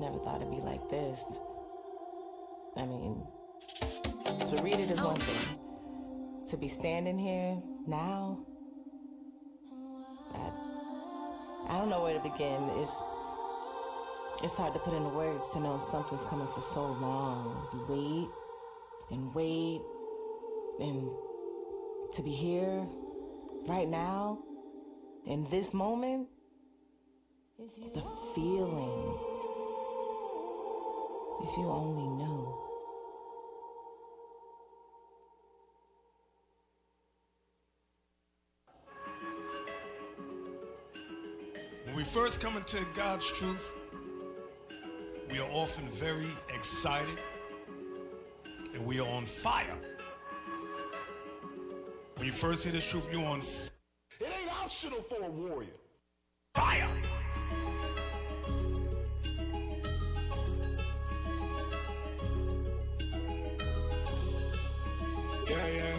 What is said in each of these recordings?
Never thought it'd be like this. I mean, to read it is one thing. To be standing here now, I don't know where to begin. It's hard to put into words to know something's coming for so long. You wait and wait, and to be here right now, in this moment, the feeling, if you only knew. When we first come into God's truth, we are often very excited and we are on fire. When you first hear this truth, you're on It ain't optional for a warrior. fire. Yeah, yeah.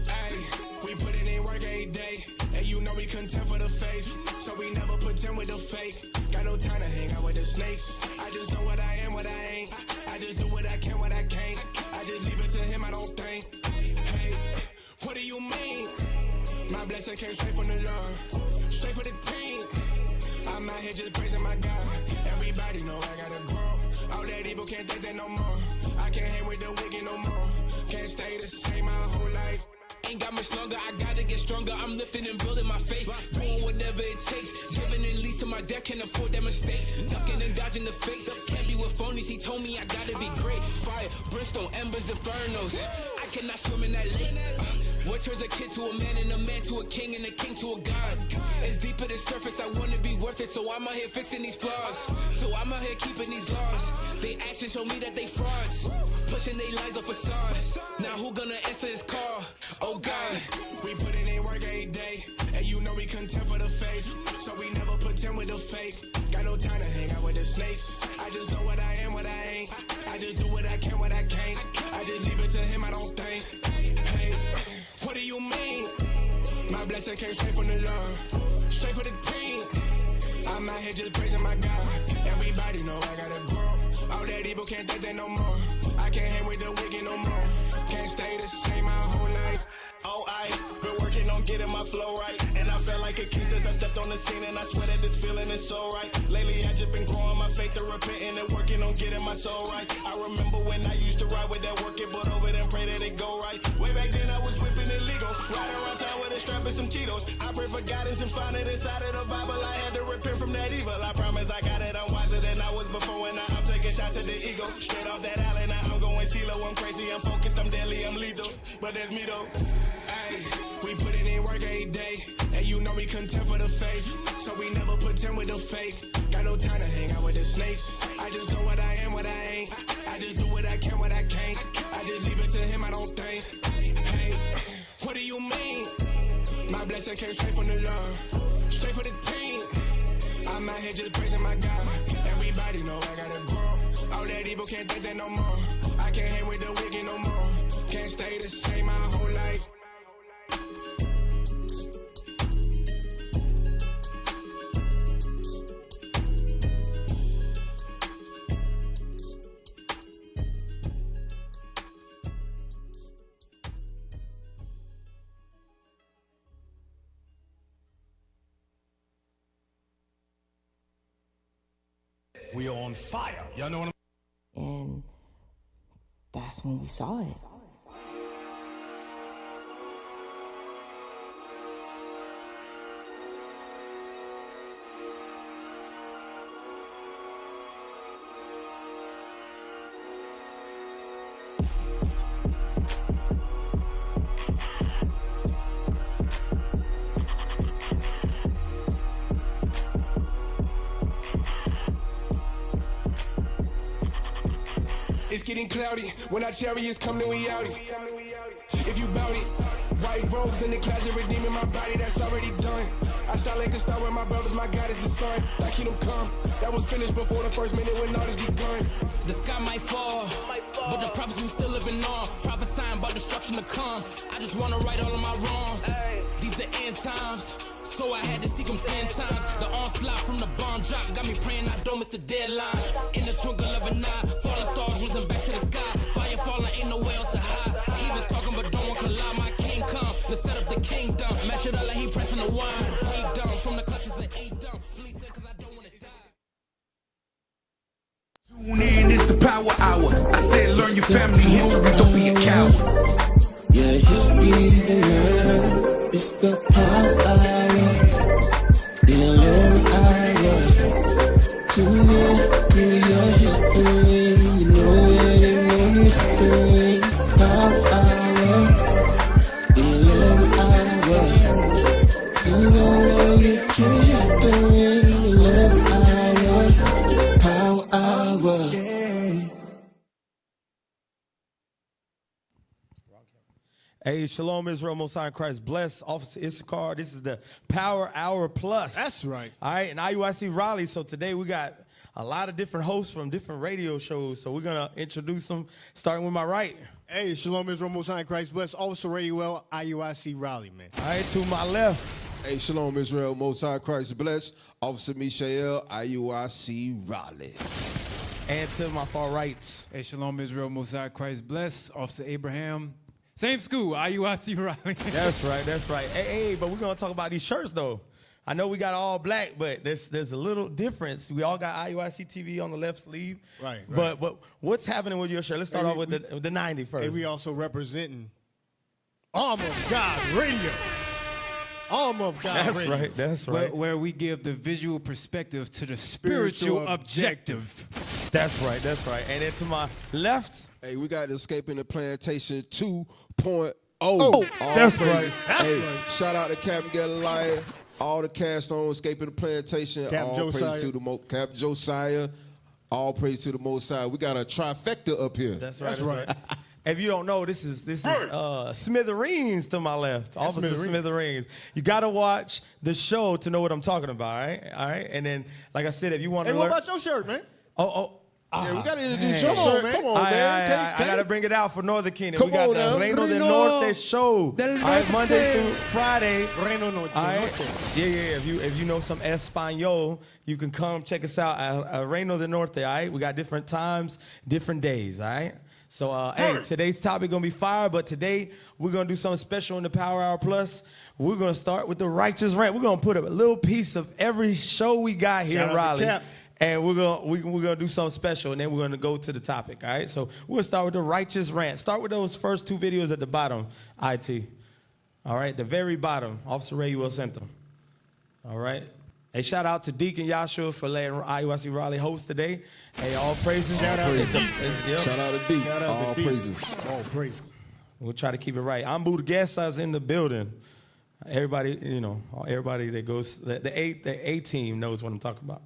Hey, we put it in work every day, and you know we content for the faith, so we never pretend with the fake. Got no time to hang out with the snakes. I just know what I am, what I ain't. I just do what I can, what I can't. I just leave it to him, I don't think. Hey, what do you mean? My blessing came straight from the Lord, straight for the team. I'm out here just praising my God. Everybody know I gotta grow. All that evil can't take that no more. I can't hang with the wicked no more. Can't stay the same my whole life. Ain't got much longer, I gotta get stronger. I'm lifting and building my faith, doing whatever it takes. Giving and least to my debt, can't afford that mistake. Ducking and dodging the fakes, can't be with phonies. He told me I gotta be great. Fire, brimstone, embers, infernos. I cannot swim in that lake. What turns a kid to a man and a man to a king and a king to a god? It's deeper than surface, I wanna be worth it. So I'm out here fixing these flaws. So I'm out here keeping these laws. They actions show me that they frauds, pushing they lies off facades. Now who gonna answer this call? Oh God, we put it in work every day, and you know we content for the faith, so we never pretend with the fake. Got no time to hang out with the snakes. I just know what I am, what I ain't. I just do what I can, what I can't. I just leave it to him, I don't think. Hey, what do you mean? My blessing came straight from the Lord, straight for the team. I'm out here just praising my God. Everybody know I gotta grow. All that evil can't take that no more. I can't hang with the wicked no more. Can't stay the same my whole life. Oh, I been working on getting my flow right, and I felt like a king since I stepped on the scene, and I swear that this feeling is so right. Lately I just been growing my faith and repenting and working on getting my soul right. I remember when I used to ride with that work it, but over there pray that it go right. Way back then I was whipping illegal, riding around town with a strap and some Cheetos. I pray for guidance and find it inside of the Bible. I had to repent from that evil. I promise I got it. I'm wiser than I was before, and now I'm taking shots at the ego. Straight off that alley, now I'm going CeeLo. I'm crazy, I'm focused, I'm deadly, I'm lethal, but that's me though. Ay, we put it in work every day, and you know we content for the faith, so we never pretend with the fake. Got no time to hang out with the snakes. I just know what I am, what I ain't. I just do what I can, what I can't. I just leave it to him, I don't think. Hey, what do you mean? My blessing came straight from the Lord, straight for the team. I'm out here just praising my God. Everybody know I gotta grow. All that evil can't take that no more. I can't hang with the wicked no more. Can't stay the same my whole life. We are on fire. Y'all know what I'm And that's when we saw it. It's getting cloudy. When our chariots come, then we outie. If you bout it, white robes in the closet, redeeming my body, that's already done. I shot like a star with my brothers, my God is the sun. Like kingdom come, that was finished before the first minute when all this begun. The sky might fall, but the prophets we still living on. Prophesying about destruction to come. I just wanna right all of my wrongs. These the end times. so I had to seek him 10 times. The onslaught from the bomb drop got me praying I don't miss the deadline. In the twinkle of an eye, falling stars whizzing back to the sky. Fire falling, ain't nowhere else to hide. Heathens talking but don't want to lie. My king come to set up the kingdom. Mash it up like he pressing the wine for freedom. From the clutches of Edom. Fleece it 'cause I don't want to die. Tune in, it's the power hour. I said learn your family history, don't be a coward. Yeah, history to learn. It's the power hour. The 11th hour. Tune in to your history. You know it ain't no mystery. Power hour. The 11th hour. You gonna get your history. 11th hour. Power hour. Hey, Shalom Israel, Most High in Christ. Bless Officer Issachar. This is the Power Hour Plus. That's right. All right, and IUIC Raleigh. So today we got a lot of different hosts from different radio shows. So we're going to introduce them, starting with my right. Hey, Shalom Israel, Most High in Christ. Bless Officer Radio IUIC Raleigh, man. All right, to my left. Hey, Shalom Israel, Most High Christ bless. Officer Mishael, IUIC Raleigh. And to my far right. Hey, Shalom Israel, Most High Christ bless. Officer Abraham. Same school, IUIC Raleigh. That's right, that's right. Hey, but we're going to talk about these shirts, though. I know we got all black, but there's a little difference. We all got IUIC TV on the left sleeve. Right. But what's happening with your shirt? Let's start off with the 90 first. And we also representing Arm of God Radio. Arm of God Radio. That's right. Where we give the visual perspective to the spiritual objective. That's right, that's right. And then to my left. Hey, we got Escaping the Plantation 2.0. That's right. Hey, shout out to Captain Galileo, all the cast on Escaping the Plantation. Captain all Josiah. praise to the Captain Josiah. All praise to the Most High. We got a trifecta up here. That's right. If you don't know, this is Smithereens to my left. Officer Smithereens. You got to watch the show to know what I'm talking about, all right? And then, like I said, if you want to Hey, what about your shirt, man? Yeah, we got to introduce your shirt. Come on, man. I got to bring it out for Northern Kingdom. Come we got on the now. Reino del Norte show. All right, Monday through Friday. Reino del Norte. All right. Yeah. If you know some Espanol, you can come check us out at Reino del Norte, all right? We got different times, different days, all right? So, hey, today's topic going to be fire, but today we're going to do something special in the Power Hour Plus. We're going to start with the Righteous Rant. We're going to put a little piece of every show we got here in Raleigh. And we're gonna do something special, and then we're gonna go to the topic, all right? So we're gonna start with the Righteous Rant. Start with those first two videos at the bottom, IT. All right, the very bottom. Officer Ray will send them. All right. Hey, shout out to Deacon Yashua for letting IUIC Raleigh host today. Hey, all praises. Shout out to D. All praises. All praises. We'll try to keep it right. I'm Budagessa's in the building. Everybody, everybody that goes, the A team knows what I'm talking about.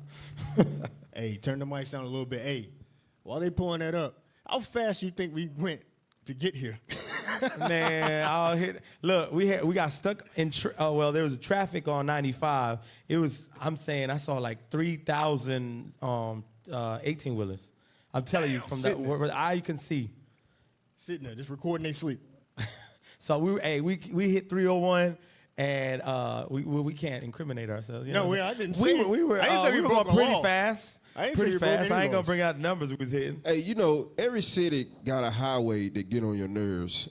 Hey, turn the mic down a little bit. Hey, while they pulling that up, how fast you think we went to get here? Man, I'll hit. Look, we got stuck in. There was traffic on 95. I saw like 3,000 18-wheelers. I'm telling you, from where the eye you can see. Sitting there, just recording they sleep. So we hit 301. And we can't incriminate ourselves. You know? I didn't say we were going pretty fast. I ain't gonna bring out the numbers we was hitting. Hey, every city got a highway that get on your nerves.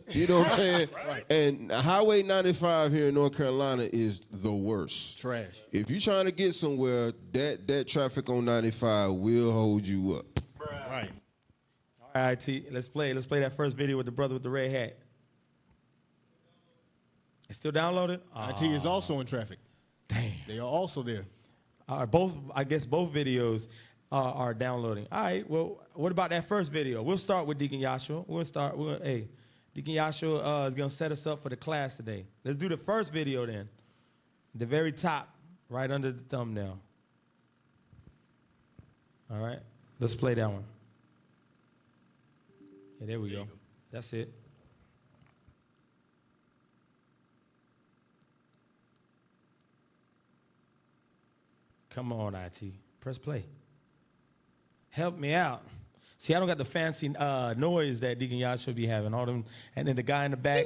You know what I'm saying? Right. And Highway 95 here in North Carolina is the worst. Trash. If you're trying to get somewhere, that traffic on 95 will hold you up. Right. All right, T. Let's play that first video with the brother with the red hat. It's still downloaded? IT is also in traffic. Damn. They are also there. I guess both videos are downloading. All right, well, what about that first video? We'll start with Deacon Yashua. Deacon Yashua is going to set us up for the class today. Let's do the first video then. The very top, right under the thumbnail. All right, let's play that one. Yeah, there we go. That's it. Come on, IT. Press play. Help me out. See, I don't got the fancy noise that Deacon Yah should be having. All them, and then the guy in the back.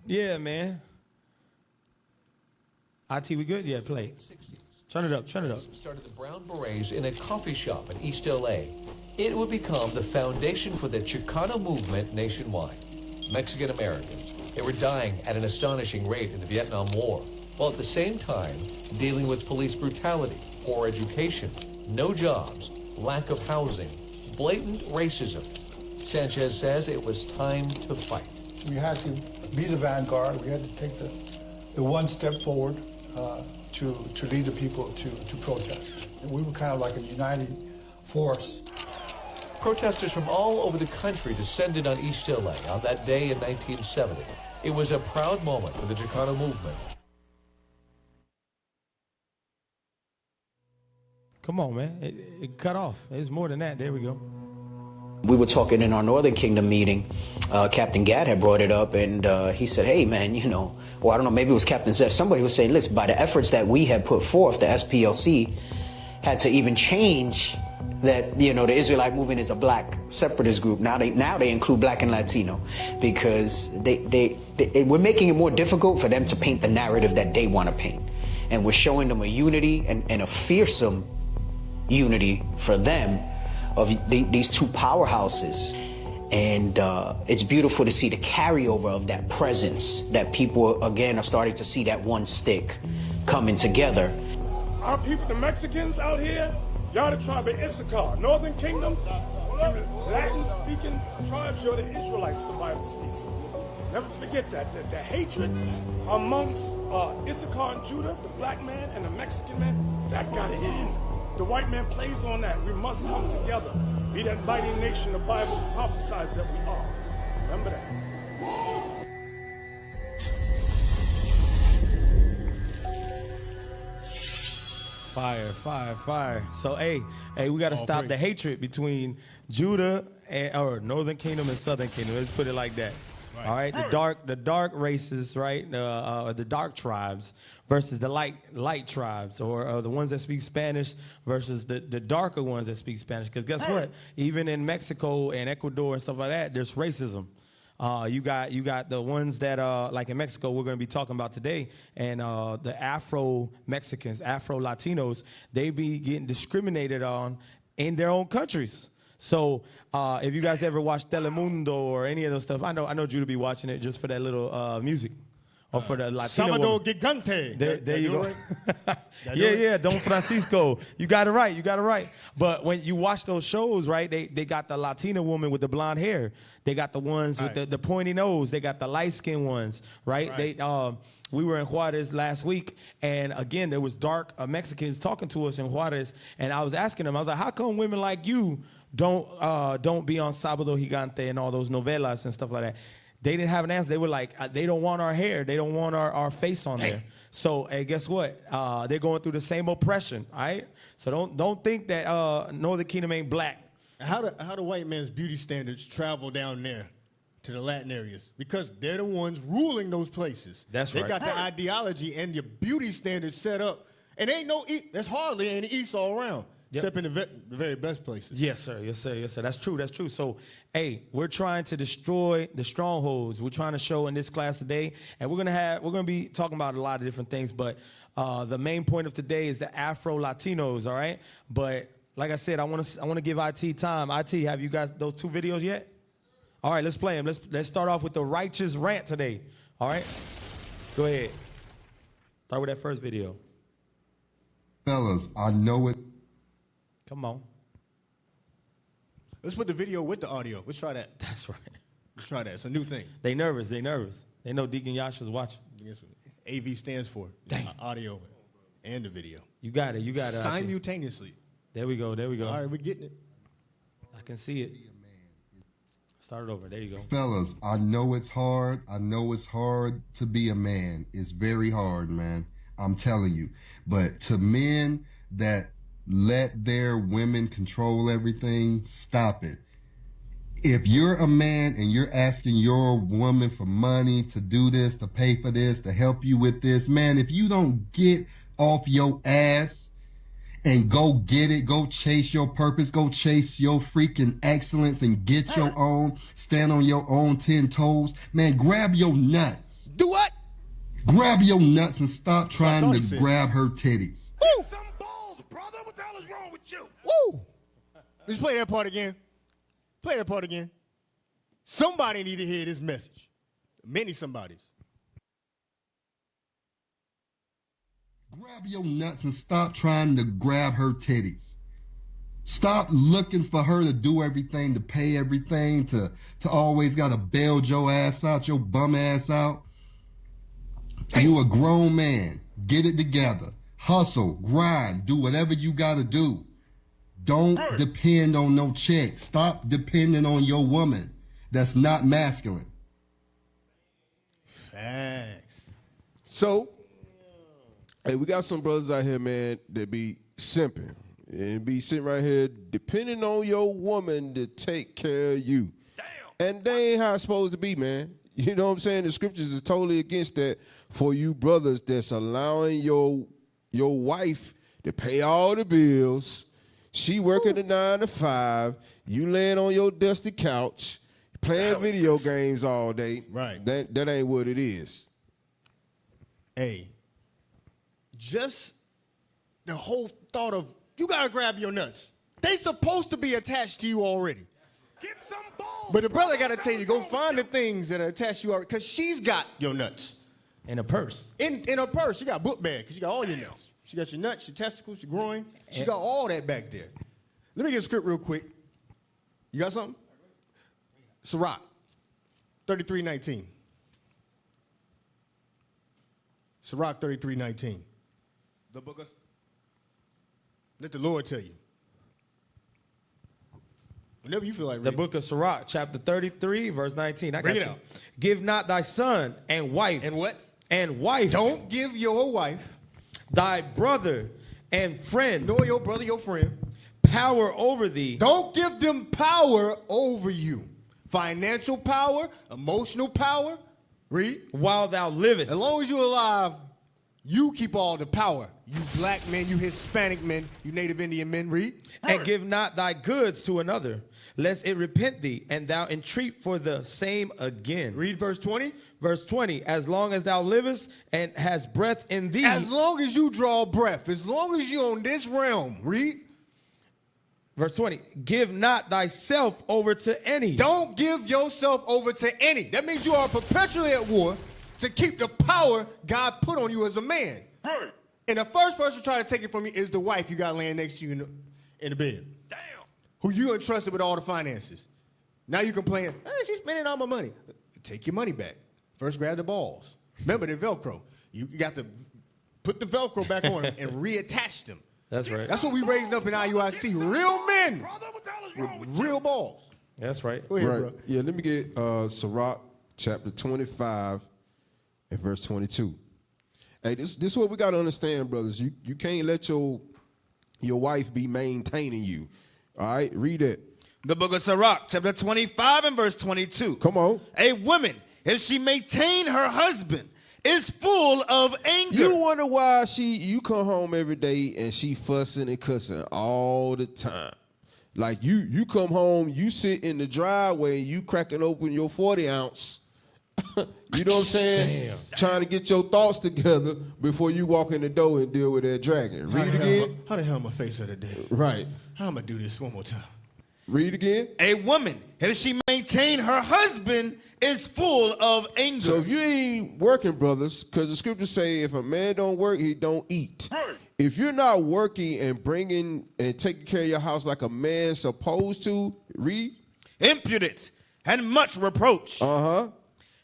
Yeah, man. IT, we good? Yeah, play. Turn it up, turn it up. Started the Brown Berets in a coffee shop in East LA. It would become the foundation for the Chicano movement nationwide. Mexican Americans, they were dying at an astonishing rate in the Vietnam War, while at the same time dealing with police brutality, poor education, no jobs, lack of housing, blatant racism. Sanchez says it was time to fight. We had to be the vanguard. We had to take the one step forward to lead the people to protest. And we were kind of like a uniting force. Protesters from all over the country descended on East LA on that day in 1970. It was a proud moment for the Chicano movement. Come on, man. It cut off. It's more than that. There we go. We were talking in our Northern Kingdom meeting. Captain Gadd had brought it up, and he said, hey, man, you know, or I don't know, maybe it was Captain Zeph. Somebody was saying, listen, by the efforts that we had put forth, the SPLC had to even change that, you know, the Israelite movement is a black separatist group. Now they include black and Latino, because we're making it more difficult for them to paint the narrative that they want to paint. And we're showing them a unity and a fearsome unity for them of these two powerhouses. And it's beautiful to see the carryover of that presence, that people, again, are starting to see that one stick coming together. Our people, the Mexicans out here, y'all the tribe of Issachar, Northern Kingdom, Latin-speaking tribes, you're the Israelites, the Bible speaks. Never forget that. The hatred amongst Issachar and Judah, the black man and the Mexican man, that got to end. The white man plays on that. We must come together. Be that mighty nation the Bible prophesies that we are. Remember that. Fire, fire, fire. So, hey, we got to stop the hatred between Judah or Northern Kingdom and Southern Kingdom. Let's put it like that. Right. All right, the dark races, right? The dark tribes versus the light tribes, or the ones that speak Spanish versus the darker ones that speak Spanish. Because guess what? Even in Mexico and Ecuador and stuff like that, there's racism. You got the ones that like in Mexico we're going to be talking about today, and the Afro Mexicans, Afro Latinos, they be getting discriminated on in their own countries. So if you guys ever watch Telemundo or any of those stuff, I know Judah be watching it just for that little music, or for the Latino Sábado woman. Gigante. There you go. Yeah, Don Francisco. You got it right. But when you watch those shows, right, they got the Latina woman with the blonde hair. They got the ones with the pointy nose. They got the light-skinned ones, right? We were in Juarez last week, and again, there was dark Mexicans talking to us in Juarez, and I was asking them, I was like, how come women like you don't be on Sábado Gigante and all those novelas and stuff like that? They didn't have an answer. They were like, they don't want our hair. They don't want our face on there. So, hey, guess what? They're going through the same oppression, all right? So don't think that Northern Kingdom ain't black. How the white man's beauty standards travel down there to the Latin areas? Because they're the ones ruling those places. That's right. They got the ideology and the beauty standards set up. And ain't there's hardly any East all around. Yep. Except in the very best places. Yes, sir. That's true. So, hey, we're trying to destroy the strongholds. We're trying to show in this class today, and we're gonna be talking about a lot of different things. But the main point of today is the Afro Latinos. All right. But like I said, I want to give IT time. IT, have you got those 2 videos yet? All right, let's play them. Let's start off with the righteous rant today. All right. Go ahead. Start with that first video. Fellas, I know it. Come on. Let's put the video with the audio. Let's try that. That's right. Let's try that. It's a new thing. They nervous. They know Deacon Yasha's watching. AV stands for audio and the video. You got it. Simultaneously. There we go. All right, we're getting it. I can see it. Start it over. There you go. Fellas, I know it's hard. I know it's hard to be a man. It's very hard, man. I'm telling you. But to men that let their women control everything, stop it. If you're a man and you're asking your woman for money to do this, to pay for this, to help you with this, man, if you don't get off your ass and go get it, go chase your purpose, go chase your freaking excellence and get your own, stand on your own 10 toes, man, grab your nuts. Do what? Grab your nuts and stop trying to grab her titties. Get some balls, brother. What the hell is wrong with you? Woo! Let's play that part again. Play that part again. Somebody need to hear this message. Many somebodies. Grab your nuts and stop trying to grab her titties. Stop looking for her to do everything, to pay everything, to always gotta bail your ass out, your bum ass out. You a grown man. Get it together. Hustle, grind, do whatever you gotta do. Don't depend on no chick. Stop depending on your woman. That's not masculine. Facts. So, hey, we got some brothers out here, man, that be simping and be sitting right here depending on your woman to take care of you. Damn. And they ain't how it's supposed to be, man. You know what I'm saying? The scriptures is totally against that for you brothers that's allowing your wife to pay all the bills. She working a 9 to 5. You laying on your dusty couch, playing video games all day. Right. That ain't what it is. Hey, just the whole thought of you gotta grab your nuts. They supposed to be attached to you already. Get some balls. But the brother gotta tell you, go find the things that are attached to you already, because she's got your nuts. In a purse. In her purse. She got a book bag, because she got all your nuts. She got your nuts, your testicles, your groin. She got all that back there. Let me get a script real quick. You got something? Sirach, 33:19. Sirach 33:19. The book of... Let the Lord tell you. Whenever you feel like reading. The book of Sirach, chapter 33, verse 19. I got Bring it you. out. Give not thy son and wife. And what? And wife. Don't give your wife. Thy brother and friend. Nor your brother, your friend. Power over thee. Don't give them power over you. Financial power, emotional power. Read. While thou livest. As long as you're alive, you keep all the power. You black men, you Hispanic men, you Native Indian men. Read. And give not thy goods to another, lest it repent thee, and thou entreat for the same again. Read verse 20. Verse 20, as long as thou livest and hast breath in thee. As long as you draw breath, as long as you're on this realm. Read. Verse 20, give not thyself over to any. Don't give yourself over to any. That means you are perpetually at war to keep the power God put on you as a man. Right. And the first person to try to take it from you is the wife you got laying next to you in the bed. Damn. Who you entrusted with all the finances. Now you complain, hey, she's spending all my money. Take your money back. First grab the balls. Remember the Velcro. You got to put the Velcro back on and reattach them. That's right. That's what we raised up in IUIC. Real men Brother, what the hell is wrong with real balls. That's right. Go ahead, Right. bro. Yeah, let me get Sirach chapter 25 and verse 22. Hey, this is what we got to understand, brothers. You can't let your wife be maintaining you. All right, read it. The book of Sirach, chapter 25 and verse 22. Come on. A woman, if she maintain her husband, is full of anger. You wonder why you come home every day and she fussing and cussing all the time. Like you come home, you sit in the driveway, you cracking open your 40 ounce. You know what I'm saying? Damn. Trying to get your thoughts together before you walk in the door and deal with that dragon. Read it again. How the hell my face of the day? Right. How am I do this one more time? Read again. A woman, if she maintain her husband, is full of anger. So if you ain't working, brothers, because the scriptures say if a man don't work, he don't eat. Right. If you're not working and bringing and taking care of your house like a man's supposed to, read. Impudence and much reproach. Uh-huh.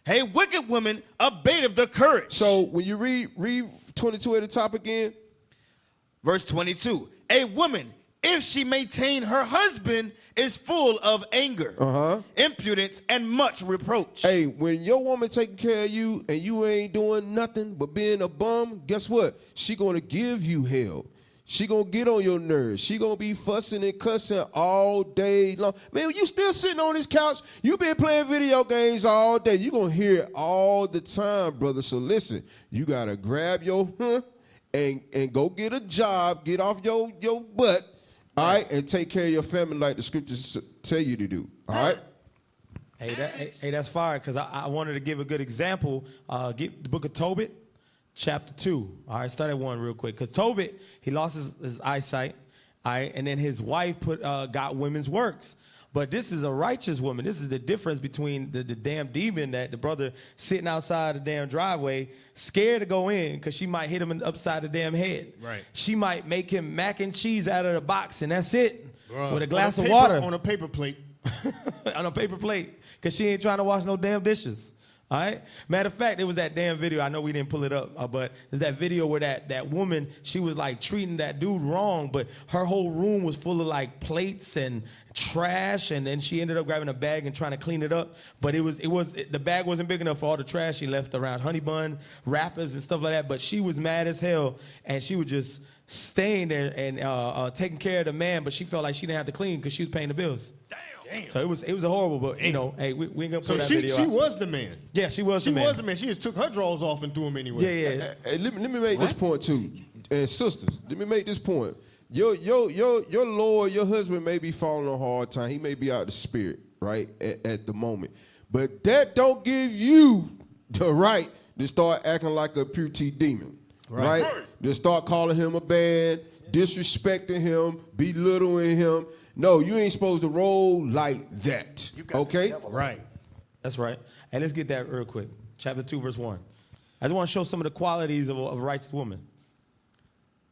A wicked woman abateth the courage. So when you read 22 at the top again. Verse 22. A woman, if she maintain her husband, is full of anger, impudence, and much reproach. Hey, when your woman taking care of you and you ain't doing nothing but being a bum, guess what? She gonna give you hell. She gonna get on your nerves. She gonna be fussing and cussing all day long. Man, you still sitting on this couch. You been playing video games all day. You gonna hear it all the time, brother. So listen, you gotta grab your and go get a job, get off your butt, all right, and take care of your family like the scriptures tell you to do, all right? Hey, that's fire, because I wanted to give a good example. Get the book of Tobit, chapter 2. All right, start at 1 real quick. Because Tobit, he lost his eyesight. All right, and then his wife got women's works. But this is a righteous woman. This is the difference between the damn demon that the brother sitting outside the damn driveway, scared to go in because she might hit him upside the damn head. Right. She might make him mac and cheese out of the box, and that's it. Bruh. With a glass of paper, water. on a paper plate. On a paper plate, because she ain't trying to wash no damn dishes. All right. Matter of fact, it was that damn video. I know we didn't pull it up, but it's that video where that woman, she was like treating that dude wrong, but her whole room was full of like plates and trash, and then she ended up grabbing a bag and trying to clean it up. But the bag wasn't big enough for all the trash she left around, honey bun wrappers and stuff like that. But she was mad as hell, and she was just staying there and taking care of the man, but she felt like she didn't have to clean because she was paying the bills. Damn. So it was a horrible, but you know, hey, we ain't gonna put that video she out. was the man. Yeah, she was the man. She was the man. She just took her drawers off and threw them anyway. Yeah. Hey, let me make this point too, and sisters, let me make this point. Your Lord, your husband may be falling on a hard time. He may be out of the spirit, right, at the moment. But that don't give you the right to start acting like a pure T demon, right? To start calling him a bad, disrespecting him, belittling him. No, you ain't supposed to roll like that, okay? Right. That's right. And let's get that real quick. Chapter 2, verse 1. I just want to show some of the qualities of a righteous woman.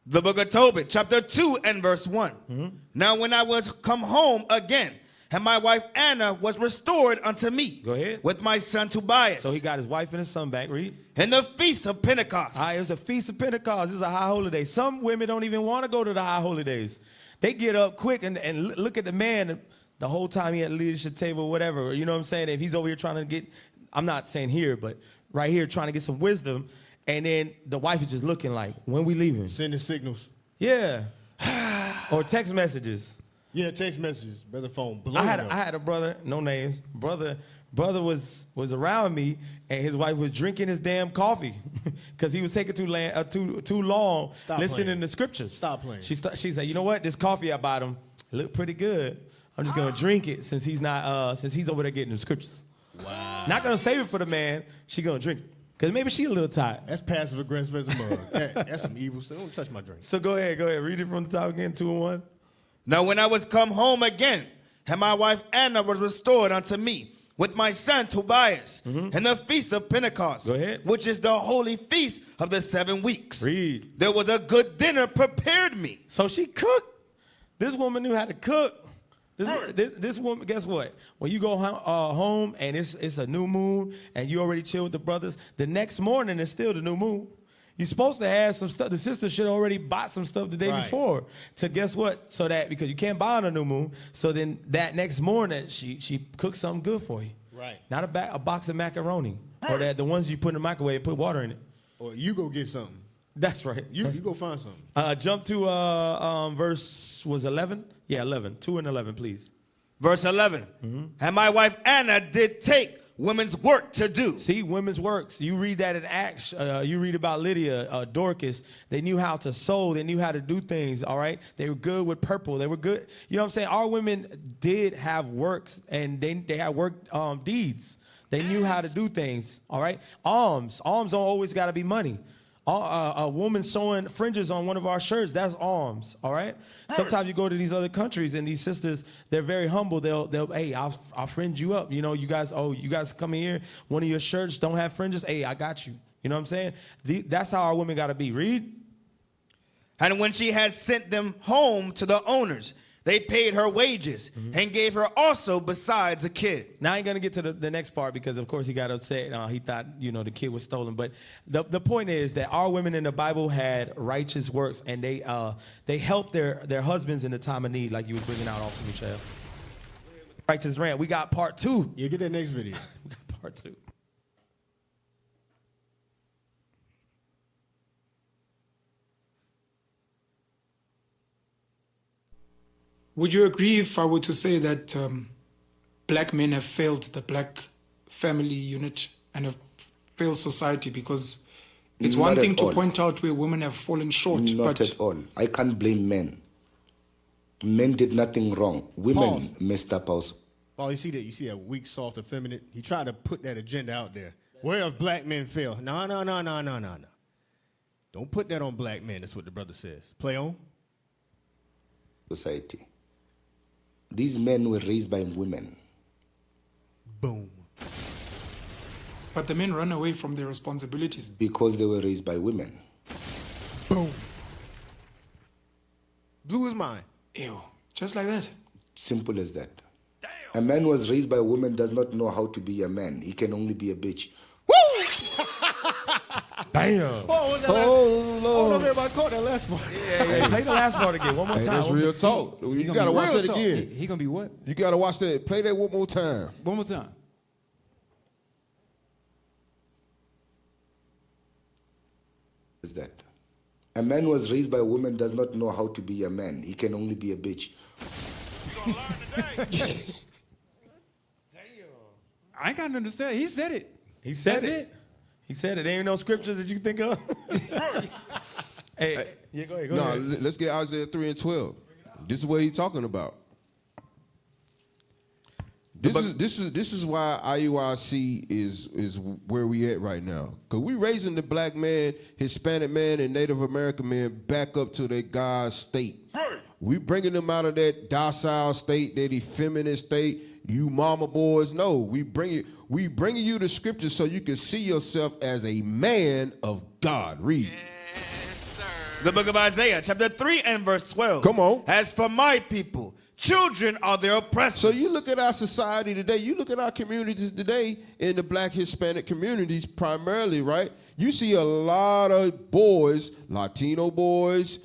The book of Tobit, chapter 2 and verse 1. Mm-hmm. Now when I was come home again, and my wife Anna was restored unto me. Go ahead. With my son Tobias. So he got his wife and his son back. Read. In the feast of Pentecost. All right, it was the feast of Pentecost. This is a high holy day. Some women don't even want to go to the high holy days. They get up quick and look at the man the whole time he at the leadership table or whatever. You know what I'm saying? If he's over here trying to get, I'm not saying here, but right here trying to get some wisdom. And then the wife is just looking like, when we leaving? Sending signals. Yeah. Or text messages. Yeah, text messages. Brother phone. I had a brother, no names. Brother was around me, and his wife was drinking his damn coffee because he was taking too long listening to scriptures. Stop playing. She said, you know what? This coffee I bought him looked pretty good. I'm just gonna drink it since he's over there getting the scriptures. Wow. Not gonna save it for the man. She gonna drink it. Because maybe she a little tired. That's passive aggressive as a mug. That's some evil stuff. Don't touch my drink. So go ahead. Read it from the top again, 2 and 1. Now when I was come home again, and my wife Anna was restored unto me, with my son Tobias, in the feast of Pentecost. Go ahead. Which is the holy feast of the 7 weeks. Read. There was a good dinner prepared me. So she cooked. This woman knew how to cook. This woman, guess what? When you go home and it's a new moon and you already chill with the brothers, the next morning is still the new moon. You're supposed to have some stuff. The sister should already bought some stuff the day before to guess what? So that, because you can't buy on a new moon, so then that next morning she cooks something good for you. Right. Not a box of macaroni or the ones you put in the microwave and put water in it. Or you go get something. That's right. You go find something. Jump to verse was 11? Yeah, 11. 2 and 11, please. Verse 11. And my wife Anna did take women's work to do. See, women's works. You read that in Acts. You read about Lydia, Dorcas. They knew how to sew. They knew how to do things, all right? They were good with purple. They were good. You know what I'm saying? Our women did have works, and they had work deeds. They knew how to do things, all right? Alms. Alms don't always got to be money. A woman sewing fringes on one of our shirts, that's alms, all right? Sometimes you go to these other countries and these sisters, they're very humble. They'll hey, I'll fringe you up. You know, you guys come in here, one of your shirts don't have fringes. Hey, I got you. You know what I'm saying? That's how our women got to be. Read. And when she had sent them home to the owners, they paid her wages and gave her also besides a kid. Now I ain't gonna get to the next part because of course he got upset. He thought the kid was stolen. But the point is that our women in the Bible had righteous works, and they helped their husbands in the time of need, like you was bringing out, Officer Michelle. Righteous rant. We got part 2. Yeah, get that next video. We got part 2. Would you agree if I were to say that black men have failed the black family unit and have failed society? Because it's Not one thing at to all. point out where women have fallen short, Not but at all. I can't blame men. Men did nothing wrong. Women messed up also. Oh, you see that weak, soft, effeminate? He tried to put that agenda out there. Where have black men failed? No. Don't put that on black men. That's what the brother says. Play on. Society. These men were raised by women. Boom. But the men run away from their responsibilities. Because they were raised by women. Boom. Blew his mind. Ew. Just like that. Simple as that. Damn. A man who was raised by a woman does not know how to be a man. He can only be a bitch. Woo! Damn. Oh, Lord. Everybody caught that last part. Yeah, play the last part again. One more time. That's real talk. You gotta watch that again. He gonna be what? You gotta watch that. Play that one more time. One more time. Is that a man who was raised by a woman does not know how to be a man. He can only be a bitch. I ain't gotta understand. He said it. He said That's it. He said it. There ain't no scriptures that you can think of. Hey, yeah, go ahead. Go ahead. Let's get Isaiah 3 and 12. This is what he's talking about. This is why IUIC is where we at right now. Because we raising the black man, Hispanic man, and Native American man back up to their God state. We bringing them out of that docile state, that effeminate state. You mama boys, no. We bringing you the scriptures so you can see yourself as a man of God. Read. The book of Isaiah, chapter 3 and verse 12. Come on. As for my people, children are their oppressors. So you look at our society today, you look at our communities today, in the black Hispanic communities primarily, right? You see a lot of boys, Latino boys,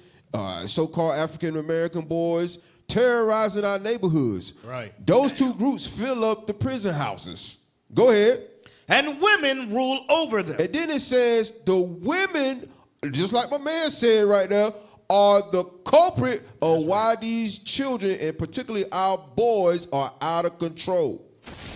so-called African American boys, terrorizing our neighborhoods. Right. Those two groups fill up the prison houses. Go ahead. And women rule over them. And then it says the women, just like my man said right now, are the culprit of why these children, and particularly our boys, are out of control.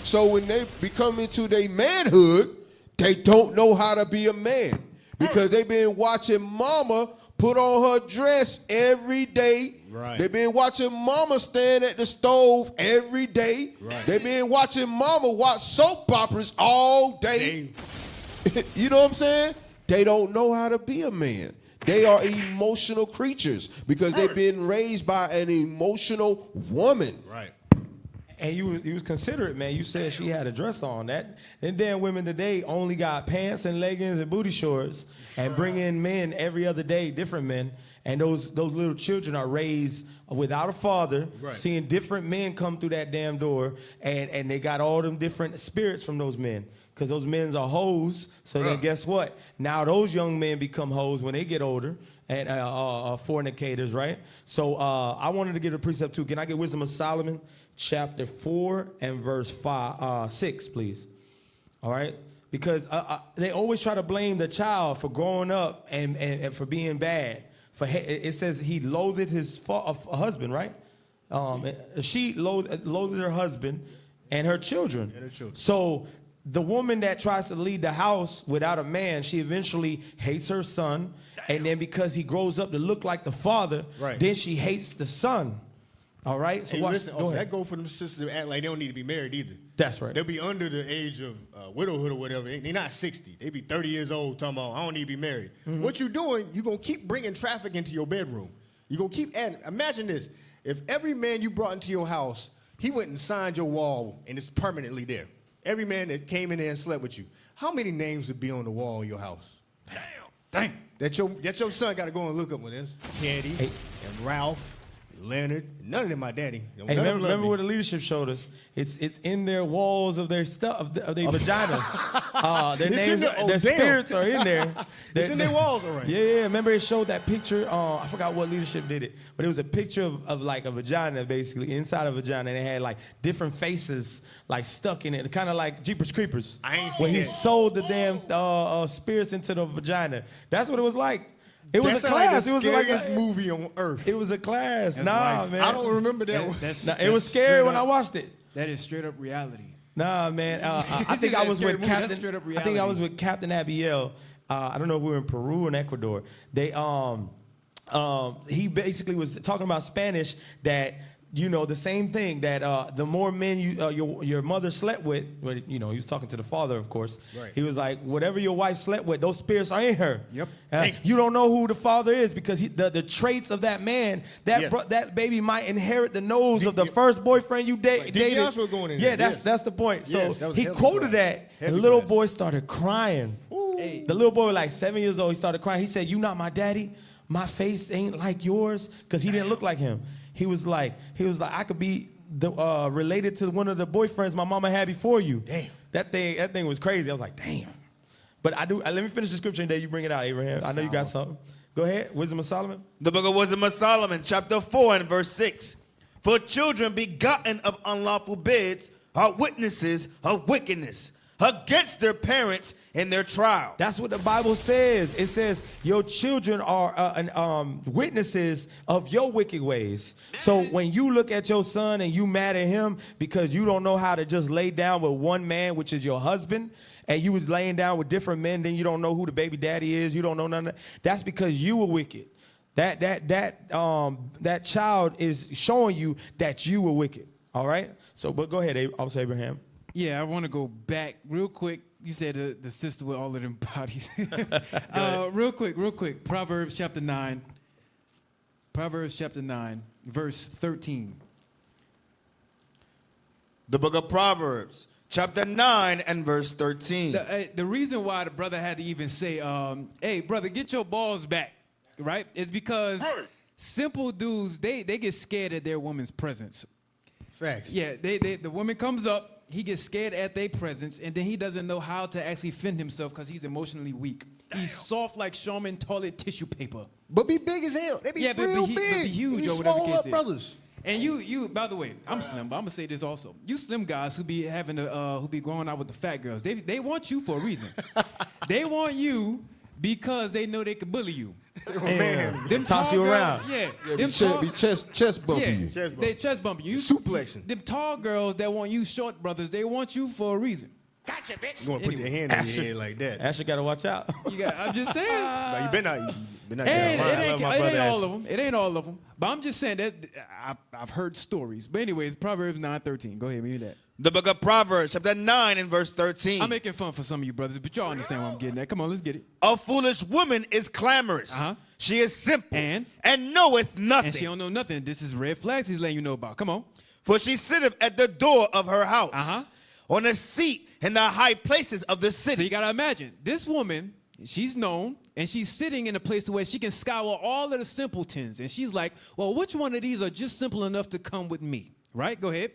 So when they become into their manhood, they don't know how to be a man because they've been watching mama put on her dress every day. Right. They've been watching mama stand at the stove every day. Right. They've been watching mama watch soap operas all day. You know what I'm saying? They don't know how to be a man. They are emotional creatures because they've been raised by an emotional woman. Right. And you was considerate, man. You said she had a dress on. That and damn women today only got pants and leggings and booty shorts and bring in men every other day, different men. And those little children are raised without a father, seeing different men come through that damn door, and they got all them different spirits from those men. Because those men are hoes, so then guess what? Now those young men become hoes when they get older and fornicators, right? So I wanted to give a precept too. Can I get Wisdom of Solomon, chapter 4 and verse 6, please? All right? Because they always try to blame the child for growing up and for being bad. It says he loathed his husband, right? She loathed her husband and her children. So the woman that tries to lead the house without a man, she eventually hates her son. Damn. And then because he grows up to look like the father, then she hates the son. All right? So hey, watch, listen, that go for them sisters to act like they don't need to be married either. That's right. They'll be under the age of widowhood or whatever. They're not 60. They be 30 years old talking about, I don't need to be married. Mm-hmm. What you doing, you're going to keep bringing traffic into your bedroom. You're going to keep adding. Imagine this. If every man you brought into your house, he went and signed your wall and it's permanently there. Every man that came in there and slept with you, how many names would be on the wall in your house? Damn. That your son got to go and look up with this. Teddy and Ralph, Leonard. None of them my daddy. Hey, remember what the leadership showed us? It's in their walls of their stuff, of their vagina. Their names, their spirits are in there. It's in their walls, all right. Yeah. Remember it showed that picture? I forgot what leadership did it, but it was a picture of like a vagina, basically inside a vagina, and it had like different faces like stuck in it, kind of like Jeepers Creepers. I ain't when seen he that. sold the damn spirits into the vagina. That's what it was like. It was That's a class. Like it was like a movie on earth. It was a class. That's nah, life. man. I don't remember that one. It was scary when I watched it. That is straight up reality. Nah, man. I think I was with Captain. Straight up I reality. think I was with Captain Abiel. I don't know if we were in Peru and Ecuador. They he basically was talking about Spanish that you know, the same thing that the more men your mother slept with, you know, he was talking to the father, of course. Right. He was like, whatever your wife slept with, those spirits are in her. Yep. You don't know who the father is because the traits of that man, that baby might inherit the nose of the first boyfriend you dated. was going in yeah, there. that's the point. So Yes, that was he heavy quoted class. that, and the little boy started crying. Hey. The little boy was like 7 years old. He started crying. He said, "You not my daddy? My face ain't like yours," because he didn't look like him. He was like, I could be related to one of the boyfriends my mama had before you. Damn. That thing was crazy. I was like, damn. But let me finish the scripture and then you bring it out, Abraham. I know you got something. Go ahead. Wisdom of Solomon. The book of Wisdom of Solomon, chapter 4 and verse 6. For children begotten of unlawful beds are witnesses of wickedness against their parents in their trial. That's what the Bible says. It says your children are witnesses of your wicked ways. So when you look at your son and you mad at him because you don't know how to just lay down with one man, which is your husband, and you was laying down with different men, then you don't know who the baby daddy is. You don't know none of that. That's because you were wicked. That child is showing you that you were wicked. All right. So, but go ahead, Officer Abraham. Yeah, I want to go back real quick. You said the sister with all of them bodies. Real quick. Proverbs chapter 9, verse 13. The book of Proverbs, chapter 9 and verse 13. The reason why the brother had to even say, hey, brother, get your balls back, right, is because simple dudes, they get scared at their woman's presence. Facts. Yeah, the woman comes up, he gets scared at their presence, and then he doesn't know how to actually fend himself because he's emotionally weak. Damn. He's soft like Charmin toilet tissue paper. But be big as hell. They be real big. They be huge be or whatever the swole case up is. brothers. And you, by the way, I'm slim, but I'm gonna say this also. You slim guys who be who be going out with the fat girls, they want you for a reason. They want you because they know they can bully you. Man, them toss you around. Yeah, Them chest bumping you. They chest bumping you. Suplexing. Them tall girls that want you short brothers, they want you for a reason. Gotcha, bitch. You want to put your hand on your head like that. Asher got to watch out. I'm just saying. No, you better not Hey, get around. it ain't all of them. It ain't all of them. But I'm just saying that I've heard stories. But anyways, Proverbs 9:13. Go ahead, read that. The book of Proverbs, chapter 9 and verse 13. I'm making fun for some of you brothers, but y'all understand what I'm getting at. Come on, let's get it. A foolish woman is clamorous. She is simple and knoweth nothing. And she don't know nothing. This is red flags he's letting you know about. Come on. For she sitteth at the door of her house, on a seat in the high places of the city. So you got to imagine, this woman, she's known, and she's sitting in a place where she can scour all of the simpletons. And she's like, well, which one of these are just simple enough to come with me? Right? Go ahead.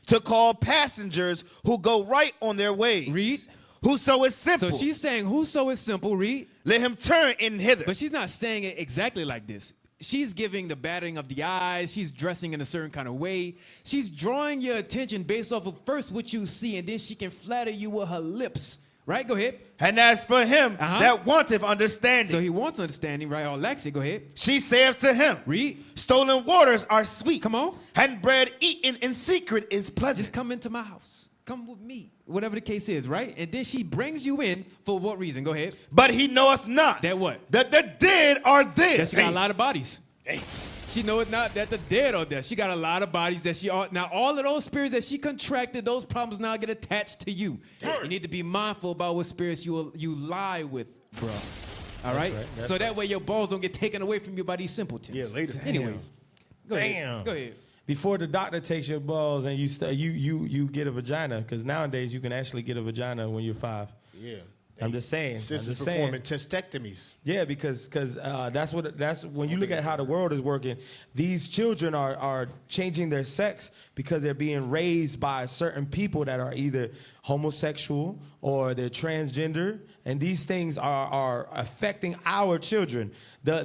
To call passengers who go right on their ways. Read. Whoso is simple. So she's saying, whoso is simple, read. Let him turn in hither. But she's not saying it exactly like this. She's giving the batting of the eyes. She's dressing in a certain kind of way. She's drawing your attention based off of first what you see, and then she can flatter you with her lips. Right? Go ahead. And as for him that wanteth understanding. So he wants understanding, right? Or lacks it. Go ahead. She saith to him. Read. Stolen waters are sweet. Come on. And bread eaten in secret is pleasant. Just come into my house. Come with me. Whatever the case is, right? And then she brings you in for what reason? Go ahead. But he knoweth not. That what? That the dead are dead. That she got a lot of bodies. Hey. She knoweth not that the dead are there. She got a lot of bodies that now all of those spirits that she contracted, those problems now get attached to you. Damn. You need to be mindful about what spirits you lie with, bro. All right? That's so that way your balls don't get taken away from you by these simpletons. Yeah, later. Anyways. Go ahead. Go ahead. Before the doctor takes your balls and you get a vagina, because nowadays you can actually get a vagina when you're 5. Yeah. I'm just saying. Sisters performing testectomies. Yeah, because that's when you look at how the world is working. These children are changing their sex because they're being raised by certain people that are either homosexual or they're transgender, and these things are affecting our children. The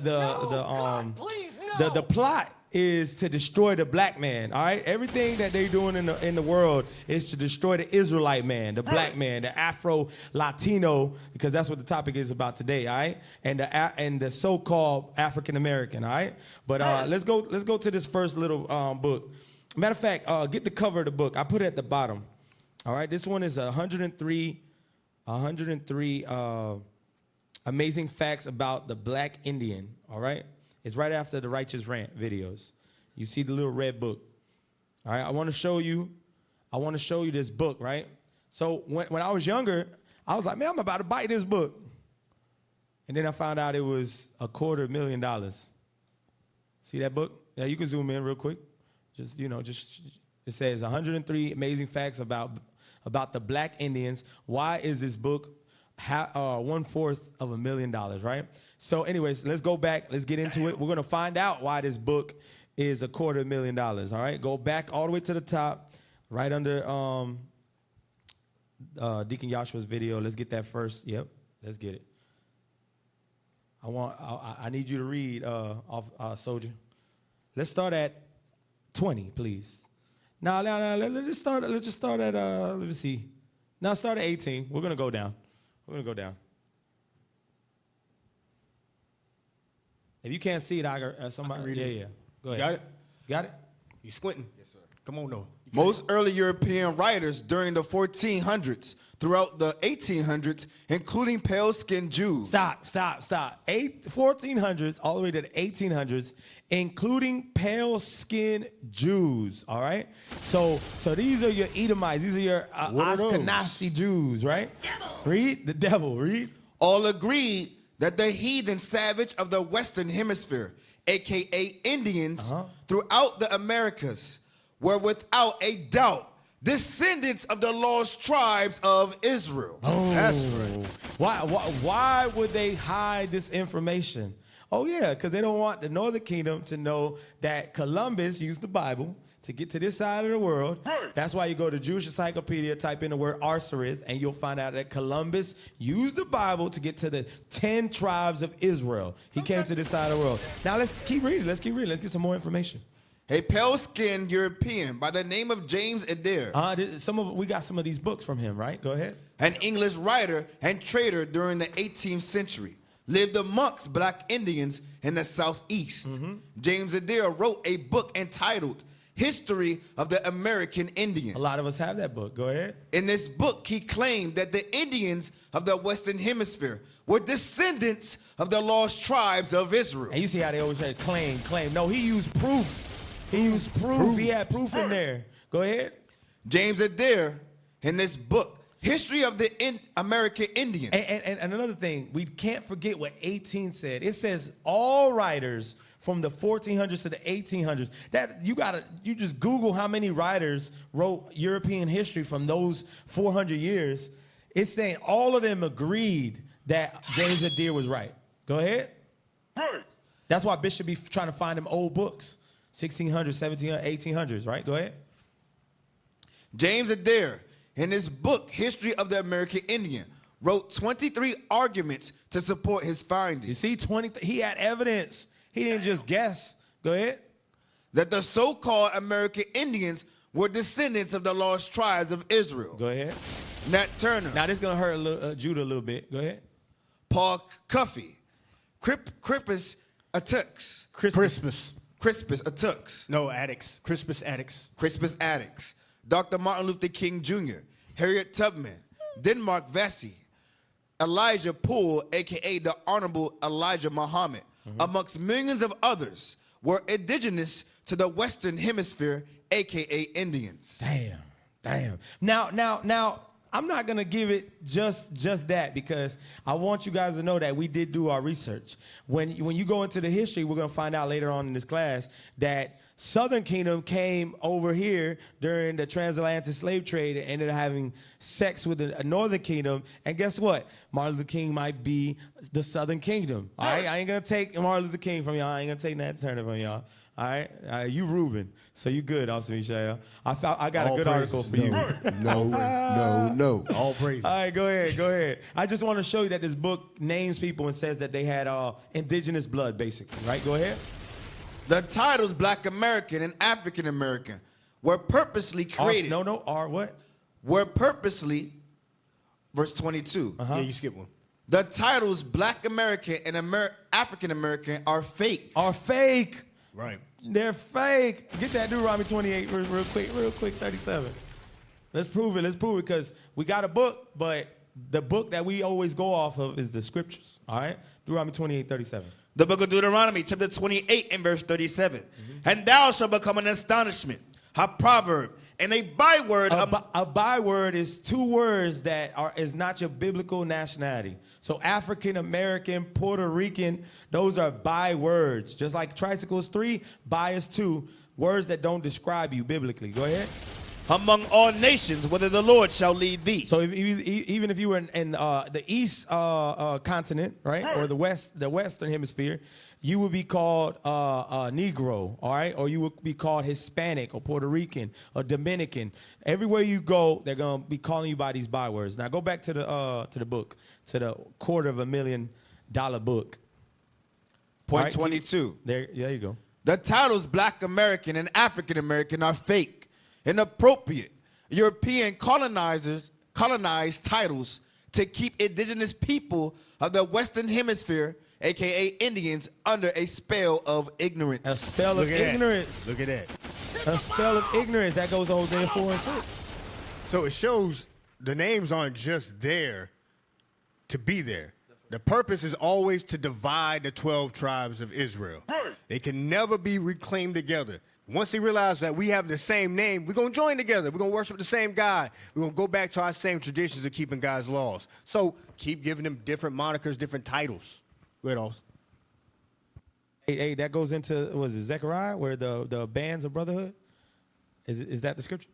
plot is to destroy the black man, all right? Everything that they're doing in the world is to destroy the Israelite man, the black man, the Afro Latino, because that's what the topic is about today, all right? And the so-called African American, all right? But let's go to this first little book. Matter of fact, get the cover of the book. I put it at the bottom. All right, this one is 103 amazing facts about the black Indian, all right? It's right after the Righteous Rant videos. You see the little red book. All right, I want to show you this book, right? So when I was younger, I was like, man, I'm about to buy this book. And then I found out it was $250,000. See that book? Yeah, you can zoom in real quick. Just it says 103 amazing facts about the black Indians. Why is this book $750,000, right? So anyways, let's go back. Let's get into it. We're going to find out why this book is $250,000, all right? Go back all the way to the top, right under Deacon Joshua's video. Let's get that first. Yep, let's get it. I need you to read, Soldier. Let's start at 20, please. Now, let's just start at, let me see. Now, start at 18. We're going to go down. If you can't see it, somebody, yeah. Go ahead. Got it? You squinting? Yes, sir. Come on, no. Most early European writers during the 1400s, throughout the 1800s, including pale-skinned Jews. Stop. 1400s all the way to the 1800s, including pale-skinned Jews, all right? So these are your Edomites. These are your Ashkenazi Jews, right? Read. The devil, read. All agreed that the heathen savage of the Western Hemisphere, a.k.a. Indians, throughout the Americas, were without a doubt descendants of the lost tribes of Israel. Oh, that's right. Why would they hide this information? Oh, yeah, because they don't want the Northern Kingdom to know that Columbus used the Bible to get to this side of the world. That's why you go to Jewish Encyclopedia, type in the word Arsarith, and you'll find out that Columbus used the Bible to get to the 10 tribes of Israel. He came to this side of the world. Now, let's keep reading. Let's get some more information. A pale-skinned European by the name of James Adair. We got some of these books from him, right? Go ahead. An English writer and trader during the 18th century, lived amongst black Indians in the Southeast. James Adair wrote a book entitled History of the American Indian. A lot of us have that book. Go ahead. In this book, he claimed that the Indians of the Western Hemisphere were descendants of the lost tribes of Israel. And you see how they always say claim. No, he used proof. He had proof in there. Go ahead. James Adair, in this book, History of the American Indian. And another thing, we can't forget what 18 said. It says all writers from the 1400s to the 1800s. That you just Google how many writers wrote European history from those 400 years. It's saying all of them agreed that James Adair was right. Go ahead. Right. That's why Bishop be trying to find them old books. 1600s, 1700s, 1800s, right? Go ahead. James Adair, in his book, History of the American Indian, wrote 23 arguments to support his findings. You see, he had evidence. He didn't just guess. Go ahead. That the so-called American Indians were descendants of the lost tribes of Israel. Go ahead. Nat Turner. Now, this is going to hurt Judah a little bit. Go ahead. Paul Cuffey. Crispus Attucks. Crispus Attucks. No, Attucks. Crispus Attucks. Dr. Martin Luther King Jr., Harriet Tubman, Denmark Vesey, Elijah Poole, a.k.a. the Honorable Elijah Muhammad, amongst millions of others, were indigenous to the Western Hemisphere, a.k.a. Indians. Damn. Now, I'm not going to give it just that, because I want you guys to know that we did do our research. When you go into the history, we're going to find out later on in this class that Southern Kingdom came over here during the transatlantic slave trade and ended up having sex with the Northern Kingdom. And guess what? Martin Luther King might be the Southern Kingdom. All right? I ain't going to take Martin Luther King from y'all. I ain't going to take Nat Turner from y'all. All right? You Reuben. So you good, Austin Michelle. I got a good article for you. No. All praise. All right, go ahead. I just want to show you that this book names people and says that they had indigenous blood, basically. Right? Go ahead. The titles Black American and African American were purposely created. What? Were purposely, verse 22. Yeah, you skip one. The titles Black American and African American are fake. Right. They're fake. Get that Deuteronomy 28 real quick, 37. Let's prove it, because we got a book, but the book that we always go off of is the scriptures, all right? Deuteronomy 28, 37. The book of Deuteronomy, chapter 28 and verse 37. And thou shalt become an astonishment, a proverb, and a byword. A byword is two words that is not your biblical nationality. So African American, Puerto Rican, those are bywords. Just like tricycles 3, bi is 2, words that don't describe you biblically. Go ahead. Among all nations, whether the Lord shall lead thee. So even if you were in the east continent, right, or the western hemisphere, you would be called Negro, all right, or you would be called Hispanic or Puerto Rican or Dominican. Everywhere you go, they're gonna be calling you by these bywords. Now go back to the book, to the $250,000 book. Point Right? 22. There you go. The titles Black American and African American are fake, inappropriate. European colonized titles to keep indigenous people of the Western Hemisphere, aka Indians, under a spell of ignorance. A spell of ignorance. Look at that. A spell of ignorance. That goes to Hosea 4 and 6. So it shows the names aren't just there to be there. The purpose is always to divide the 12 tribes of Israel. They can never be reclaimed together. Once they realize that we have the same name, we're going to join together. We're going to worship the same God. We're going to go back to our same traditions of keeping God's laws. So keep giving them different monikers, different titles. Go ahead, Oz. Hey, that goes into, was it Zechariah, where the bands of brotherhood? Is that the scripture?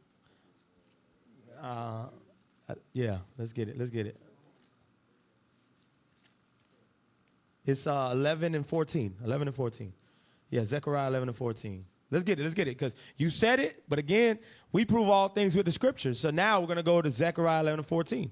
Yeah, let's get it. It's 11 and 14. 11 and 14. Yeah, Zechariah 11 and 14. Let's get it, because you said it, but again, we prove all things with the scriptures. So now we're going to go to Zechariah 11 and 14.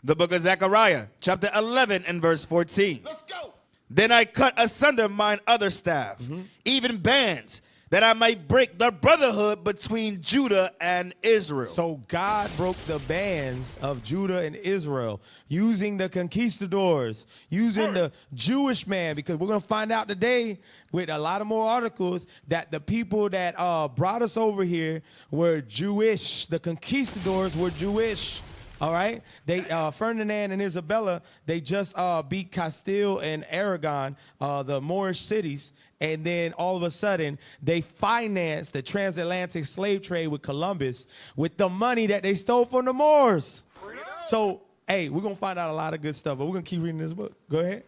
The book of Zechariah, chapter 11 and verse 14. Let's go. Then I cut asunder mine other staff, even bands, that I might break the brotherhood between Judah and Israel. So God broke the bands of Judah and Israel using the conquistadors, using the Jewish man, because we're going to find out today with a lot of more articles that the people that brought us over here were Jewish. The conquistadors were Jewish. All right, they Ferdinand and Isabella, they just beat Castile and Aragon, the Moorish cities, and then all of a sudden they financed the transatlantic slave trade with Columbus with the money that they stole from the Moors. So, hey, we're gonna find out a lot of good stuff, but we're gonna keep reading this book. Go ahead,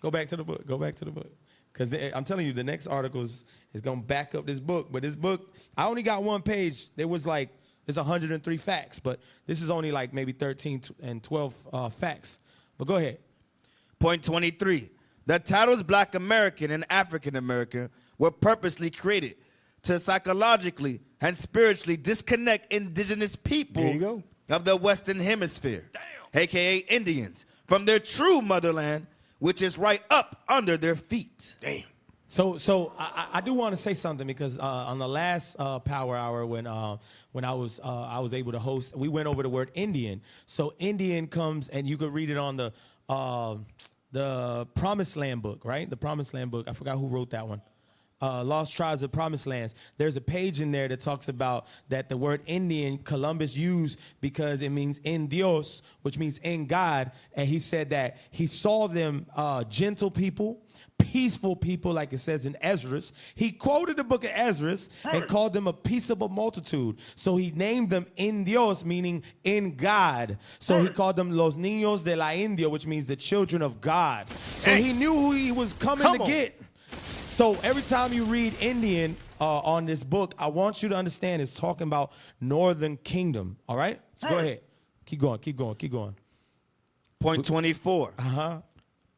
go back to the book. Because I'm telling you, the next article is gonna back up this book. But this book, I only got one page. There was like, it's 103 facts, but this is only like maybe 13 and 12 facts. But go ahead. Point 23. The titles Black American and African American were purposely created to psychologically and spiritually disconnect indigenous people of the Western Hemisphere, aka Indians, from their true motherland, which is right up under their feet. Damn. So I do want to say something, because on the last Power Hour when I was able to host, we went over the word Indian. So Indian comes, and you could read it on the Promised Land book, right? The Promised Land book. I forgot who wrote that one. Lost Tribes of Promised Lands. There's a page in there that talks about that the word Indian Columbus used because it means in Dios, which means in God. And he said that he saw them gentle people, peaceful people, like it says in Esdras. He quoted the book of Esdras and called them a peaceable multitude. So he named them in Dios, meaning in God. So he called them los niños de la India, which means the children of God. So he knew who he was coming to get. So every time you read Indian on this book, I want you to understand it's talking about Northern Kingdom, all right? So go ahead. Keep going. Point 24.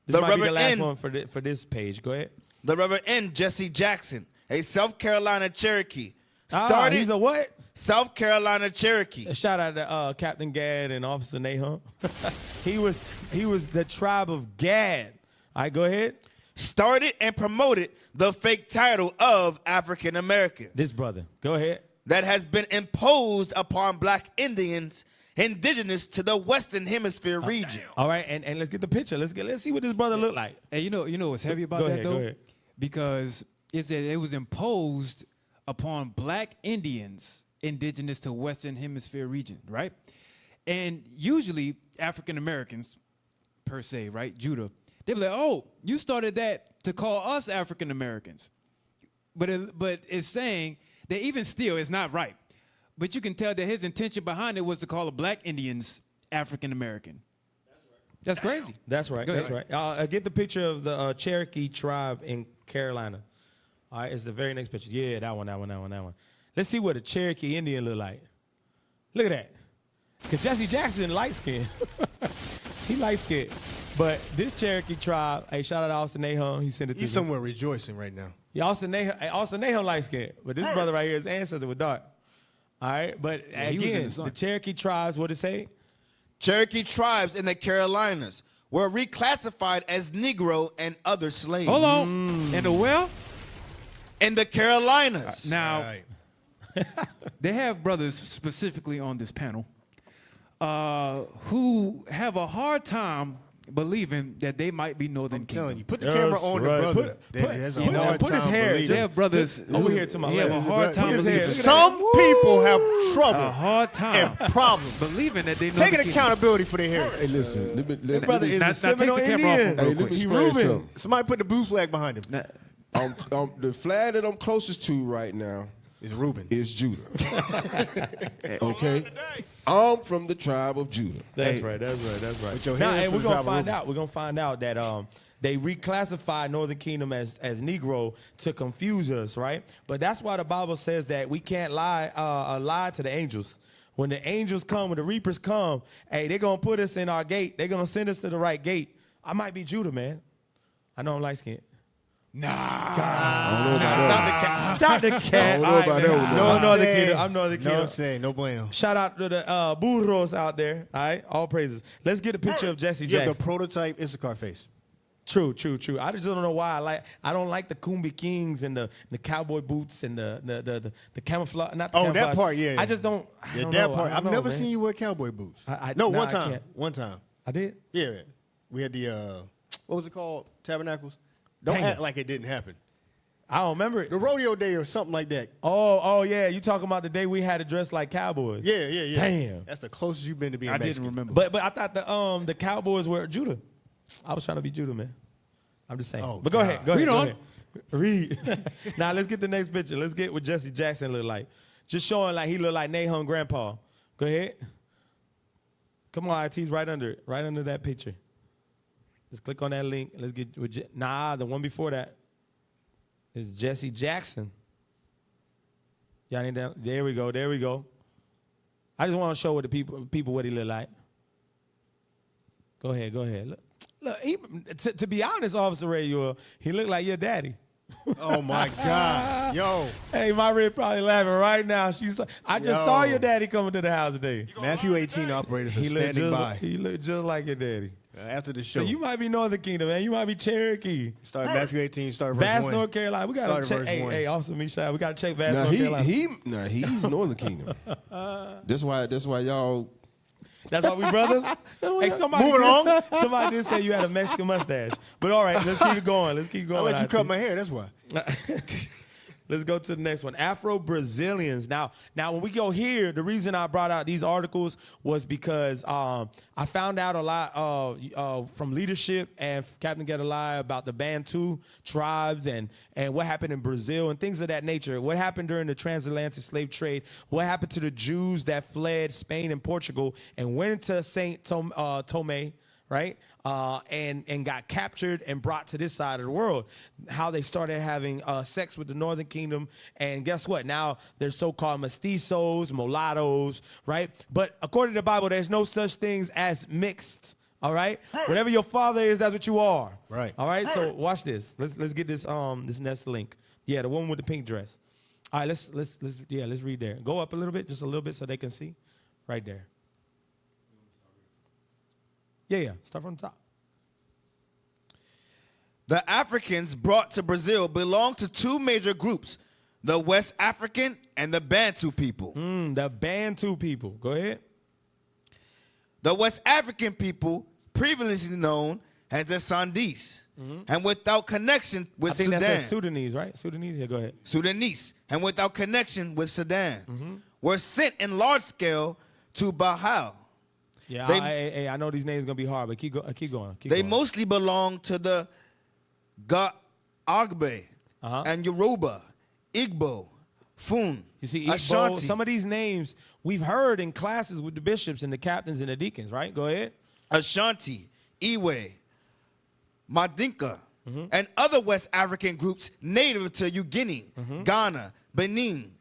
This might be the last one for this page. Go ahead. The Reverend N. Jesse Jackson, a South Carolina Cherokee. He's a what? South Carolina Cherokee. A shout out to Captain Gad and Officer Nahum. he was the tribe of Gad. All right, go ahead. Started and promoted the fake title of African American. This brother. Go ahead. That has been imposed upon Black Indians indigenous to the Western Hemisphere region. All right, and let's get the picture. Let's see what this brother look like. Hey, you know what's heavy about that, though? Go ahead. Because it was imposed upon Black Indians indigenous to Western Hemisphere region, right? And usually African Americans, per se, right, Judah, they be like, oh, you started that to call us African Americans. But it's saying That even still is not right. But you can tell that his intention behind it was to call the black Indians African American. That's crazy. That's right. Go That's ahead. right. Get the picture of the Cherokee tribe in Carolina. All right, it's the very next picture. Yeah, that one. Let's see what a Cherokee Indian look like. Look at that. Because Jesse Jackson light skinned. He light skinned. But this Cherokee tribe, hey, shout out to Austin Nahum. He sent it to He's me. somewhere rejoicing right now. Yeah, Austin Nahum light skinned. But this brother right here, his ancestors were dark. All right, but Yeah, he was in again, the sun. the Cherokee tribes, what it say? Cherokee tribes in the Carolinas were reclassified as Negro and other slaves. Hold on. And the well? In the Carolinas. Now, they have brothers specifically on this panel who have a hard time believing that they might be Northern Kingdom. telling you, put the camera on the brother. Put his hair. They have brothers over here to my he left. have a hard time believing. Some people have trouble. A hard time. And problems. Believing that they know Taking the kingdom. accountability for their heritage. Hey, listen. Let me brother is a Seminole take the camera off Indian. him real Hey, let quick. me He explain Reuben. something. Somebody put the blue flag behind him. The flag that I'm closest to right now is Reuben. Is Judah. Okay? I'm from the tribe of Judah. That's right. With your Now, hands and for we're the gonna tribe of find Reuben. out. We're gonna find out that they reclassified Northern Kingdom as Negro to confuse us, right? But that's why the Bible says that we can't lie to the angels. When the angels come, when the reapers come, hey, they're gonna put us in our gate. They're gonna send us to the right gate. I might be Judah, man. I know I'm light skinned. Nah. Stop the cat. I don't know about that one. No, I'm Northern Kingdom. I'm Northern No Kingdom. say, no bueno. Shout out to the burros out there. All right, all praises. Let's get a picture of Jesse You have Jackson. the prototype Issachar face. True. I just don't know why I don't like the Kumbi Kings and the cowboy boots and the camouflage. Not the Oh, camouflage. that part, yeah. I just don't. I don't that know. part. I I've don't never know, seen man. you wear cowboy boots. No, one I time. can't. One time. I did. Yeah, we had the what was it called? Tabernacles. Don't Dang act it. like it didn't happen. I don't remember it. The rodeo day or something like that. Oh yeah. You talking about the day we had to dress like cowboys? Yeah. Damn. That's the closest you've been to being I Mexican. didn't remember. But I thought the Cowboys were Judah. I was trying to be Judah, man. I'm just saying. Oh, but go God. ahead. Go Read ahead. on. Go ahead. Read. Now let's get the next picture. Let's get what Jesse Jackson look like. Just showing like he look like Nahum grandpa. Go ahead. Come on, IT's right under it. Right under that picture. Just click on that link. Let's get with the one before that is Jesse Jackson. Y'all need that? There we go. I just want to show what the people what he look like. Go ahead. Look, to be honest, Officer Ray, he looked like your daddy. Oh my God, yo! Hey, my red probably laughing right now. I just saw your daddy coming to the house today. Matthew 18 operators are standing by. He looked just like your daddy. After the show. So you might be Northern Kingdom, man. You might be Cherokee. Start Matthew 18, start verse Vast 1. North Carolina. We gotta Start check. verse 1. Hey, Officer Misha, we gotta check Vast Now North Carolina. he's Northern Kingdom. That's why y'all. That's why we brothers. Hey, somebody did say you had a Mexican mustache. But all right, let's keep it going. I let you cut my hair. That's why. Let's go to the next one. Afro Brazilians. Now, when we go here, the reason I brought out these articles was because I found out a lot from leadership and Captain Gedaliah about the Bantu tribes and what happened in Brazil and things of that nature. What happened during the transatlantic slave trade? What happened to the Jews that fled Spain and Portugal and went into Saint Tomé? Right? And got captured and brought to this side of the world. How they started having sex with the Northern Kingdom. And guess what? Now they're so-called mestizos, mulattoes, right? But according to the Bible, there's no such things as mixed. All right? Whatever your father is, that's what you are. Right. All right? So watch this. Let's get this this next link. Yeah, the woman with the pink dress. All right, let's read there. Go up a little bit, just a little bit so they can see. Right there. Yeah. Start from the top. The Africans brought to Brazil belong to two major groups, the West African and the Bantu people. The Bantu people. Go ahead. The West African people, previously known as the Sandis, and without connection with I think Sudan. that's Sudanese, right? Sudanese, yeah, go ahead. Sudanese, and without connection with Sudan, were sent in large scale to Bahal. Yeah, They- I know these names going to be hard, but keep going. They mostly belong to the Agbe and Yoruba, Igbo, Fun, You see, Igbo, Ashanti, some of these names we've heard in classes with the bishops and the captains and the deacons, right? Go ahead. Ashanti, Iwe, Madinka, and other West African groups native to New Guinea, Ghana, Benin,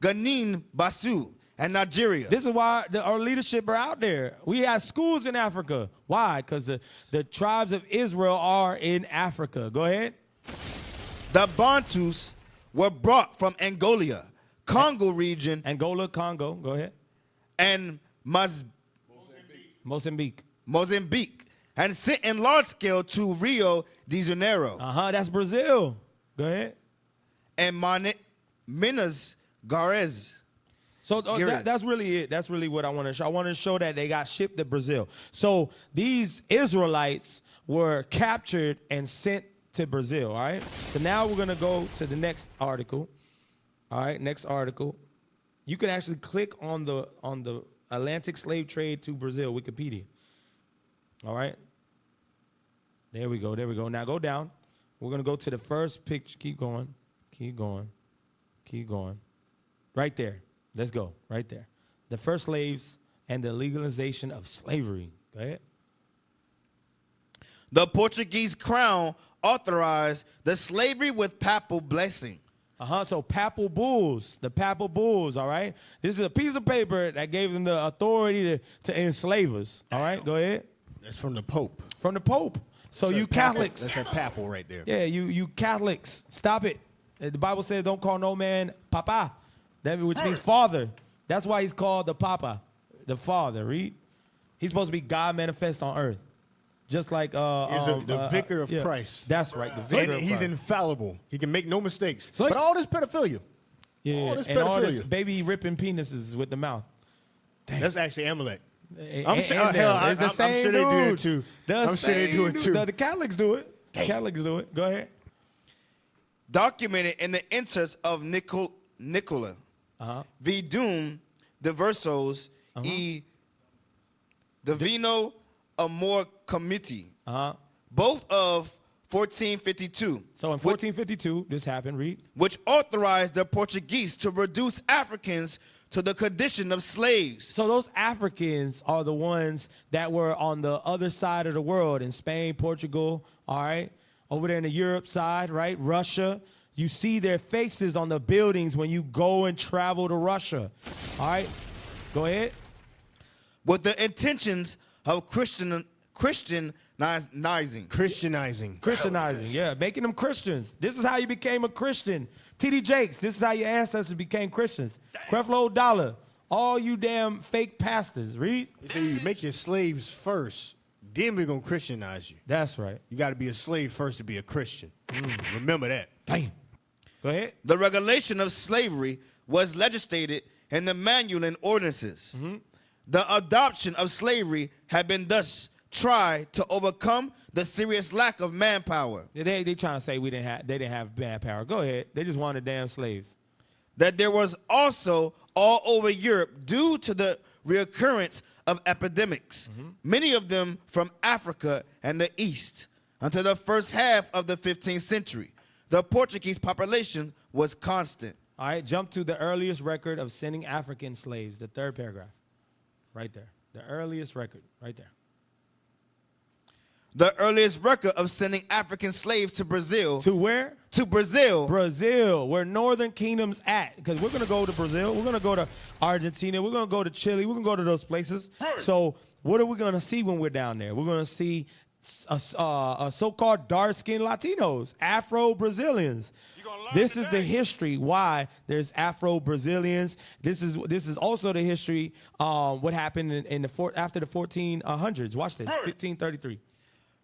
Guinea, Basu, and Nigeria. This is why our leadership are out there. We have schools in Africa. Why? Because the tribes of Israel are in Africa. Go ahead. The Bantus were brought from Angola, Congo region. Angola, Congo. Go ahead. And Mozambique. And sent in large scale to Rio de Janeiro. That's Brazil. Go ahead. And Minas Gerais. So that's really it. That's really what I want to show. I want to show that they got shipped to Brazil. So these Israelites were captured and sent to Brazil, all right? So now we're going to go to the next article. All right, next article. You can actually click on the Atlantic slave trade to Brazil, Wikipedia. All right? There we go. Now go down. We're going to go to the first picture. Keep going. Right there. Let's go. Right there. The first slaves and the legalization of slavery. Go ahead. The Portuguese crown authorized the slavery with papal blessing. So papal bulls, the papal bulls, all right? This is a piece of paper that gave them the authority to enslave us, all right? Go ahead. That's from the Pope. From the Pope. So you Catholics. That's a papal right there. Yeah, you Catholics, stop it. The Bible says don't call no man papa, which means father. That's why he's called the papa, the father, read. He's supposed to be God manifest on earth. Just like the vicar of Christ. That's right. The vicar of he's Christ. infallible. He can make no mistakes. So but all this pedophilia. Yeah, all this and all this pedophilia. baby ripping penises with the mouth. Dang. That's actually Amalek. I'm sure they do it too. I'm sure they do it too. The Catholics do it. Dang. Catholics do it. Go ahead. Documented in the interest of Nicola V. Doom, the Versos, e Divino Amor Committee, both of 1452. So in 1452, this happened, read. Which authorized the Portuguese to reduce Africans to the condition of slaves. So those Africans are the ones that were on the other side of the world, in Spain, Portugal, all right? Over there in the Europe side, right? Russia. You see their faces on the buildings when you go and travel to Russia, all right? Go ahead. With the intentions of Christianizing. Christianizing, yeah, making them Christians. This is how you became a Christian. T.D. Jakes, this is how your ancestors became Christians. Creflo Dollar, all you damn fake pastors, read. So you make your slaves first, then we're going to Christianize you. That's right. You got to be a slave first to be a Christian. Remember that. Damn. Go ahead. The regulation of slavery was legislated in the manual and ordinances. The adoption of slavery had been thus tried to overcome the serious lack of manpower. They trying to say they didn't have manpower. Go ahead. They just wanted damn slaves. That there was also all over Europe due to the reoccurrence of epidemics, many of them from Africa and the East. Until the first half of the 15th century, the Portuguese population was constant. All right, jump to the earliest record of sending African slaves, the third paragraph. Right there. The earliest record, right there. The earliest record of sending African slaves to Brazil. To where? To Brazil. Brazil, where Northern Kingdom's at. Because we're going to go to Brazil. We're going to go to Argentina. We're going to go to Chile. We're going to go to those places. So what are we going to see when we're down there? We're going to see a so-called dark-skinned Latinos, Afro-Brazilians. This is the history why there's Afro-Brazilians. This is also the history what happened after the 1400s. Watch this, 1533.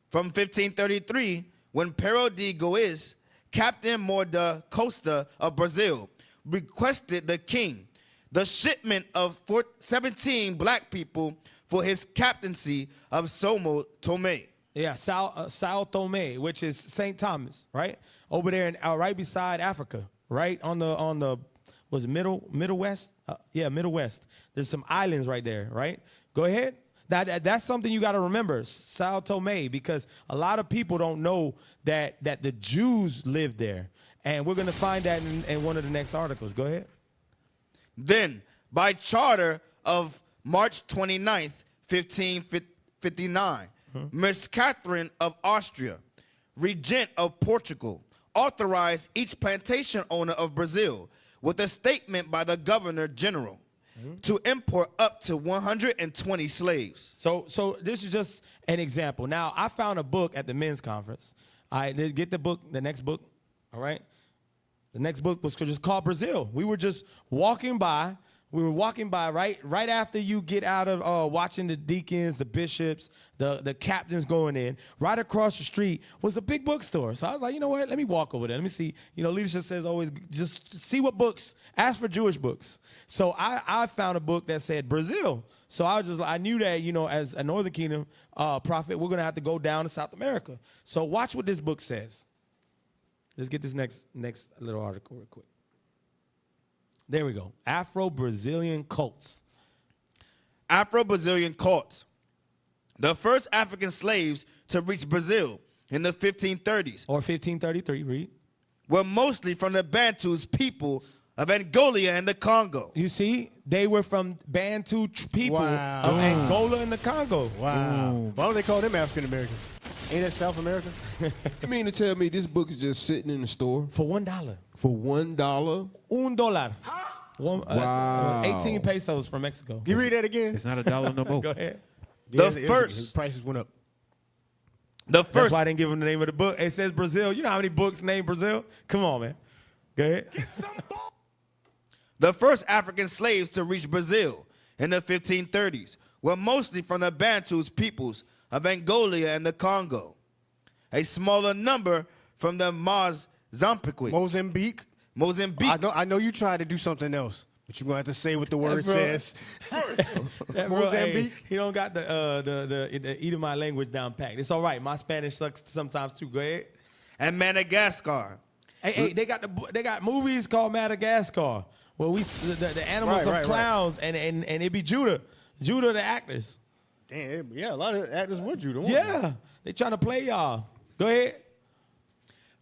From 1533, when Pero de Goiás, Captain Mor da Costa of Brazil, requested the king the shipment of 17 black people for his captaincy of Sao Tome. Yeah, Sao Tome, which is St. Thomas, right? Over there, right beside Africa, right on the was it Middle West? Yeah, Middle West. There's some islands right there, right? Go ahead. That's something you got to remember, Sao Tome, because a lot of people don't know that the Jews lived there. And we're going to find that in one of the next articles. Go ahead. Then, by charter of March 29th, 1559, Miss Catherine of Austria, regent of Portugal, authorized each plantation owner of Brazil with a statement by the governor general to import up to 120 slaves. So this is just an example. Now, I found a book at the men's conference. All right, get the book, the next book, all right? The next book was just called Brazil. We were just walking by. We were walking by right after you get out of watching the deacons, the bishops, the captains going in. Right across the street was a big bookstore. So I was like, you know what? Let me walk over there. Let me see. You know, leadership says always just see what books. Ask for Jewish books. So I found a book that said Brazil. So I knew that, you know, as a Northern Kingdom prophet, we're going to have to go down to South America. So watch what this book says. Let's get this next little article real quick. There we go. Afro-Brazilian cults. Afro-Brazilian cults. The first African slaves to reach Brazil in the 1530s. Or 1533, read. Were mostly from the Bantus people of Angola and the Congo. You see, they were from Bantu people of Angola and the Congo. Wow. Why don't they call them African Americans? Ain't that South America? You mean to tell me this book is just sitting in the store? For $1. For $1? $1. Wow. 18 pesos from Mexico. You read that again? It's not $1 no more. Go ahead. His prices went up. That's why I didn't give him the name of the book. It says Brazil. You know how many books named Brazil? Come on, man. Go ahead. The first African slaves to reach Brazil in the 1530s were mostly from the Bantus peoples of Angola and the Congo. A smaller number from the Mozambique. I know you tried to do something else, but you're gonna have to say what the word says. Mozambique. He don't got the Edomite language down packed. It's all right. My Spanish sucks sometimes too. Go ahead. And Madagascar. Hey, they got movies called Madagascar. Well, the animals of clowns and it be Judah the actors. Damn, yeah, a lot of actors were Judah. Yeah, they trying to play y'all. Go ahead.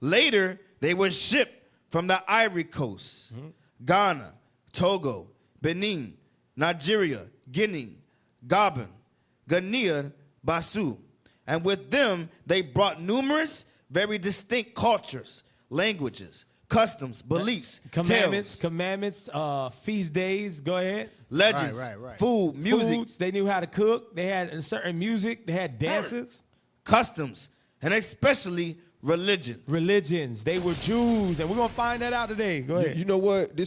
Later, they were shipped from the Ivory Coast, Ghana, Togo, Benin, Nigeria, Guinea, Gabon, Guinea, Bissau, and with them they brought numerous, very distinct cultures, languages, customs, beliefs, commandments, feast days. Go ahead. Legends, food, music. Foods, they knew how to cook. They had a certain music. They had dances, customs, and especially religions. They were Jews, and we're gonna find that out today. Go ahead. You know what?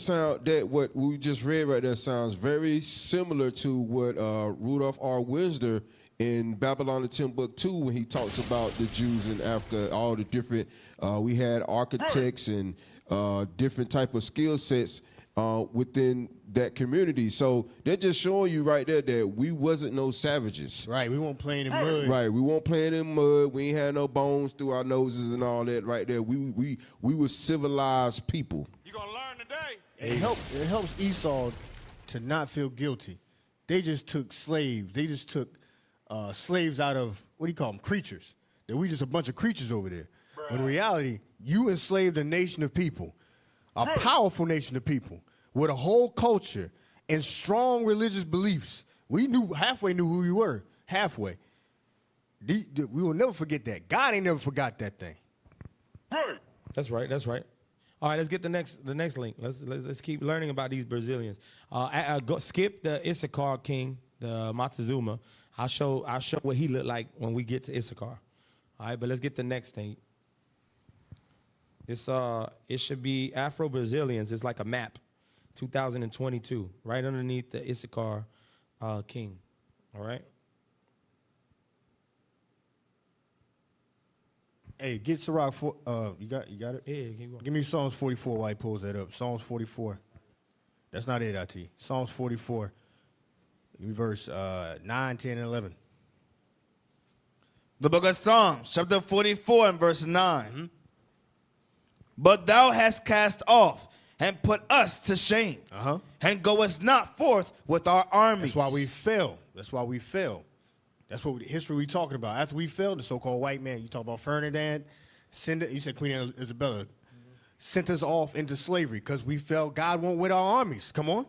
What we just read right there sounds very similar to what Rudolph R. Winsner in Babylon the Timbuktu, when he talks about the Jews in Africa, all the different. We had architects and different type of skill sets within that community. So they're just showing you right there that we wasn't no savages. Right, we weren't playing in mud. Right, we weren't playing in mud. We ain't had no bones through our noses and all that right there. We were civilized people. You gonna learn today. It helps Esau to not feel guilty. They just took slaves. They just took slaves out of, what do you call them, creatures. That we just a bunch of creatures over there. When in reality, you enslaved a nation of people, a powerful nation of people, with a whole culture and strong religious beliefs. We halfway knew who we were, halfway. We will never forget that. God ain't never forgot that thing. That's right. All right, let's get the next link. Let's keep learning about these Brazilians. Skip the Issachar king, the Montezuma. I'll show what he looked like when we get to Issachar. All right, but let's get the next thing. It should be Afro-Brazilians. It's like a map, 2022, right underneath the Issachar king. All right. Hey, get Sirach. You got it? Yeah, keep going. Give me Psalms 44 while he pulls that up. Psalms 44. That's not it, IT. Psalms 44. Give me verse 9, 10, and 11. The book of Psalms, chapter 44 and verse 9. But thou hast cast off and put us to shame, and goest not forth with our armies. That's why we fell. That's what history we talking about. After we fell, the so-called white man, you talk about Ferdinand, you said Queen Isabella, sent us off into slavery because we fell. God went with our armies. Come on.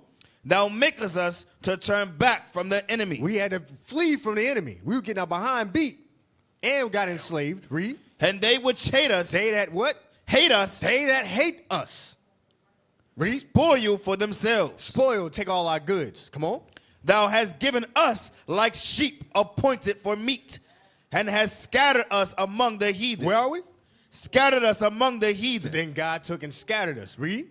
Thou makest us to turn back from the enemy. We had to flee from the enemy. We were getting our behind beat and got enslaved. Read. And they which hate us. They that what? Hate us. They that hate us. Read. Spoil for themselves. Spoil, take all our goods. Come on. Thou hast given us like sheep appointed for meat, and hast scattered us among the heathen. Where are we? Scattered us among the heathen. Then God took and scattered us. Read.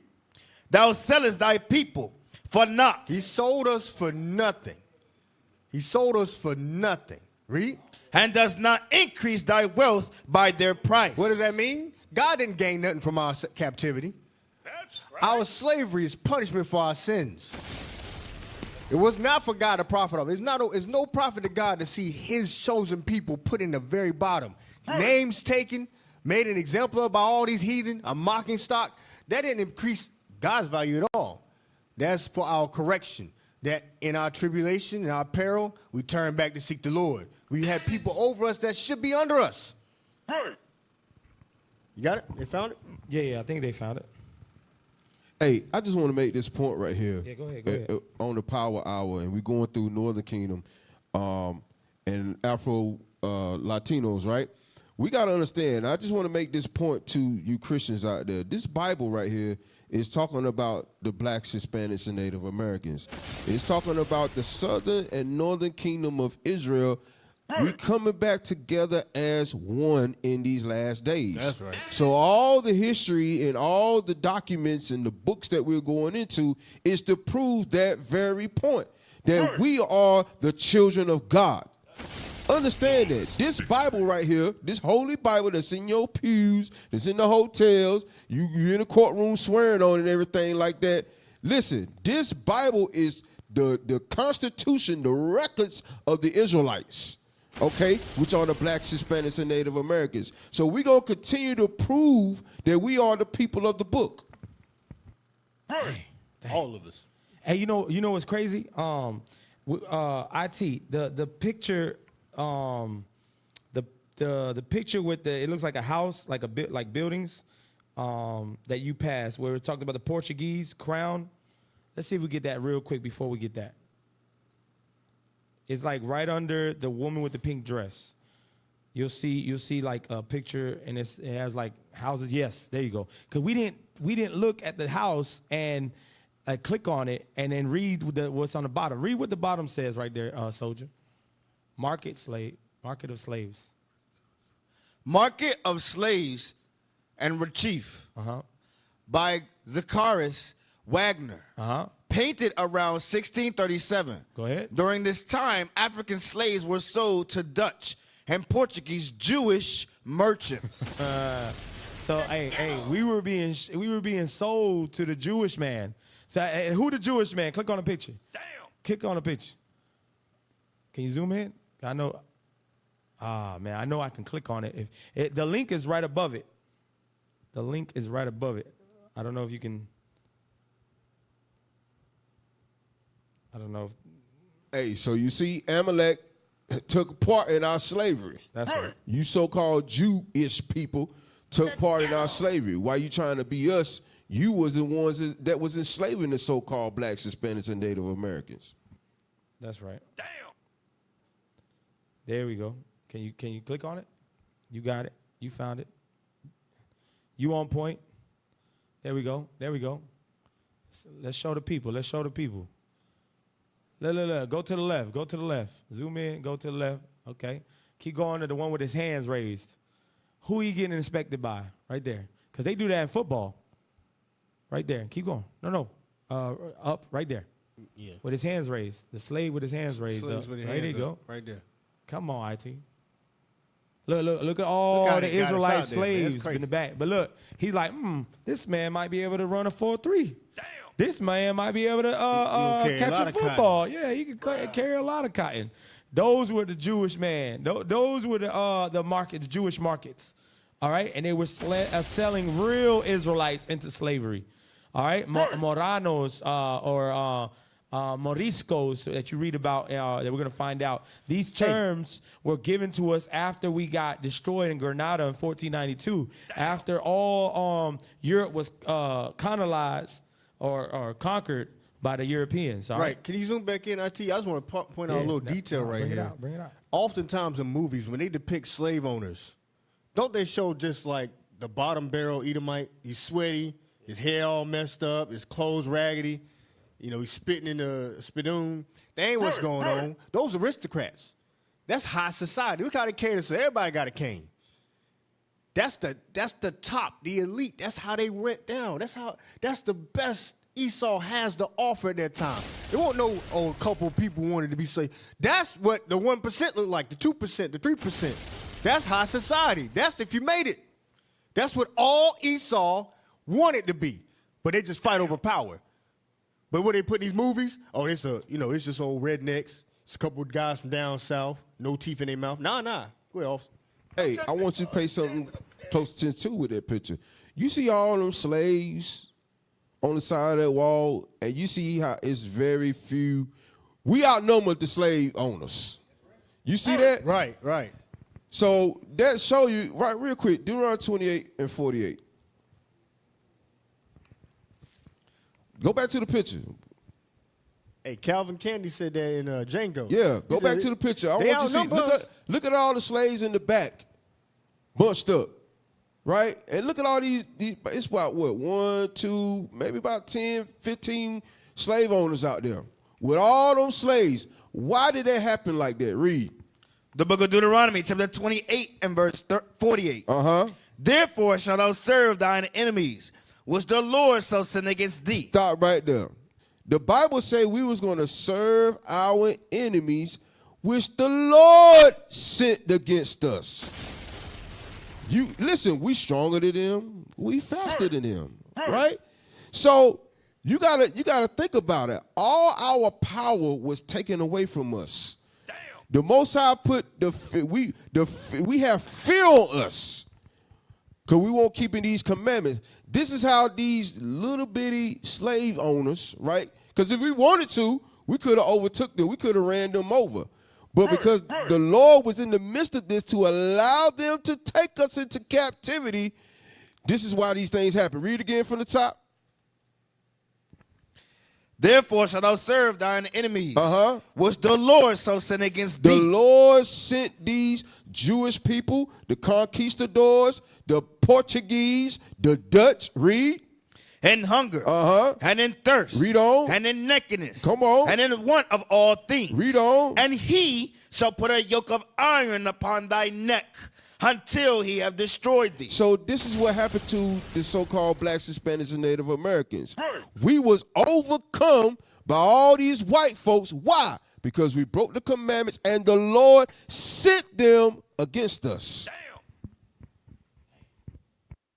Thou sellest thy people for naught. He sold us for nothing. He sold us for nothing. Read. And does not increase thy wealth by their price. What does that mean? God didn't gain nothing from our captivity. That's right. Our slavery is punishment for our sins. It was not for God to profit of. It's no profit to God to see his chosen people put in the very bottom. Names taken, made an example of by all these heathen, a mocking stock. That didn't increase God's value at all. That's for our correction. That in our tribulation, in our peril, we turn back to seek the Lord. We had people over us that should be under us. You got it? They found it? Yeah, I think they found it. Hey, I just want to make this point right here. Yeah, go ahead. On the Power Hour, and we're going through Northern Kingdom and Afro Latinos, right? We got to understand, I just want to make this point to you Christians out there. This Bible right here is talking about the blacks, Hispanics, and Native Americans. It's talking about the Southern and Northern Kingdom of Israel. We coming back together as one in these last days. That's right. So all the history and all the documents and the books that we're going into is to prove that very point, that we are the children of God. Understand that. This Bible right here, this holy Bible that's in your pews, that's in the hotels, you in the courtroom swearing on it and everything like that. Listen, this Bible is the Constitution, the records of the Israelites. Okay, which are the blacks, Hispanics, and Native Americans. So we're going to continue to prove that we are the people of the book. All of us. Hey, you know what's crazy? IT, the picture, the picture with it looks like a house, like a bit like buildings, that you passed, where we talked about the Portuguese crown. Let's see if we get that real quick before we get that. It's like right under the woman with the pink dress. You'll see like a picture, and it has like houses. Yes, there you go. Because we didn't look at the house and click on it and then read what's on the bottom. Read what the bottom says right there, soldier. Market of slaves. Market of slaves and Rechif by Zacharias Wagner. Painted around 1637. Go ahead. During this time, African slaves were sold to Dutch and Portuguese Jewish merchants. So hey, we were being sold to the Jewish man. So who the Jewish man? Click on the picture. Damn. Click on the picture. Can you zoom in? I know. Man, I know I can click on it. If the link is right above it. The link is right above it. I don't know if you can. I don't know. Hey, so you see, Amalek took part in our slavery. That's right. You so-called Jewish people took part in our slavery. Why you trying to be us? You was the ones that was enslaving the so-called blacks, Hispanics, and Native Americans. That's right. Damn. There we go. Can you click on it? You got it. You found it. You on point. There we go. There we go. Let's show the people. Let's show the people. Look. Go to the left. Go to the left. Zoom in. Go to the left. Okay. Keep going to the one with his hands raised. Who are you getting inspected by? Right there. Because they do that in football. Right there. Keep going. No. Up. Right there. Yeah. With his hands raised. The slave with his hands raised. Slaves with his right hands there you up. go. Right there. Come on, IT. Look at all the Israelite slaves in the back. But look, he's like, this man might be able to run a 4-3. Damn. This man might be able to catch a football. Yeah, he can carry a lot of cotton. Those were the Jewish man. Those were the Jewish markets. All right, and they were selling real Israelites into slavery. All right, Moranos or Moriscos that you read about that we're going to find out. These terms were given to us after we got destroyed in Granada in 1492. After all Europe was colonized or conquered by the Europeans. All right. Can you zoom back in, IT? I just want to point out a little detail right here. Bring it out. Oftentimes in movies, when they depict slave owners, don't they show just like the bottom barrel Edomite? He's sweaty, his hair all messed up, his clothes raggedy. You know, he's spitting in the spittoon. That ain't what's going on. Those aristocrats. That's high society. Look how they cater to everybody got a cane. That's the top, the elite. That's how they went down. That's the best Esau has to offer at that time. There won't no couple people wanted to be saved. That's what the 1% look like, the 2%, the 3%. That's high society. That's if you made it. That's what all Esau wanted to be. But they just fight over power. But when they put these movies, it's just old rednecks. It's a couple of guys from down south, no teeth in their mouth. Nah. Go ahead, officer. Hey, I want you to pay something close attention to with that picture. You see all them slaves on the side of that wall, and you see how it's very few. We outnumber the slave owners. You see that? Right. So that show you, right, real quick, Deuteronomy 28 and 48. Go back to the picture. Hey, Calvin Candy said that in Django. Yeah, go back to the picture. I want you to see. Look at all the slaves in the back, bunched up, right? And look at all these it's about what, 1, 2, maybe about 10, 15 slave owners out there with all them slaves. Why did that happen like that? Read. The book of Deuteronomy, chapter 28 and verse 48. Therefore shalt thou serve thine enemies, which the Lord shall send against thee. Stop right there. The Bible say we was going to serve our enemies, which the Lord sent against us. You listen, we stronger than them. We faster than them, right? So you gotta think about it. All our power was taken away from us. Damn. The Most High put we have fear on us, because we won't keeping these commandments. This is how these little bitty slave owners, right? Because if we wanted to, we could have overtook them. We could have ran them over. But because the Lord was in the midst of this to allow them to take us into captivity, this is why these things happen. Read again from the top. Therefore shalt thou serve thine enemies, which the Lord shall send against thee. The Lord sent these Jewish people, the conquistadors, the Portuguese, the Dutch, read. And hunger, and in thirst, read on, and in nakedness, come on, and in want of all things, read on. And he shall put a yoke of iron upon thy neck until he have destroyed thee. So this is what happened to the so-called blacks, Hispanics, and Native Americans. We was overcome by all these white folks. Why? Because we broke the commandments, and the Lord sent them against us.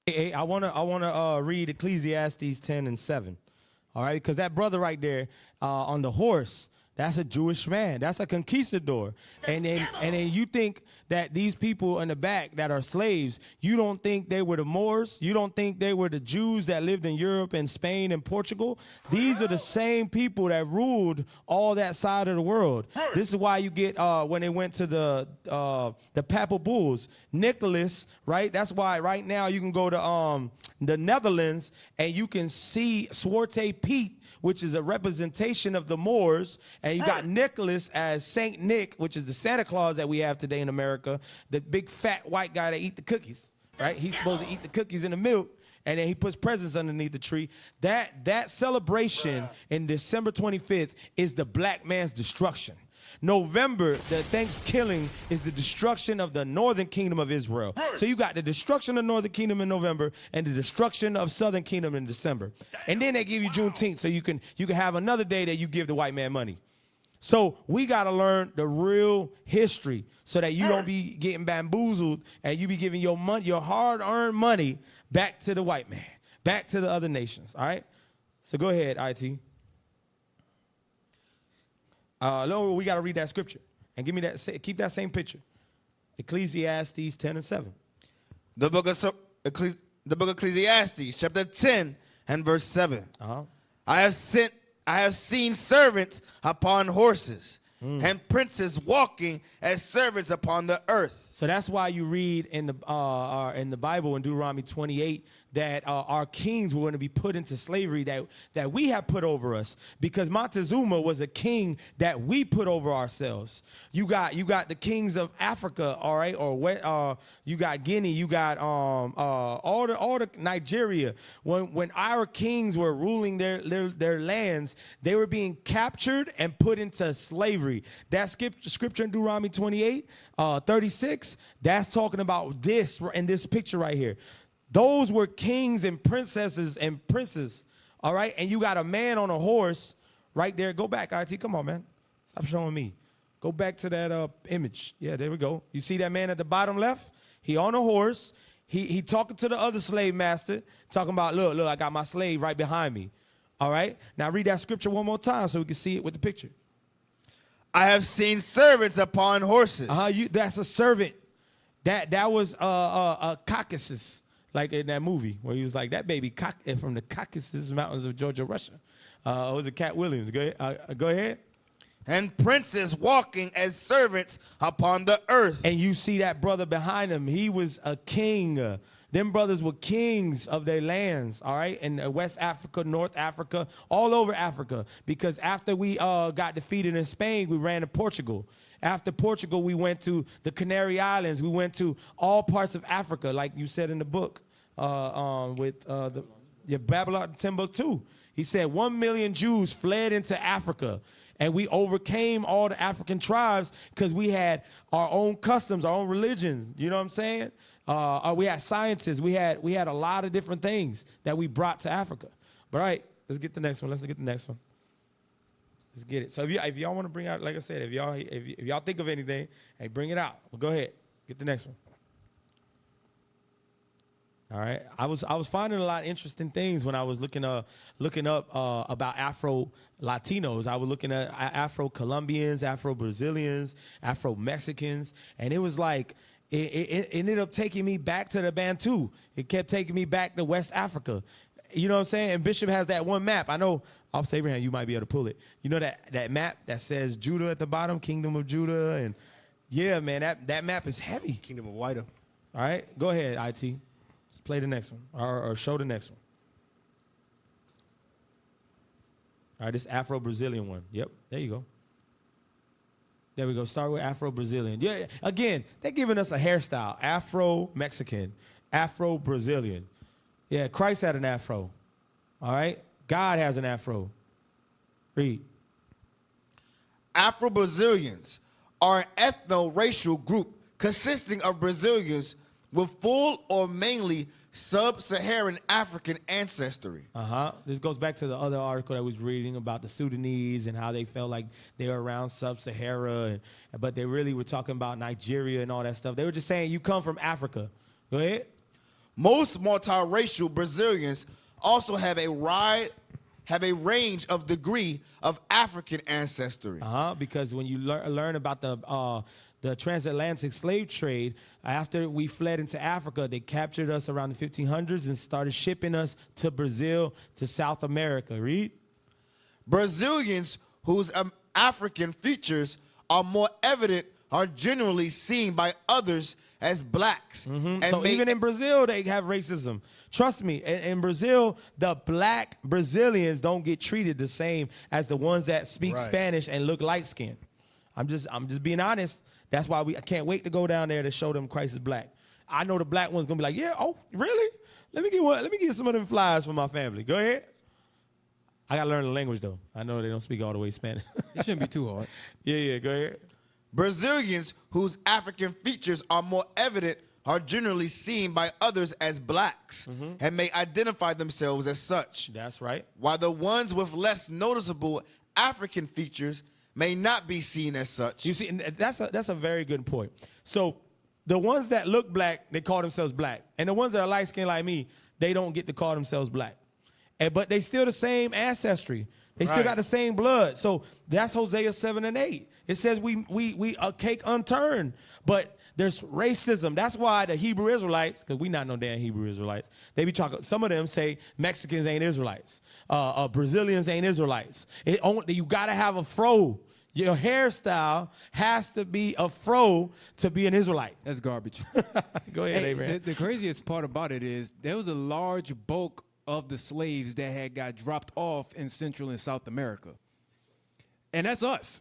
Hey, I wanna read Ecclesiastes 10 and 7. All right, because that brother right there on the horse, that's a Jewish man. That's a conquistador. And then you think that these people in the back that are slaves, you don't think they were the Moors? You don't think they were the Jews that lived in Europe and Spain and Portugal? These are the same people that ruled all that side of the world. This is why you get, when they went to the Papal Bulls, Nicholas, right? That's why right now you can go to the Netherlands and you can see Zwarte Piet, which is a representation of the Moors, and you got Nicholas as Saint Nick, which is the Santa Claus that we have today in America, the big fat white guy that eat the cookies, right? He's supposed to eat the cookies in the milk, and then he puts presents underneath the tree. That celebration in December 25th is the black man's destruction. November, the Thanksgiving, is the destruction of the northern kingdom of Israel. So you got the destruction of northern kingdom in November and the destruction of southern kingdom in December. And then they give you Juneteenth, so you can have another day that you give the white man money. So we got to learn the real history so that you don't be getting bamboozled and you be giving your money, your hard-earned money, back to the white man, back to the other nations. All right? So go ahead, IT. No, we got to read that scripture and give me that. Keep that same picture. Ecclesiastes 10 and 7. The book of Ecclesiastes, chapter 10 and verse 7. I have seen servants upon horses and princes walking as servants upon the earth. So that's why you read in the Bible in Deuteronomy 28 that our kings were going to be put into slavery that we have put over us, because Montezuma was a king that we put over ourselves. You got the kings of Africa, all right, or you got Guinea, you got all the Nigeria. When our kings were ruling their lands, they were being captured and put into slavery. That scripture in Deuteronomy 28, 36, that's talking about this in this picture right here. Those were kings and princesses and princes, all right? And you got a man on a horse right there. Go back, IT. Come on, man. Stop showing me. Go back to that image. Yeah, there we go. You see that man at the bottom left? He on a horse. He talking to the other slave master, talking about, look, I got my slave right behind me, all right? Now read that scripture one more time so we can see it with the picture. I have seen servants upon horses. That's a servant. That was a Caucasus. Like in that movie where he was like, that baby from the Caucasus Mountains of Georgia, Russia. Was it Cat Williams? Go ahead. Go ahead. And princes walking as servants upon the earth. And you see that brother behind him. He was a king. Them brothers were kings of their lands, all right? In West Africa, North Africa, all over Africa. Because after we got defeated in Spain, we ran to Portugal. After Portugal, we went to the Canary Islands. We went to all parts of Africa, like you said in the book, with Babylon, Timbuktu. He said 1 million Jews fled into Africa, and we overcame all the African tribes because we had our own customs, our own religions. You know what I'm saying? We had sciences. We had a lot of different things that we brought to Africa. But all right, let's get the next one. Let's get the next one. Let's get it. So if y'all want to bring out, like I said, if y'all think of anything, hey, bring it out. Well, go ahead. Get the next one. All right. I was finding a lot of interesting things when I was looking up about Afro Latinos. I was looking at Afro Colombians, Afro Brazilians, Afro Mexicans, and it was like it ended up taking me back to the Bantu. It kept taking me back to West Africa. You know what I'm saying? And Bishop has that one map. I know, Officer Abraham, you might be able to pull it. You know that map that says Judah at the bottom, Kingdom of Judah, and yeah, man, that map is heavy. Kingdom of Wida. All right, go ahead, IT. Let's play the next one, or show the next one. All right, this Afro-Brazilian one. Yep, there you go. There we go. Start with Afro-Brazilian. Yeah, again, they're giving us a hairstyle. Afro-Mexican, Afro-Brazilian. Yeah, Christ had an afro. All right? God has an afro. Read. Afro-Brazilians are an ethno-racial group consisting of Brazilians with full or mainly sub-Saharan African ancestry. This goes back to the other article that I was reading about the Sudanese and how they felt like they were around sub-Sahara, but they really were talking about Nigeria and all that stuff. They were just saying, you come from Africa. Go ahead. Most multiracial Brazilians also have a range of degree of African ancestry. Because when you learn about the transatlantic slave trade, after we fled into Africa, they captured us around the 1500s and started shipping us to Brazil, to South America. Read. Brazilians whose African features are more evident are generally seen by others as blacks. So even in Brazil, they have racism. Trust me, in Brazil, the black Brazilians don't get treated the same as the ones that speak Spanish and look light-skinned. I'm just being honest. That's why I can't wait to go down there to show them Christ is black. I know the black one's gonna be like, yeah, oh, really? Let me get one. Let me get some of them flyers for my family. Go ahead. I gotta learn the language though. I know they don't speak all the way Spanish. It shouldn't be too hard. Yeah, go ahead. Brazilians whose African features are more evident are generally seen by others as blacks and may identify themselves as such. That's right. While the ones with less noticeable African features may not be seen as such. You see, and that's a very good point. So the ones that look black, they call themselves black. And the ones that are light-skinned like me, they don't get to call themselves black. But they still the same ancestry. They still got the same blood. So that's Hosea 7 and 8. It says we a cake unturned, but there's racism. That's why the Hebrew Israelites, because we not no damn Hebrew Israelites, they be talking. Some of them say Mexicans ain't Israelites, Brazilians ain't Israelites. You gotta have a fro. Your hairstyle has to be Afro to be an Israelite. That's garbage. Go ahead, Hey, Abraham. the craziest part about it is there was a large bulk of the slaves that had got dropped off in Central and South America. And that's us.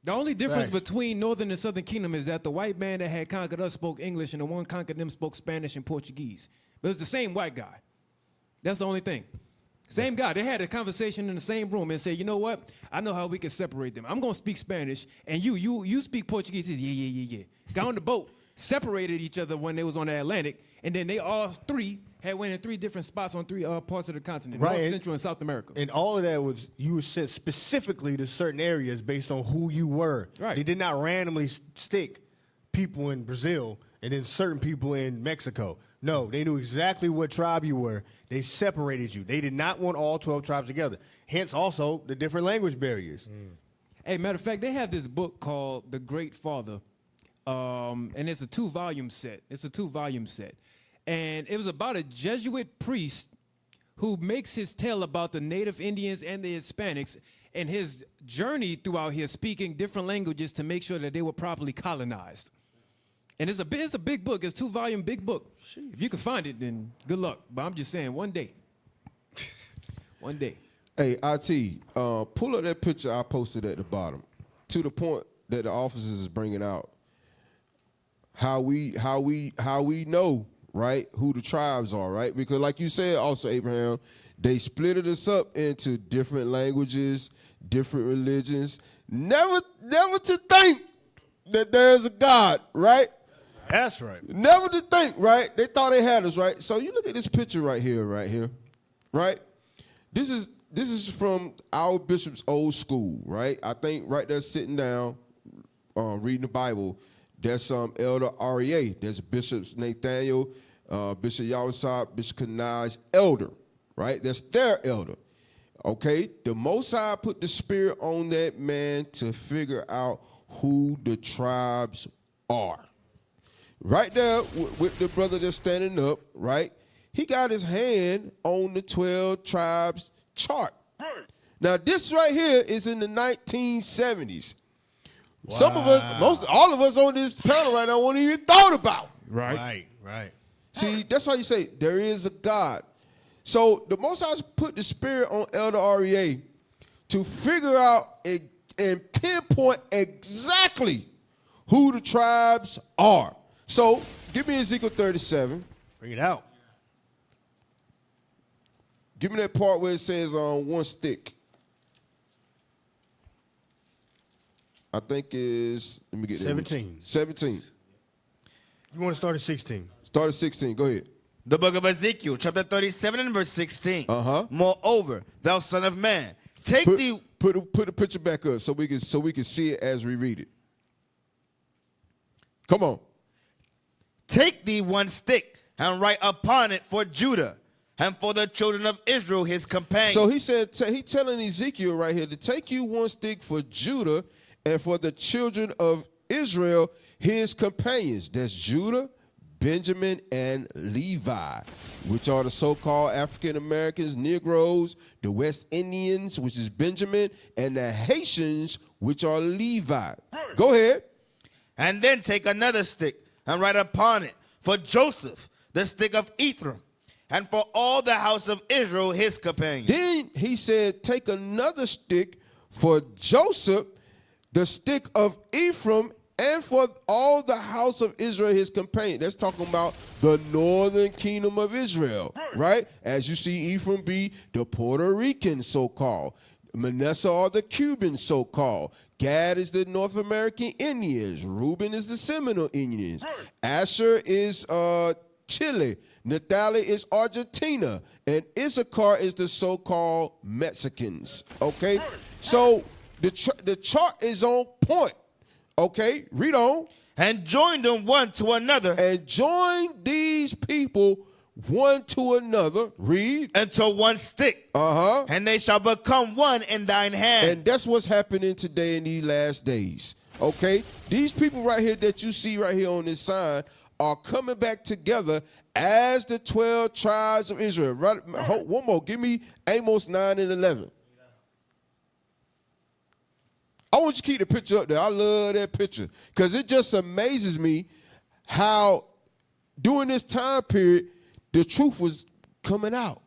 The only difference Facts. between Northern and Southern Kingdom is that the white man that had conquered us spoke English and the one conquered them spoke Spanish and Portuguese. But it was the same white guy. That's the only thing. Same guy. They had a conversation in the same room and said, you know what? I know how we can separate them. I'm going to speak Spanish, and you speak Portuguese. He says, yeah. Got on the boat, separated each other when they was on the Atlantic, and then they all three had went in 3 different spots on 3 parts of the continent, Right. North, Central, and South America. And all of that was, you were sent specifically to certain areas based on who you were. Right. They did not randomly stick people in Brazil and then certain people in Mexico. No, they knew exactly what tribe you were. They separated you. They did not want all 12 tribes together. Hence also the different language barriers. Hey, matter of fact, they have this book called The Great Father, and it's a 2-volume set. And it was about a Jesuit priest who makes his tale about the native Indians and the Hispanics and his journey throughout here speaking different languages to make sure that they were properly colonized. And it's a big book. It's a 2-volume big book. If you can find it, then good luck. But I'm just saying, one day. One day. Hey, IT, pull up that picture I posted at the bottom. To the point that the officers is bringing out how we know, right, who the tribes are, right? Because like you said also, Abraham, they splitted us up into different languages, different religions. Never to think that there's a God, right? That's right. Never to think, right? They thought they had us, right? So you look at this picture right here, right? This is from our bishop's old school, right? I think right there sitting down, reading the Bible, that's Elder REA. There's Bishop Nathaniel, Bishop Yawasab, Bishop Kanai's elder, right? That's their elder. Okay? The Most High put the spirit on that man to figure out who the tribes are. Right there with the brother that's standing up, right? He got his hand on the 12 tribes chart. Now, this right here is in the 1970s. Wow. Some of us, all of us on this panel right now won't even thought about. Right. See, that's why you say there is a God. So the Most High put the spirit on Elder REA to figure out and pinpoint exactly who the tribes are. So give me Ezekiel 37. Bring it out. Give me that part where it says on one stick. I think is, let me get 17. 17. You want to start at 16? Start at 16. Go ahead. The book of Ezekiel, chapter 37 and verse 16. Moreover, thou son of man, take thee. Put the picture back up so we can see it as we read it. Come on. Take thee one stick and write upon it for Judah and for the children of Israel his companions. So he said, he telling Ezekiel right here to take you one stick for Judah and for the children of Israel his companions. That's Judah, Benjamin, and Levi, which are the so-called African Americans, Negroes, the West Indians, which is Benjamin, and the Haitians, which are Levi. Go ahead. And then take another stick and write upon it for Joseph, the stick of Ephraim, and for all the house of Israel his companions. Then he said, take another stick for Joseph, the stick of Ephraim, and for all the house of Israel his companion. That's talking about the northern kingdom of Israel, right? As you see, Ephraim be the Puerto Rican so-called. Manasseh are the Cuban so-called. Gad is the North American Indians. Reuben is the Seminole Indians. Asher is Chile. Naphtali is Argentina. And Issachar is the so-called Mexicans. Okay? So the chart is on point. Okay? Read on. And join them one to another. And join these people one to another. Read. Until one stick. And they shall become one in thine hand. And that's what's happening today in these last days. Okay? These people right here that you see right here on this sign are coming back together as the 12 tribes of Israel. Right, one more. Give me Amos 9 and 11. I want you to keep the picture up there. I love that picture because it just amazes me how during this time period the truth was coming out.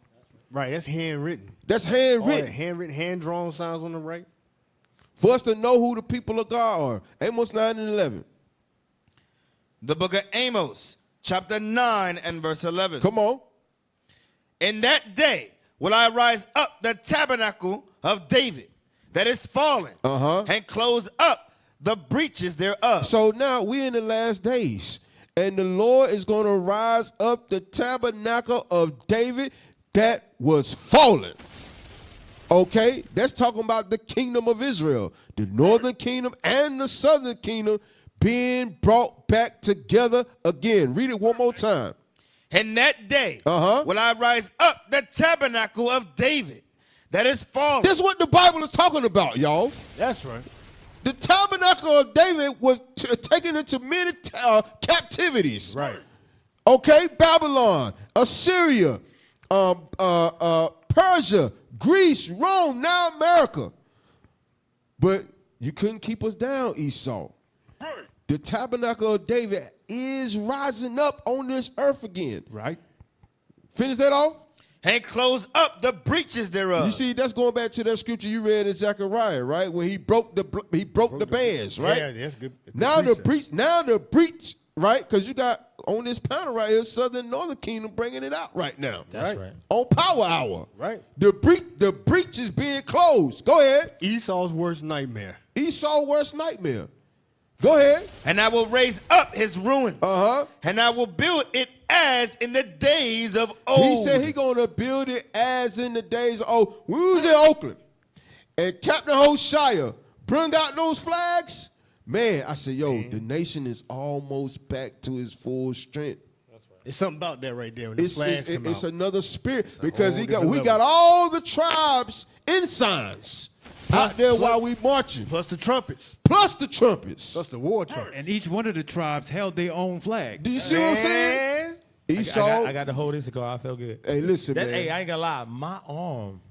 Right, that's handwritten. That's handwritten. Handwritten, hand-drawn signs on the right. For us to know who the people of God are. Amos 9 and 11. The book of Amos, chapter 9 and verse 11. Come on. In that day will I rise up the tabernacle of David that is fallen, and close up the breaches thereof. So now we're in the last days, and the Lord is going to rise up the tabernacle of David that was fallen. Okay, that's talking about the kingdom of Israel, the northern kingdom and the southern kingdom being brought back together again. Read it one more time. In that day will I rise up the tabernacle of David that is fallen. This is what the Bible is talking about, y'all. That's right. The tabernacle of David was taken into many captivities. Right. Okay, Babylon, Assyria, Persia, Greece, Rome, now America. But you couldn't keep us down, Esau. The tabernacle of David is rising up on this earth again. Right. Finish that off. And close up the breaches thereof. You see, that's going back to that scripture you read in Zechariah, right? When he broke the bands, right? Yeah, that's good. Now the breach, right? Because you got on this panel right here, Southern Northern Kingdom bringing it out right now. That's right. On Power Hour. Right. The breach is being closed. Go ahead. Esau's worst nightmare. Esau's worst nightmare. Go ahead. And I will raise up his ruins. And I will build it as in the days of old. He said he going to build it as in the days of old. We was in Oakland, and Captain Hoshea bring out those flags. Man, I said, yo, the nation is almost back to its full strength. That's right. It's something about that right there. When the flags come it's out. another spirit It's because a we whole got all the tribes in signs out there while we marching. Plus the trumpets. Plus the trumpets. Plus the war trumpet. And each one of the tribes held their own flag. Do you see what I'm saying? Esau. I got to hold this cigar. I feel good. Hey, listen, man. Hey, I ain't gonna lie. My arm.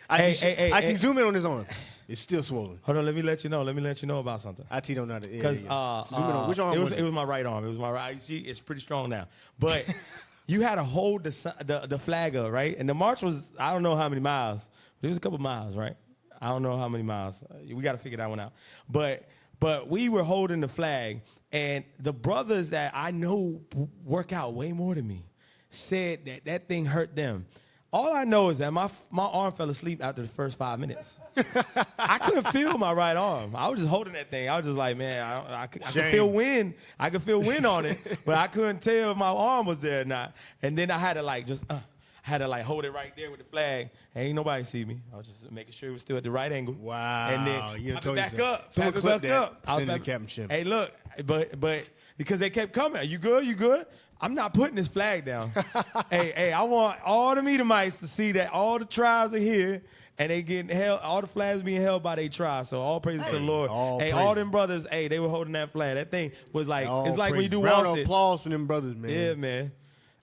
I zoom in on his arm. It's still swollen. Hold on. Let me let you know. Let me let you know about something. IT don't know how to. Because zoom in on which arm it was my right arm. It was my right. You see, it's pretty strong now. But you had to hold the flag up, right? And the march was, I don't know how many miles. But it was a couple miles, right? I don't know how many miles. We got to figure that one out. But we were holding the flag, and the brothers that I know work out way more than me said that thing hurt them. All I know is that my arm fell asleep after the first 5 minutes. I couldn't feel my right arm. I was just holding that thing. I was just like, man, I could feel wind. I could feel wind on it, but I couldn't tell if my arm was there or not. And then I had to hold it right there with the flag. Ain't nobody see me. I was just making sure it was still at the right angle. Wow. And then pop it back up. Someone Pop it clip back that. up. Send it to Captain Shim. Hey, look, but because they kept coming. Are you good? You good? I'm not putting this flag down. hey, I want all the Edomites to see that all the tribes are here and they getting held, all the flags being held by their tribes. So all praises to the Lord. All them brothers, they were holding that flag. That thing was like, it's like when you do round wall of sits. applause for them brothers, man. Yeah, man.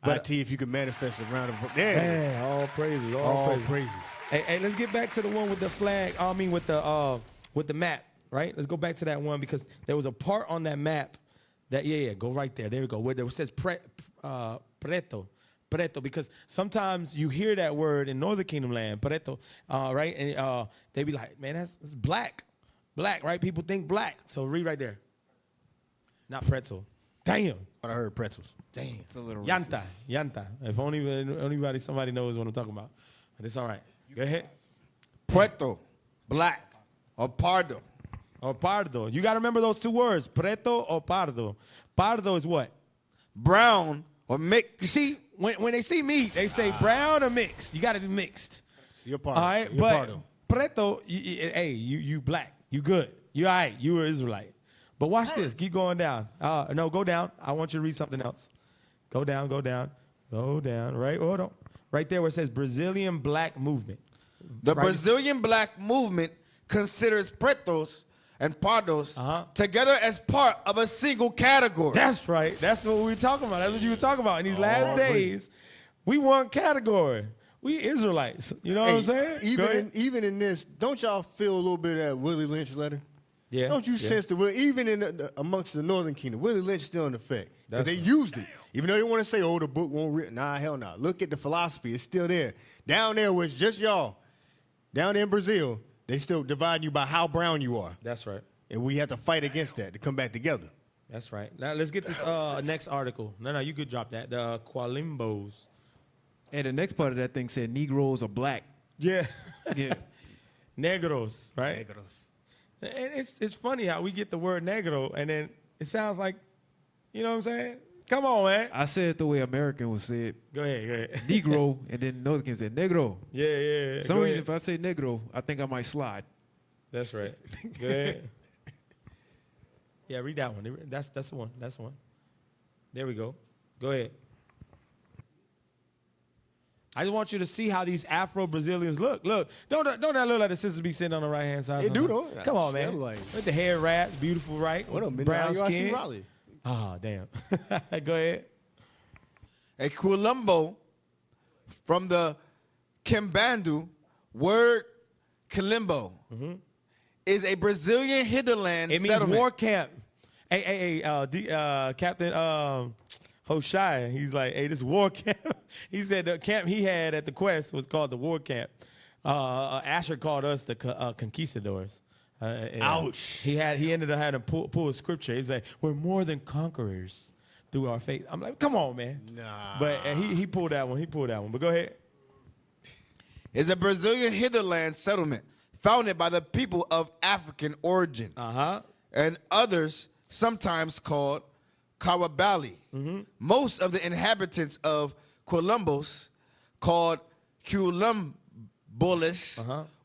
But if you could manifest a round of applause. Man, all praises. All praises. Hey, let's get back to the one with the flag. I mean, with the map, right? Let's go back to that one because there was a part on that map that, go right there. There we go. Where it says preto, because sometimes you hear that word in Northern Kingdom land, preto, right? And they be like, man, that's black, right? People think black. So read right there. Not pretzel. Damn. But I heard pretzels. Damn. It's a little Yanta. If only somebody knows what I'm talking about. But it's all right. Go ahead. Puerto, black, or pardo. Or pardo. You got to remember those two words, preto or pardo. Pardo is what? Brown or mixed. You see, when they see meat, they say brown or mixed. You got to be mixed. So you're pardo. All right, you're but pardo. preto, you black. You good. You all right. You were Israelite. But watch this. Keep going down. No, go down. I want you to read something else. Go down. Right, hold on. Right there where it says Brazilian Black Movement. The Brazilian Black Movement considers pretos and pardos together as part of a single category. That's right. That's what we were talking about. That's what you were talking about. In these last days, we want category. We Israelites. You know what I'm saying? Even in this, don't y'all feel a little bit of that Willie Lynch letter? Yeah. Don't you sense the even in amongst the Northern Kingdom, Willie Lynch still in effect? Because they used it. Even though they want to say, oh, the book won't read. Nah, hell no. Look at the philosophy. It's still there. Down there where it's just y'all. Down there in Brazil, they still divide you by how brown you are. That's right. And we have to fight against that to come back together. That's right. Now let's get this next article. No, you could drop that. The Qualimbos. And the next part of that thing said Negroes are black. Yeah. Yeah. Negros, right? Negros. And it's funny how we get the word negro and then it sounds like, you know what I'm saying? Come on, man. I said it the way American would say it. Go ahead. Negro, and then Northern Kingdom said negro. Yeah. For some reason, if I say negro, I think I might slide. That's right. Go ahead. Yeah, read that one. That's the one. That's the one. There we go. Go ahead. I just want you to see how these Afro-Brazilians look. Look, don't that look like the sisters be sitting on the right-hand side? They do, though. Come on, man. With the hair wrapped, beautiful, right? What up, brown skin. Raleigh. Oh, damn. Go ahead. A Quilombo from the Kimbandu word Quilimbo is a Brazilian hinterland It means settlement. war camp. Hey, Captain Hoshai, he's like, hey, this war camp. He said the camp he had at the quest was called the war camp. Asher called us the conquistadors. Ouch. He ended up having to pull a scripture. He's like, we're more than conquerors through our faith. I'm like, come on, man. Nah. But he pulled that one. But go ahead. Is a Brazilian hinterland settlement founded by the people of African origin. And others sometimes called Kawabali. Most of the inhabitants of Columbus, called Quilombolas,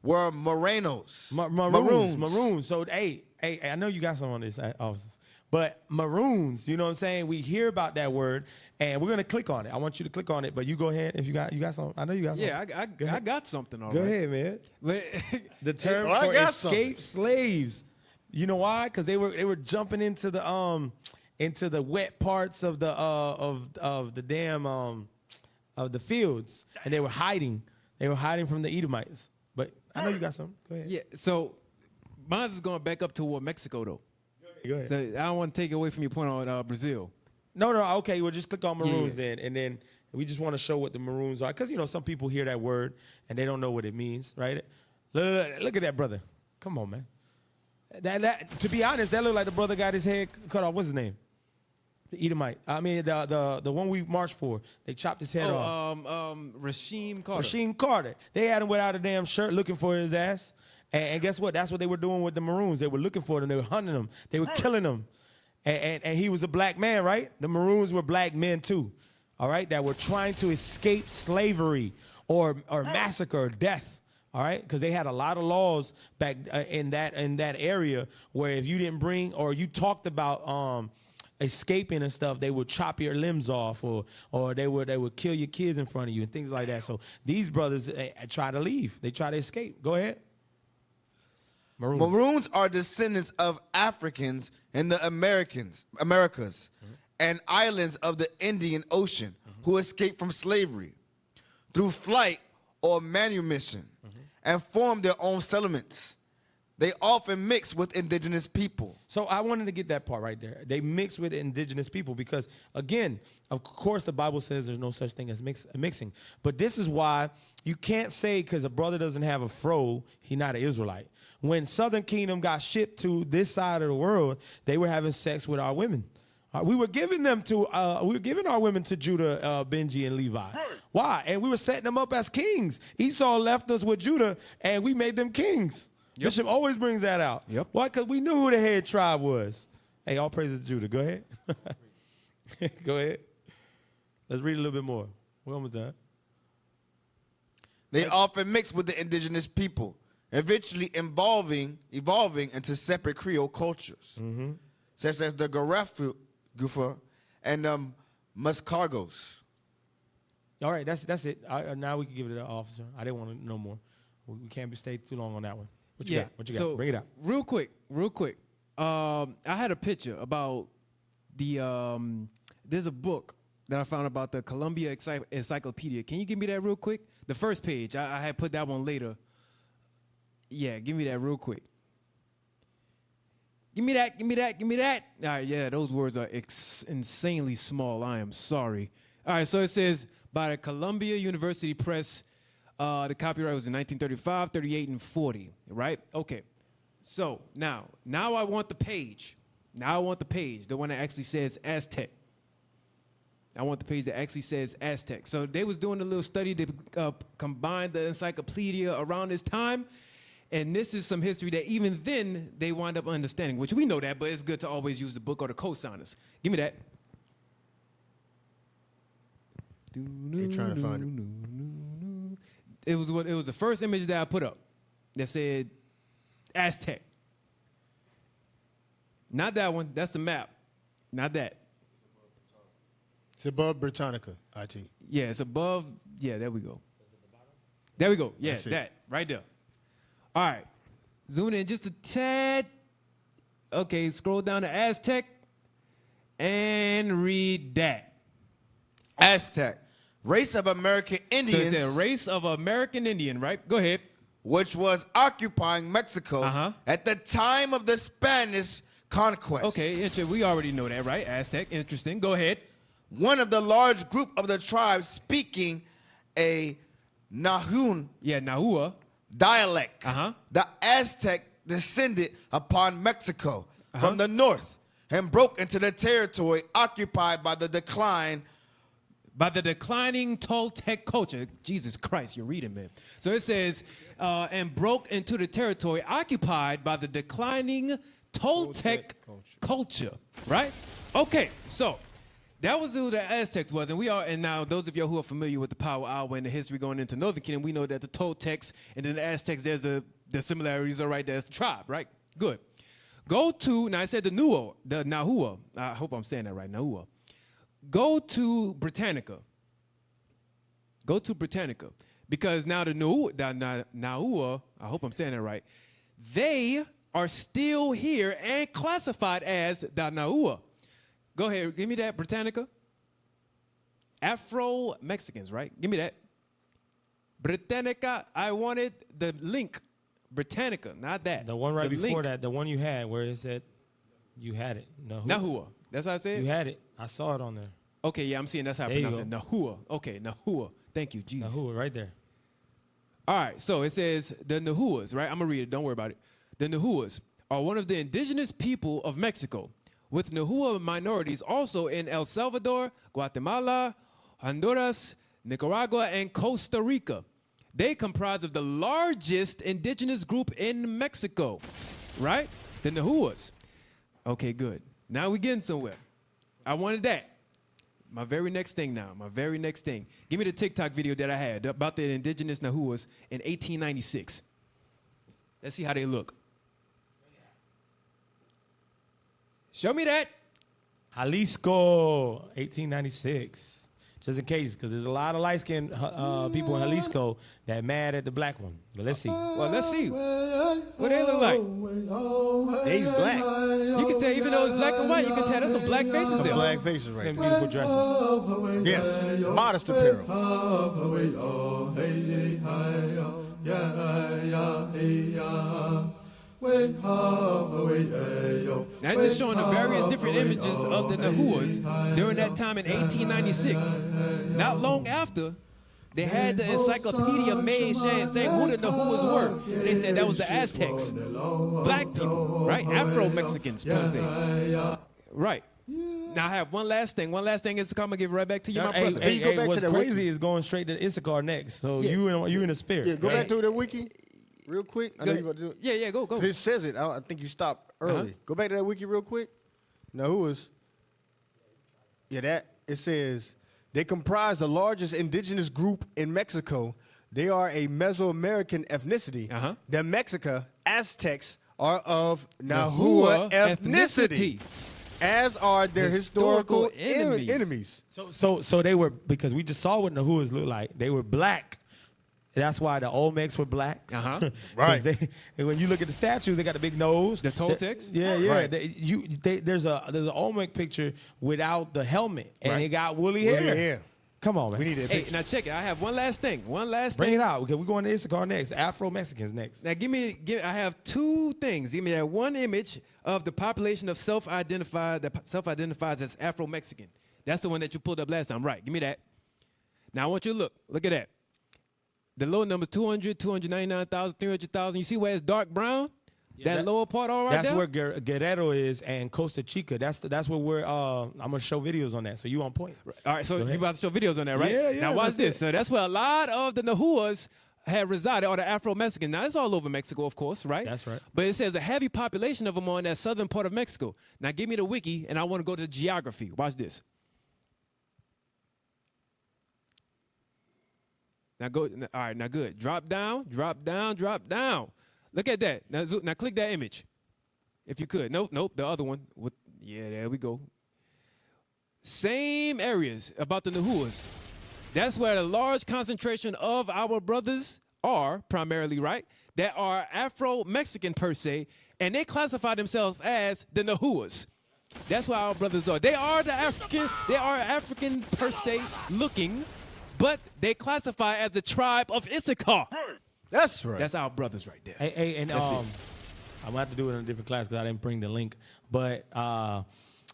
were Morenos. Maroons. So, hey, I know you got some on this, officers. But maroons, you know what I'm saying? We hear about that word, and we're going to click on it. I want you to click on it, but you go ahead if you got some. I know you got something. Yeah, I got something already. Go ahead, man. But the term for escaped slaves. You know why? Because they were jumping into the wet parts of the of the fields, and they were hiding. They were hiding from the Edomites. But I know you got something. Go ahead. Yeah. So mine is going back up to Mexico though. Go ahead. So I don't want to take away from your point on Brazil. No. Okay. Well, just click on maroons then, and then we just want to show what the maroons are, because some people hear that word and they don't know what it means, right? Look at that brother. Come on, man. That to be honest, that looked like the brother got his head cut off. What's his name? The Edomite. I mean, the one we marched for. They chopped his head off. Rasheem Carter. Rasheem Carter. They had him without a damn shirt, looking for his ass. And guess what? That's what they were doing with the Maroons. They were looking for them. They were hunting them. They were killing them. And he was a black man, right? The Maroons were black men too, all right, that were trying to escape slavery or massacre or death, all right? Because they had a lot of laws back in that area where if you didn't bring or you talked about escaping and stuff, they would chop your limbs off or they would kill your kids in front of you and things like that. So these brothers try to leave. They try to escape. Go ahead. Maroons are descendants of Africans in the Americas and islands of the Indian Ocean who escaped from slavery through flight or manumission and formed their own settlements. They often mix with indigenous people. So I wanted to get that part right there. They mix with indigenous people because, again, of course the Bible says there's no such thing as mixing. But this is why you can't say because a brother doesn't have a fro, he's not an Israelite. When Southern Kingdom got shipped to this side of the world, they were having sex with our women. We were giving our women to Judah, Benji, and Levi. Why? And we were setting them up as kings. Esau left us with Judah, and we made them kings. Bishop always brings that out. Why? Because we knew who the head tribe was. Hey, all praises to Judah. Go ahead. Go ahead. Let's read a little bit more. We're almost done. They often mix with the indigenous people, eventually evolving into separate Creole cultures, such as the Gufa and Muscargos. All right, that's it. Now we can give it to the officer. I didn't want to know more. We can't stay too long on that one. What you got? What you got? Bring it out. Real quick. I had a picture about the there's a book that I found about the Columbia Encyclopedia. Can you give me that real quick? The first page. I had put that one later. Yeah, give me that real quick. Give me that. All right, yeah, those words are insanely small. I am sorry. All right, so it says by the Columbia University Press, the copyright was in 1935, 38, and 40, right? Okay. So now I want the page. Now I want the page, the one that actually says Aztec. I want the page that actually says Aztec. So they was doing a little study to combine the encyclopedia around this time. And this is some history that even then they wind up understanding, which we know that, but it's good to always use the book or the cosigners. Give me that. They're trying to find it. It was the first image that I put up that said Aztec. Not that one. That's the map. Not that. It's above Britannica, IT. Yeah, it's above. Yeah, there we go. There we go. Yeah, That's it. that right there. All right, zooming in just a tad. Okay, scroll down to Aztec and read that. Aztec, race of American Indians. So it's a race of American Indian, right? Go ahead. Which was occupying Mexico at the time of the Spanish conquest. Okay, we already know that, right? Aztec, interesting. Go ahead. One of the large group of the tribes speaking a Nahun. Yeah, Nahua. Dialect. The Aztec descended upon Mexico from the north and broke into the territory occupied by the declining Toltec culture. Jesus Christ, you're reading, man. So it says, and broke into the territory occupied by the declining Toltec culture, right? Okay, so that was who the Aztecs was, and now those of y'all who are familiar with the Power Hour and the history going into Northern Kingdom, we know that the Toltecs and then the Aztecs, there's the similarities, all right, there's the tribe, right? Good. Go to, now I said the Nahua, I hope I'm saying that right, Nahua. Go to Britannica. Because now the Nahua, I hope I'm saying that right, they are still here and classified as the Nahua. Go ahead, give me that, Britannica. Afro Mexicans, right? Give me that. Britannica, I wanted the link. Britannica, not that. The one right before that, the one you had where it said you had it. Nahua. That's how I say it? You had it. I saw it on there. Okay, yeah, I'm seeing that's how I pronounce it. Nahua. Okay, Nahua. Thank you, Jesus. Nahua, right there. All right, so it says the Nahuas, right? I'm going to read it. Don't worry about it. The Nahuas are one of the indigenous people of Mexico, with Nahua minorities also in El Salvador, Guatemala, Honduras, Nicaragua, and Costa Rica. They comprise of the largest indigenous group in Mexico, right? The Nahuas. Okay, good. Now we're getting somewhere. I wanted that. My very next thing. Give me the TikTok video that I had about the indigenous Nahuas in 1896. Let's see how they look. Show me that. Jalisco, 1896. Just in case, because there's a lot of light-skinned people in Jalisco that mad at the black one. But let's see. Well, let's see. What they look like. He's black. You can tell, even though it's black and white, you can tell there's some black faces there. Some black faces right there. Beautiful dresses. Yes, modest apparel. Now it's just showing the various different images of the Nahuas during that time in 1896. Not long after, they had the encyclopedia made saying who the Nahuas were. They said that was the Aztecs, black people, right? Afro-Mexicans, per se. Right. Now I have one last thing. Is I'm gonna give it right back to you, my brother. Hey, what's crazy is going straight to Issachar next. So you in the spirit. Yeah, go back to the wiki. Real quick, I know you about to do it. Yeah, go. It says it. I think you stopped early. Go back to that wiki real quick. Nahuas. Yeah, that it says they comprise the largest indigenous group in Mexico. They are a Mesoamerican ethnicity. The Mexica Aztecs are of Nahua ethnicity, as are their historical enemies. So they were, because we just saw what Nahuas looked like. They were black That's why the Olmecs were black. Uh-huh. Right. And when you look at the statues, they got the big nose. The Toltecs? Yeah, yeah. Right. There's an Olmec picture without the helmet, and Right. they got woolly Woolly hair. hair. Come on, man. We need that Hey, picture. now check it. I have one last thing. Bring it out. Okay, we're going to Issachar next. Afro-Mexicans next. Now I have two things. Give me that one image of the population of that self-identifies as Afro-Mexican. That's the one that you pulled up last time. Right. Give me that. Now I want you to look. Look at that. The lower number 200, 299,000, 300,000. You see where it's dark brown? That lower part all right That's there? where Guerrero is and Costa Chica. That's where we're. I'm gonna show videos on that. So you on point. All right, so you about to show videos on that, right? Yeah, yeah. Now watch that's this. it. So that's where a lot of the Nahuas had resided, or the Afro-Mexicans. Now it's all over Mexico, of course, right? That's right. But it says a heavy population of them on that southern part of Mexico. Now give me the wiki, and I want to go to the geography. Watch this. Now go. All right. Now good. Drop down. Drop down. Drop down. Look at that. Now click that image, if you could. Nope. The other one. Yeah, there we go. Same areas about the Nahuas. That's where a large concentration of our brothers are primarily, right? That are Afro-Mexican per se, and they classify themselves as the Nahuas. That's where our brothers are. They are African per se looking, but they classify as the tribe of Issachar. That's right. That's our brothers right there. Hey, and That's it. I'm gonna have to do it in a different class because I didn't bring the link. But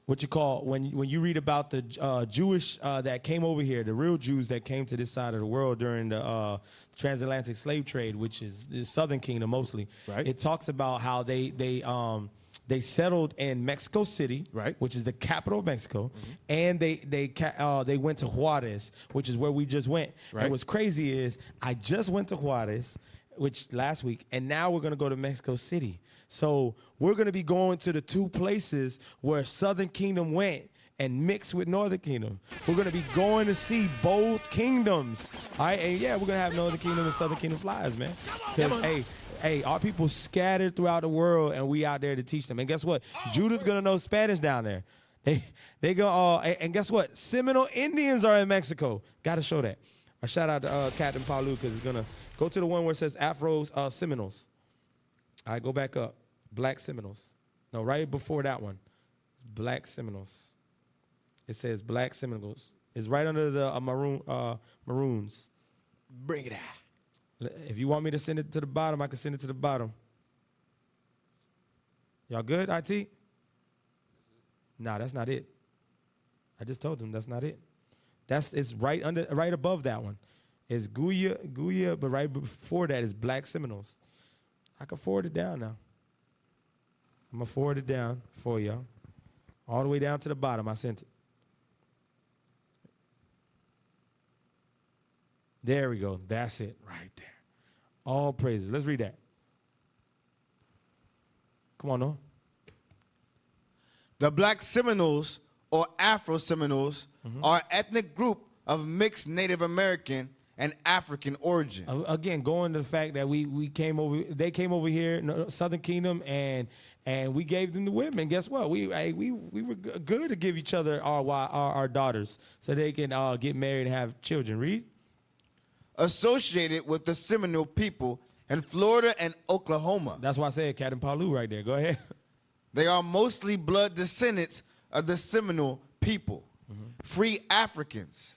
what you call when you read about the Jewish that came over here, the real Jews that came to this side of the world during the transatlantic slave trade, which is the Southern Kingdom mostly. Right. It talks about how they settled in Mexico City, right, which is the capital of Mexico, and they went to Juarez, which is where we just went. Right. And what's crazy is I just went to Juarez, which last week, and now we're gonna go to Mexico City. So we're gonna be going to the two places where Southern Kingdom went and mixed with Northern Kingdom. We're gonna be going to see both kingdoms. All right, and yeah, we're gonna have Northern Kingdom and Southern Kingdom flags, man. Because hey, our people scattered throughout the world, and we out there to teach them. And guess what? Judah's gonna know Spanish down there. They go. And guess what? Seminole Indians are in Mexico. Got to show that. A shout out to Captain Paulu because he's gonna go to the one where it says Afro Seminoles. All right, go back up. Black Seminoles. No, right before that one. Black Seminoles. It says Black Seminoles. It's right under the maroons. Bring it out. If you want me to send it to the bottom, I can send it to the bottom. Y'all good, IT? Nah, that's not it. I just told them that's not it. It's right above that one. It's Guya, but right before that is Black Seminoles. I can forward it down now. I'm gonna forward it down for y'all. All the way down to the bottom, I sent it. There we go. That's it right there. All praises. Let's read that. Come on, no. The Black Seminoles, or Afro-Seminoles, are an ethnic group of mixed Native American and African origin. Again, going to the fact that they came over here, Southern Kingdom, and we gave them the women. Guess what? We were good to give each other our daughters so they can get married and have children. Read. Associated with the Seminole people in Florida and Oklahoma. That's why I said Captain Paulu right there. Go ahead. They are mostly blood descendants of the Seminole people, free Africans,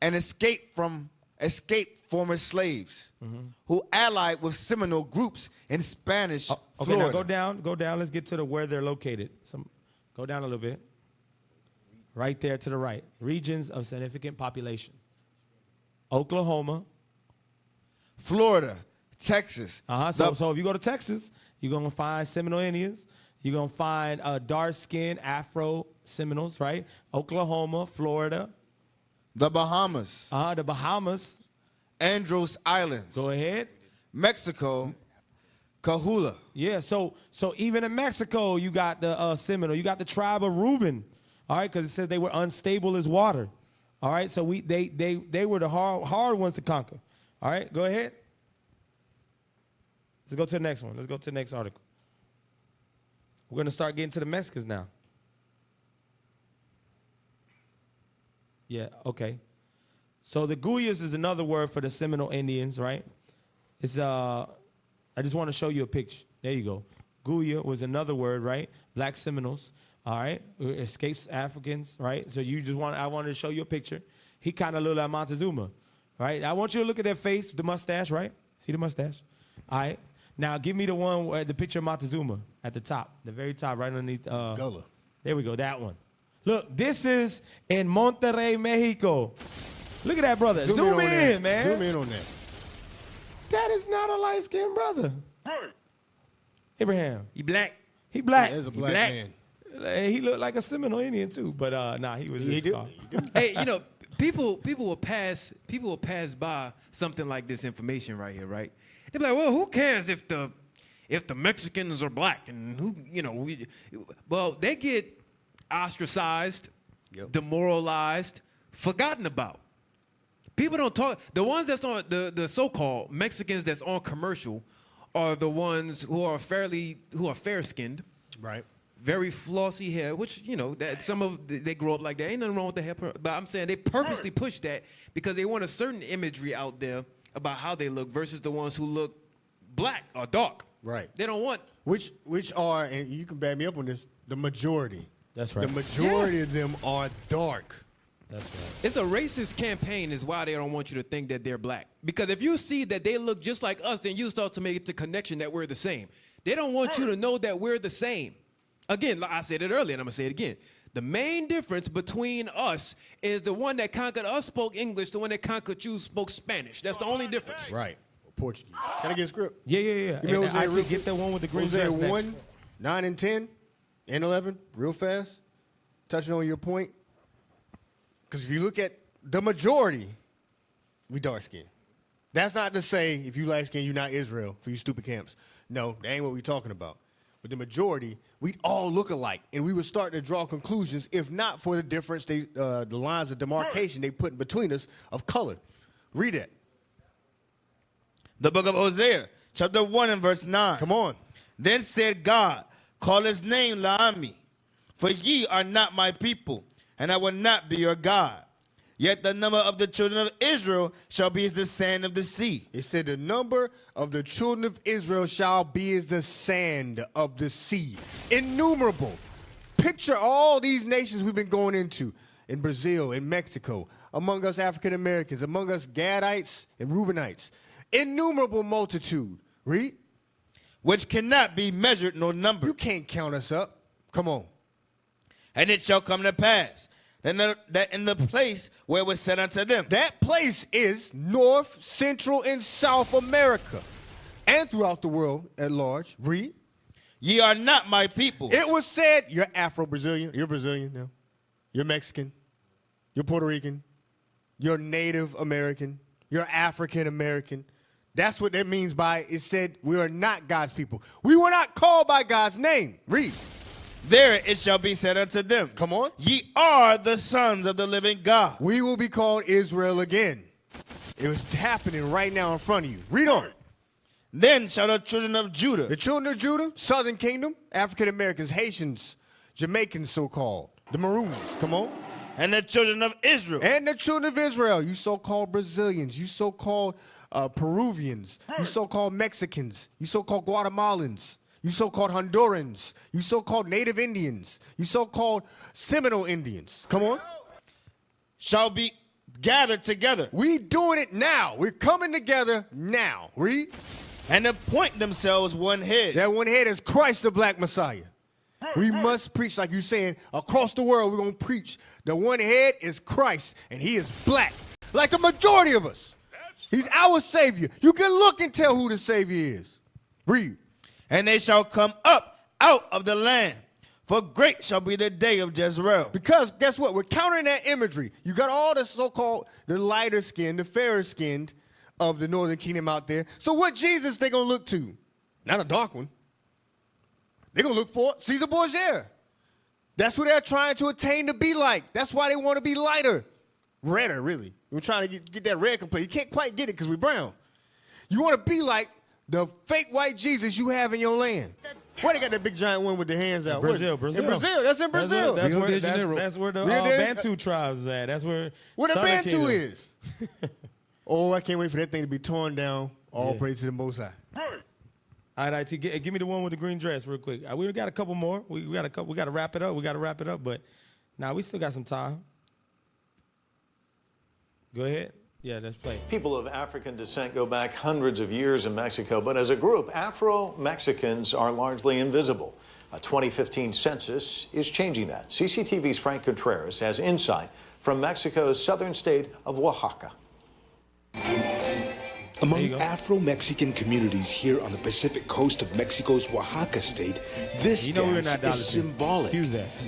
and escaped former slaves who allied with Seminole groups in Spanish Florida. Now go down. Let's get to where they're located. Go down a little bit. Right there to the right. Regions of significant population. Oklahoma, Florida, Texas. So if you go to Texas, you're gonna find Seminole Indians. You're gonna find dark-skinned Afro Seminoles, right? Oklahoma, Florida, the Bahamas. The Bahamas. Andros Islands. Go ahead. Mexico, Cahula. Yeah. So even in Mexico, you got the Seminole. You got the tribe of Reuben. All right, because it says they were unstable as water. All right, so they were the hard ones to conquer. All right, go ahead. Let's go to the next one. Let's go to the next article. We're going to start getting to the Mexicans now. Yeah, okay. So the Guyas is another word for the Seminole Indians, right? It's I just want to show you a picture. There you go. Guya was another word, right? Black Seminoles, all right? Escapes Africans, right? So I wanted to show you a picture. He kind of looked like Montezuma, right? I want you to look at that face, the mustache, right? See the mustache? All right. Now give me the one, the picture of Montezuma at the top, the very top, right underneath. Gullah. There we go, that one. Look, this is in Monterrey, Mexico. Look at that, brother. Zoom in, man. Zoom in on that. That is not a light-skinned brother. Abraham. He black. He black. There's a black man. He looked like a Seminole Indian too, but nah, he was. He did. Hey, you know, people will pass by something like this information right here, right? They're like, well, who cares if the Mexicans are black and who, you know, well, they get ostracized, demoralized, forgotten about. People don't talk. The ones that's on the so-called Mexicans that's on commercial are the ones who are fair-skinned, right? Very flossy hair, which, you know, that they grow up like that. Ain't nothing wrong with the hair, but I'm saying they purposely push that because they want a certain imagery out there about how they look versus the ones who look black or dark. Right. They don't want which are, and you can back me up on this, the majority. That's right. The majority of them are dark. That's right. It's a racist campaign is why they don't want you to think that they're black. Because if you see that they look just like us, then you start to make the connection that we're the same. They don't want you to know that we're the same. Again, I said it earlier, and I'm going to say it again. The main difference between us is the one that conquered us spoke English, the one that conquered you spoke Spanish. That's the only difference. Right. Portuguese. Can I get a script? Yeah. You know, I could get that one with the green dress Hosea next. 1, 9 and 10, and 11, real fast. Touching on your point. Because if you look at the majority, we dark skinned. That's not to say if you light skinned, you're not Israel for you stupid camps. No, that ain't what we're talking about. But the majority, we all look alike, and we would start to draw conclusions if not for the difference, the lines of demarcation they put in between us of color. Read it. The book of Hosea, chapter 1 and verse 9. Come on. Then said God, call his name Laami, for ye are not my people, and I will not be your God. Yet the number of the children of Israel shall be as the sand of the sea. It said the number of the children of Israel shall be as the sand of the sea. Innumerable. Picture all these nations we've been going into. In Brazil, in Mexico, among us African Americans, among us Gadites and Reubenites. Innumerable multitude. Read. Which cannot be measured nor numbered. You can't count us up. Come on. And it shall come to pass that in the place where it was said unto them. That place is North, Central, and South America. And throughout the world at large. Read. Ye are not my people. It was said, you're Afro-Brazilian. You're Brazilian now. You're Mexican. You're Puerto Rican. You're Native American. You're African American. That's what that means by it said we are not God's people. We were not called by God's name. Read. There it shall be said unto them. Come on. Ye are the sons of the living God. We will be called Israel again. It was happening right now in front of you. Read on. Then shall the children of Judah. The children of Judah, Southern Kingdom, African Americans, Haitians, Jamaicans so-called, the Maroons. Come on. And the children of Israel. And the children of Israel, you so-called Brazilians, you so-called Peruvians, you so-called Mexicans, you so-called Guatemalans, you so-called Hondurans, you so-called Native Indians, you so-called Seminole Indians. Come on. Shall be gathered together. We doing it now. We're coming together now. Read. And appoint themselves one head. That one head is Christ the Black Messiah. We must preach, like you're saying, across the world, we're going to preach. The one head is Christ, and he is black, like the majority of us. He's our Savior. You can look and tell who the Savior is. Read. And they shall come up out of the land, for great shall be the day of Jezreel. Because guess what? We're countering that imagery. You got all the so-called, the lighter skinned, the fairer skinned of the northern kingdom out there. So what Jesus they going to look to? Not a dark one. They're going to look for Caesar Borgia. That's what they're trying to attain to be like. That's why they want to be lighter. Redder, really. We're trying to get that red complete. You can't quite get it because we're brown. You want to be like the fake white Jesus you have in your land. Why they got that big giant one with the hands out? Brazil. In Brazil. That's in Brazil. That's where the Bantu tribes is at. That's where the Southern Bantu Kingdom. is. Oh, I can't wait for that thing to be torn down. All praise to the Most High. All right, IT, give me the one with the green dress real quick. We got a couple more. We got a couple. We got to wrap it up. But now we still got some time. Go ahead. Yeah, let's play. People of African descent go back hundreds of years in Mexico, but as a group, Afro-Mexicans are largely invisible. A 2015 census is changing that. CCTV's Frank Contreras has insight from Mexico's southern state of Oaxaca. Among Afro-Mexican communities here on the Pacific coast of Mexico's Oaxaca state, this dance is symbolic.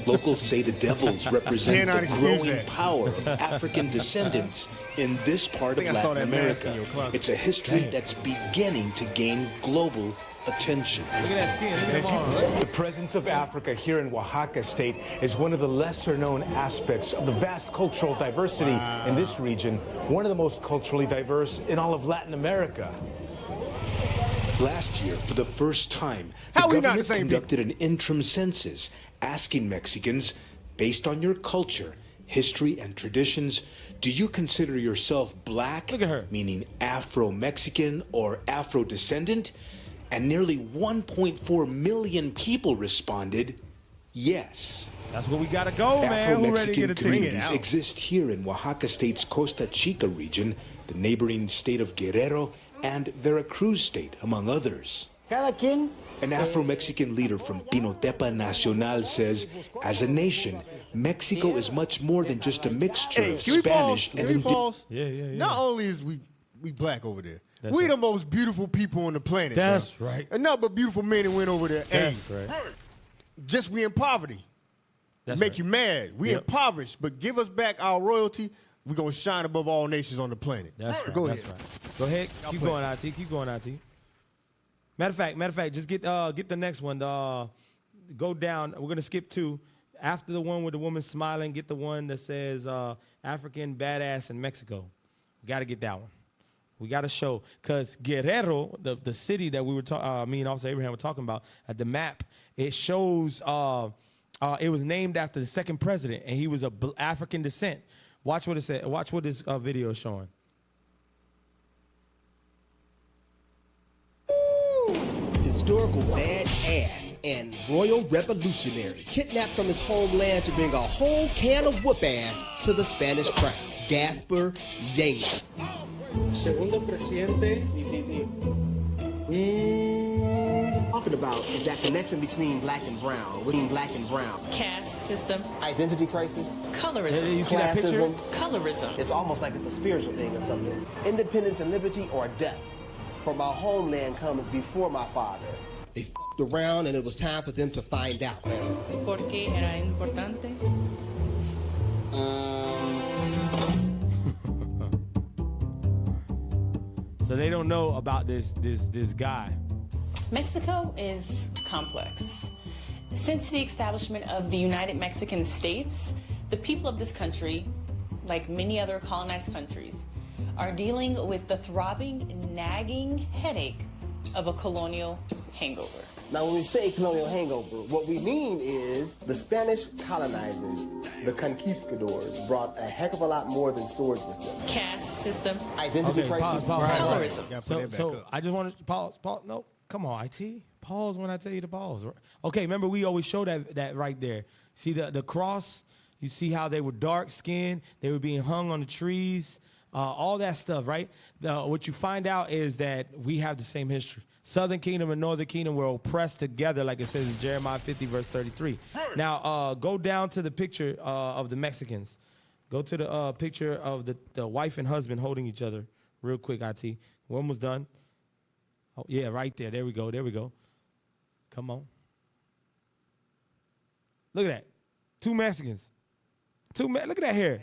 Locals say the devils represent the growing power of African descendants in this part of Latin America. It's a history that's beginning to gain global attention. The presence of Africa here in Oaxaca state is one of the lesser known aspects of the vast cultural diversity in this region, one of the most culturally diverse in all of Latin America. Last year, for the first time, the government conducted an interim census asking Mexicans, based on your culture, history, and traditions, do you consider yourself black, meaning Afro-Mexican or Afro-descendant? And nearly 1.4 million people responded, yes. That's where we gotta go, man. We're ready to get it communities exist here in Oaxaca State's Costa Chica region, the neighboring state of Guerrero, and Veracruz state, among others. An Afro-Mexican leader from Pinotepa Nacional says, as a nation, Mexico is much more than just a mixture of Spanish and Indigenous. Not only is we black over there, we the most beautiful people on the planet. That's right. And not but beautiful men and women over there. That's hey, right. Just we in poverty. Make you mad. We impoverished, but give us back our royalty. We're gonna shine above all nations on the planet. That's right. Go That's ahead. Right. Go ahead. Keep going, IT. Keep going, IT. Matter of fact, just get the next one. Go down. We're gonna skip 2. After the one with the woman smiling, get the one that says African badass in Mexico. We gotta get that one. We got to show, because Guerrero, the city that we were me and Officer Abraham were talking about, at the map, it shows it was named after the second president, and he was of African descent. Watch what it said. Watch what this video is showing. Historical badass and royal revolutionary, kidnapped from his homeland to bring a whole can of whoop ass to the Spanish crown. Gaspar Yeager. Segundo presidente. Sí. Talking about is that connection between black and brown, Caste system. Identity crisis. Colorism. Classism. Colorism. It's almost like it's a spiritual thing or something. Independence and liberty or death. For my homeland comes before my father. They f***ed around and it was time for them to find out. ¿Por qué era importante? So they don't know about this guy. Mexico is complex. Since the establishment of the United Mexican States, the people of this country, like many other colonized countries, are dealing with the throbbing, nagging headache of a colonial hangover. Now, when we say colonial hangover, what we mean is the Spanish colonizers, the conquistadors, brought a heck of a lot more than swords with them. Caste system. Identity crisis. Colorism. So I just want to pause. No, come on, IT. Pause when I tell you to pause. Okay, remember we always show that right there. See the cross? You see how they were dark skinned, they were being hung on the trees, all that stuff, right? What you find out is that we have the same history. Southern Kingdom and Northern Kingdom were oppressed together, like it says in Jeremiah 50, verse 33. Now, go down to the picture of the Mexicans. Go to the picture of the wife and husband holding each other real quick, IT. We're almost done. Oh, yeah, right there. There we go. Come on. Look at that. 2 Mexicans. Look at that hair.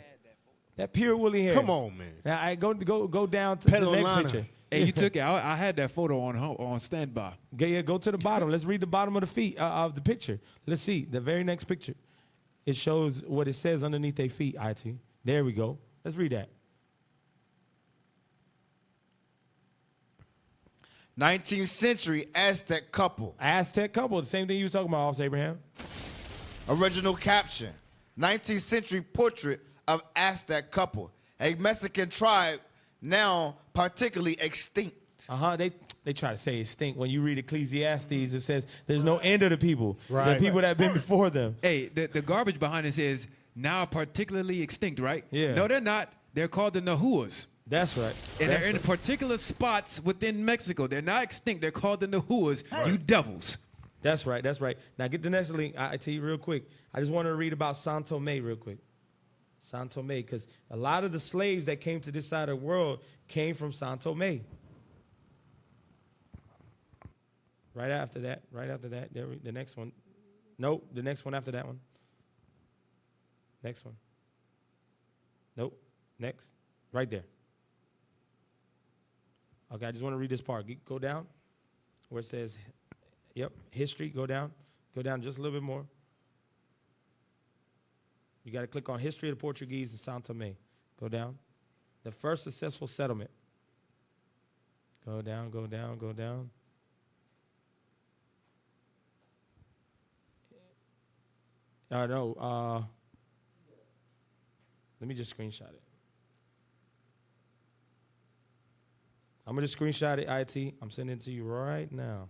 That pure woolly hair. Come on, man. Now, I go down to the next picture. Hey, you took it. I had that photo on standby. Yeah, go to the bottom. Let's read the bottom of the feet of the picture. Let's see the very next picture. It shows what it says underneath their feet. IT. There we go. Let's read that. 19th century Aztec couple. The same thing you was talking about, Officer Abraham. Original caption. 19th century portrait of Aztec couple. a Mexican tribe now particularly extinct. They try to say extinct. When you read Ecclesiastes, it says there's no end of the people. Right. The people that have been before them. Hey, the garbage behind it says now particularly extinct, right? Yeah. No, they're not. They're called the Nahuas. That's right. And That's they're in right. particular spots within Mexico. They're not extinct. They're called the Nahuas. You devils. That's right. That's right. Now get the next link. I tell you real quick. I just want to read about Santo Tomé real quick. Santo Tomé, because a lot of the slaves that came to this side of the world came from Santo Tomé. Right after that, the next one. Nope, the next one after that one. Next one. Nope, next. Right there. Okay, I just want to read this part. Go down where it says, yep, history, go down. Go down just a little bit more. You got to click on history of the Portuguese in São Tomé. Go down. The first successful settlement. Go down, go down, go down. No, let me just screenshot it. I'm going to screenshot it, IT. I'm sending it to you right now.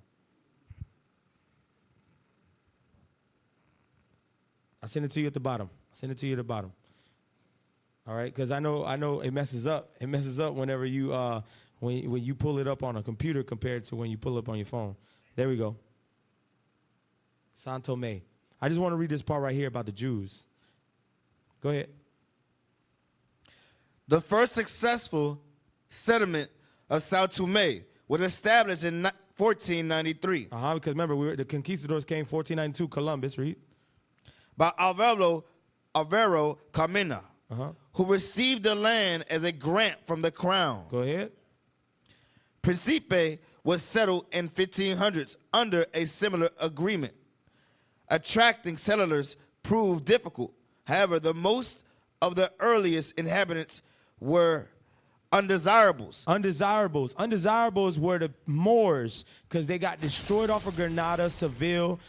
I send it to you at the bottom. All right, because I know it messes up. It messes up whenever you when you pull it up on a computer compared to when you pull it up on your phone. There we go. Santo Tomé. I just want to read this part right here about the Jews. Go ahead. The first successful settlement of Sao Tome was established in 1493. Because remember, the conquistadors came 1492, Columbus, read. By Alvaro Carmena, who received the land as a grant from the crown. Go ahead. Principe was settled in 1500s under a similar agreement. Attracting settlers proved difficult. However, the most of the earliest inhabitants were undesirables. Undesirables were the Moors because they got destroyed off of Granada, Seville,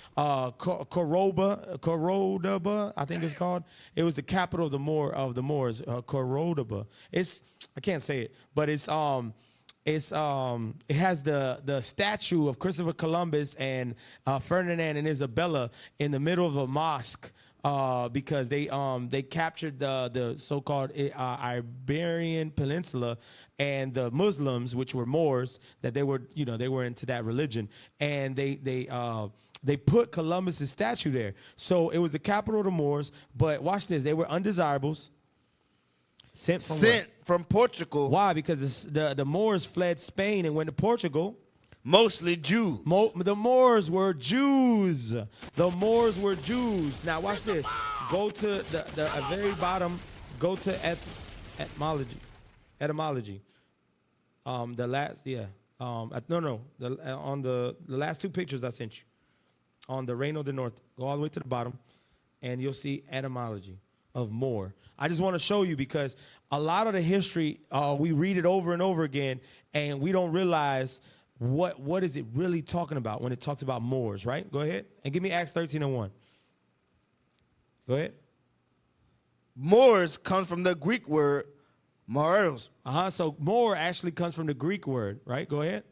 Cordoba, I think it's called. It was the capital of the Moors, Cordoba. I can't say it, but it has the statue of Christopher Columbus and Ferdinand and Isabella in the middle of a mosque. Because they captured the so-called Iberian Peninsula and the Muslims, which were Moors, that they were into that religion, and they put Columbus's statue there. So it was the capital of the Moors. But watch this: they were undesirables. Sent from Portugal. Why? Because the Moors fled Spain and went to Portugal. Mostly Jews. The Moors were Jews. Now watch this. Go to the very bottom. Go to etymology. On the last two pictures I sent you. On the Reino del Norte. Go all the way to the bottom, and you'll see etymology of Moor. I just want to show you because a lot of the history we read it over and over again, and we don't realize. What is it really talking about when it talks about Moors, right? Go ahead and give me Acts 13:1. Go ahead. Moors comes from the Greek word moros. So Moor actually comes from the Greek word, right? Go ahead.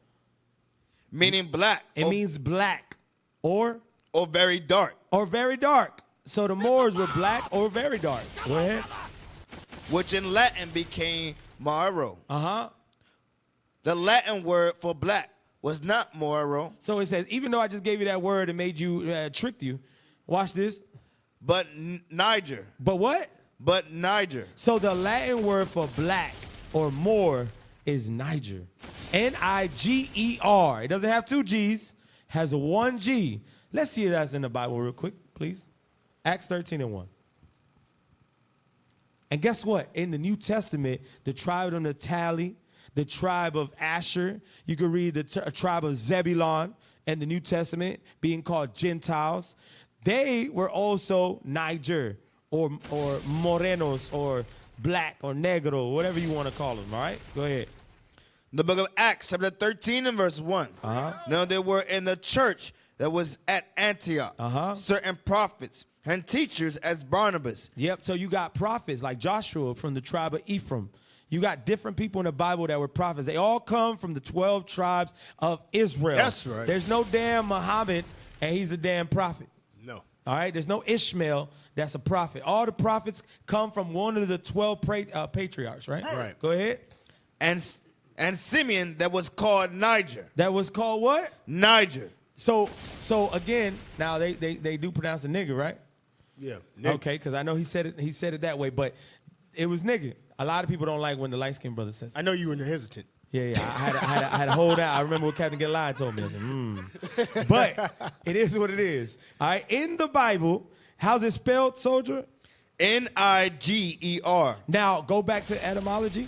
Meaning black. It means black or very dark. So the Moors were black or very dark. Go ahead. Which in Latin became Moro. The Latin word for black was not Moro. So it says, even though I just gave you that word and made you, tricked you, watch this. But Niger. But what? But Niger. So the Latin word for black or Moor is Niger. Niger. It doesn't have two G's, has one G. Let's see if that's in the Bible real quick, please. Acts 13:1. And guess what? In the New Testament, the tribe of Naphtali, the tribe of Asher, you can read the tribe of Zebulon in the New Testament being called Gentiles. They were also Niger or Morenos or black or negro, whatever you want to call them, all right? Go ahead. The book of Acts, chapter 13 and verse 1. Now there were in the church that was at Antioch certain prophets and teachers as Barnabas. Yep, so you got prophets like Joshua from the tribe of Ephraim. You got different people in the Bible that were prophets. They all come from the 12 tribes of Israel. That's right. There's no damn Muhammad, and he's a damn prophet. No. All right, there's no Ishmael that's a prophet. All the prophets come from one of the 12 patriarchs, right? Right. Go ahead. And Simeon that was called Niger. That was called what? Niger. So again, now they do pronounce it nigger, right? Yeah. Okay, because I know he said it that way, but it was nigger. A lot of people don't like when the light-skinned brother says it. I know you were hesitant. Yeah, I had to hold out. I remember what Captain Get Lied told me. I said, But it is what it is. All right, in the Bible, how's it spelled, soldier? Niger. Now, go back to etymology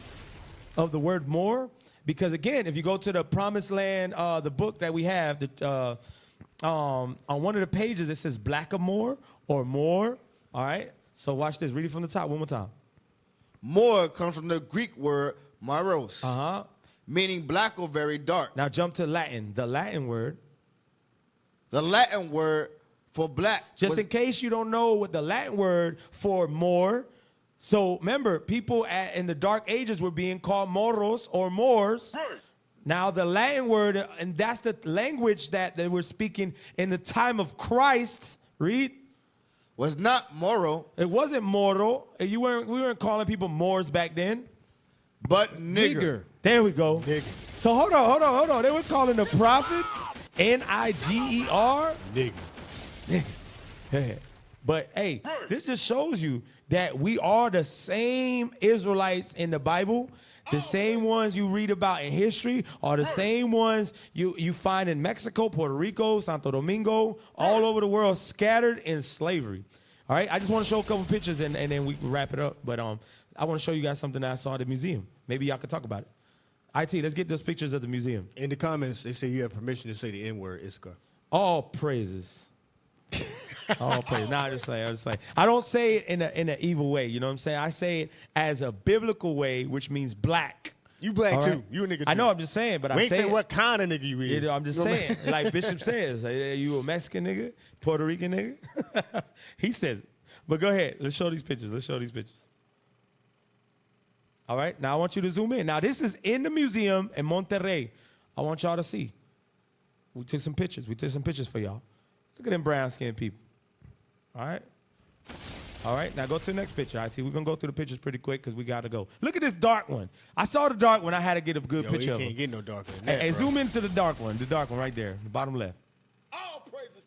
of the word more, because again, if you go to the Promised Land, the book that we have, on one of the pages, it says blackamoor or more. All right, so watch this. Read it from the top one more time. More comes from the Greek word moros, meaning black or very dark. Now jump to Latin. The Latin word. The Latin word for black. Just in case you don't know what the Latin word for more. So remember, people in the Dark Ages were being called moros or Moors. Now the Latin word, and that's the language that they were speaking in the time of Christ. Read. Was not Moro. It wasn't Moro. We weren't calling people Moors back then. But nigger. There we go. Nigger. So hold on. They were calling the prophets Niger. Niggas. Yeah. But hey, this just shows you that we are the same Israelites in the Bible. The same ones you read about in history are the same ones you find in Mexico, Puerto Rico, Santo Domingo, all over the world, scattered in slavery. All right, I just want to show a couple pictures and then we can wrap it up. But I want to show you guys something that I saw at the museum. Maybe y'all could talk about it. IT, let's get those pictures of the museum. In the comments, they say you have permission to say the N-word, Issachar. All praises. All praises. Nah, I'm just saying. I don't say it in an evil way. You know what I'm saying? I say it as a biblical way, which means black. You black All too. right? You a nigga too. I know. I'm just saying, but we I ain't say saying what kind of nigga you is. You know, I'm just saying, like Bishop says, you a Mexican nigga, Puerto Rican nigga. He says it. But go ahead. Let's show these pictures. All right. Now I want you to zoom in. Now this is in the museum in Monterrey. I want y'all to see. We took some pictures. For y'all. Look at them brown skinned people. All right. Now go to the next picture, IT. We're going to go through the pictures pretty quick because we got to go. Look at this dark one. I saw the dark one. I had to get a good picture of him. You can't get no darker than that, Hey, bro. zoom into the dark one. The dark one right there, the bottom left.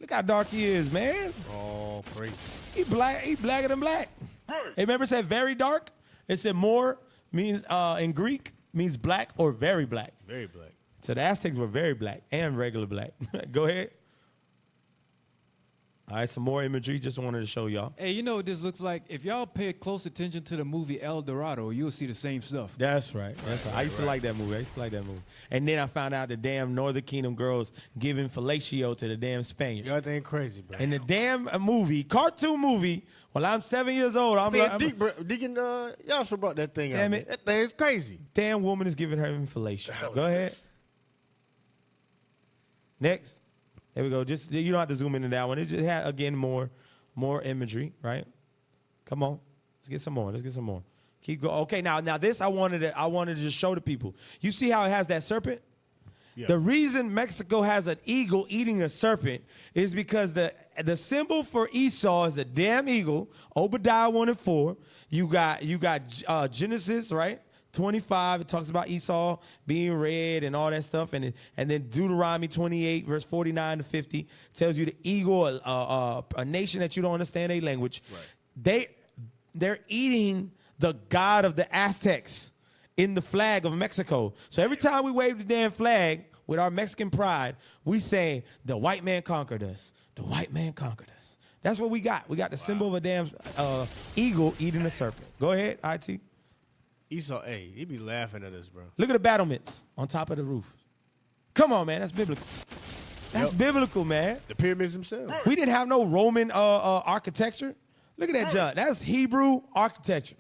Look how dark he is, man. Oh, praise. He black. He blacker than black. Hey, remember it said very dark? It said more means, in Greek, means black or very black. Very black. So the Aztecs were very black and regular black. Go ahead. All right, some more imagery. Just wanted to show y'all. Hey, you know what this looks like? If y'all pay close attention to the movie El Dorado, you'll see the same stuff. That's right. I used to like that movie. And then I found out the damn Northern Kingdom girls giving fellatio to the damn Spaniards. Y'all think crazy, bro. In the damn cartoon movie, when I'm 7 years old, Deacon Yasha brought that thing Damn out. it. That thing is crazy. Damn woman is giving her fellatio. Go ahead. Next. There we go. Just you don't have to zoom into that one. It just had again more imagery, right? Come on, let's get some more. Keep going. Okay, now this I wanted to just show the people. You see how it has that serpent? Yeah. The reason Mexico has an eagle eating a serpent is because the symbol for Esau is the damn eagle. Obadiah 1:4. You got Genesis, right? 25, it talks about Esau being red and all that stuff. And then Deuteronomy 28, verse 49 to 50, tells you the eagle, a nation that you don't understand their language. Right. They're eating the god of the Aztecs in the flag of Mexico. So every time we wave the damn flag with our Mexican pride, we say, the white man conquered us. The white man conquered us. That's what we got. We got the symbol of a damn eagle eating a serpent. Go ahead, IT. Esau, he be laughing at us, bro. Look at the battlements on top of the roof. Come on, man. That's biblical. That's biblical, man. The pyramids themselves. We didn't have no Roman architecture. Look at that junk. That's Hebrew architecture.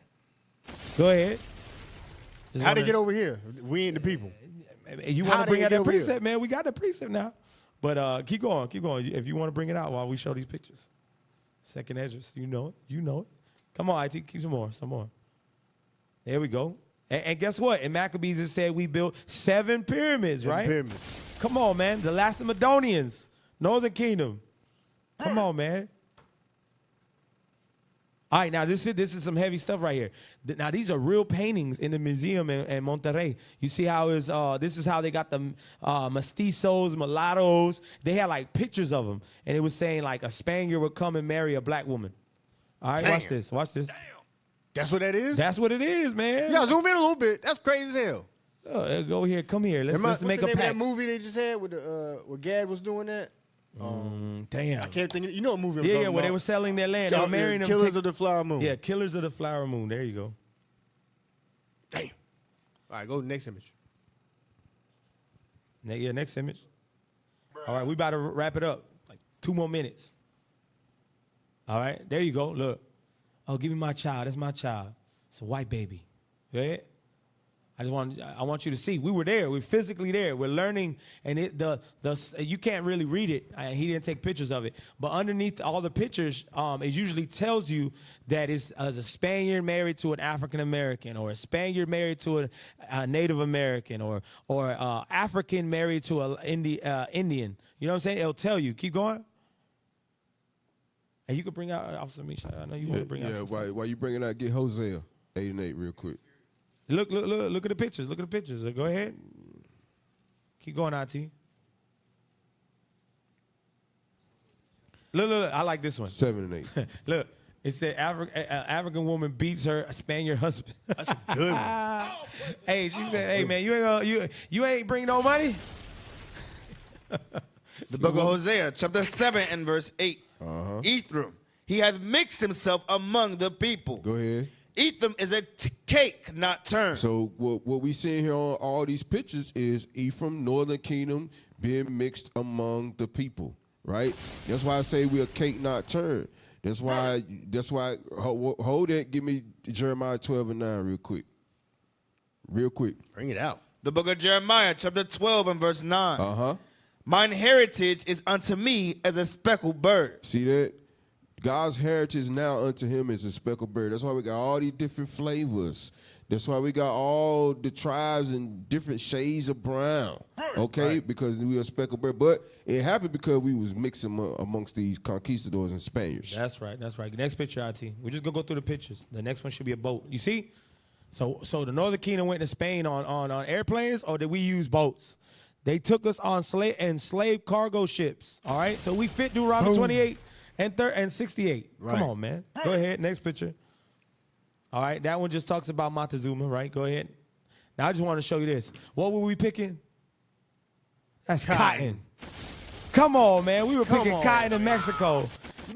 Go ahead. How'd they get over here? We ain't the people. You want to bring out that precept, man? We got the precept now. But keep going. If you want to bring it out while we show these pictures. Second Esdras. You know it. You know it. Come on, IT. Keep some more. There we go. And guess what? In Maccabees, it said we built 7 pyramids, right? Pyramids. Come on, man. The Lacedaemonians, Northern Kingdom. Come on, man. All right, now this is some heavy stuff right here. Now these are real paintings in the museum in Monterrey. You see how this is how they got the mestizos, mulattoes. They had like pictures of them, and it was saying like a Spaniard would come and marry a black woman. All right, watch this. Watch this. That's what that is? That's what it is, man. Yeah, zoom in a little bit. That's crazy as hell. Go here. Come here. Let's make a pact. That movie they just had with where Gad was doing that? Damn. I can't think. You know what movie I'm Yeah, talking where about. they were selling their land. They were marrying them. Killers of the Flower Moon. Yeah, Killers of the Flower Moon. There you go. Damn. All right, go to the next image. Next image. All right, we about to wrap it up. Like 2 more minutes. All right, there you go. Look. Oh, give me my child. That's my child. It's a white baby. Right? I want you to see. We were there. We're physically there. We're learning, and you can't really read it. He didn't take pictures of it, but underneath all the pictures, it usually tells you that it's a Spaniard married to an African American, or a Spaniard married to a Native American, or African married to an Indian. You know what I'm saying? It'll tell you. Keep going. And you could bring out Officer Misha. I know you want to bring out. Yeah, while you bringing out, get Hosea 8 and 8 real quick. Look at the pictures. Look at the pictures. Go ahead. Keep going, IT. Look. I like this one. 7 and 8. Look, it said African woman beats her Spaniard husband. That's a good one. Hey, she said, "Hey man, you ain't bring no money." The book of Hosea, chapter 7 and verse 8. Ephraim, he hath mixed himself among the people. Go ahead. Ephraim is a cake not turned. So what we see here on all these pictures is Ephraim, Northern Kingdom, being mixed among the people, right? That's why I say we're a cake not turned. That's why hold that. Give me Jeremiah 12 and 9 real quick. Real quick. Bring it out. The book of Jeremiah, chapter 12 and verse 9. Mine heritage is unto me as a speckled bird. See that? God's heritage now unto him is a speckled bird. That's why we got all these different flavors. That's why we got all the tribes and different shades of brown. Okay? Right. Because we are a speckled bird. But it happened because we was mixing amongst these conquistadors and Spaniards. That's right. Next picture, IT. We're just going to go through the pictures. The next one should be a boat. You see? So the Northern Kingdom went to Spain on airplanes, or did we use boats? They took us on slave cargo ships. All right? So we fit Deuteronomy 28 and 68. Right. Come on, man. Go ahead. Next picture. All right. That one just talks about Montezuma, right? Go ahead. Now, I just want to show you this. What were we picking? That's cotton. Come on, man. We were picking cotton in Mexico.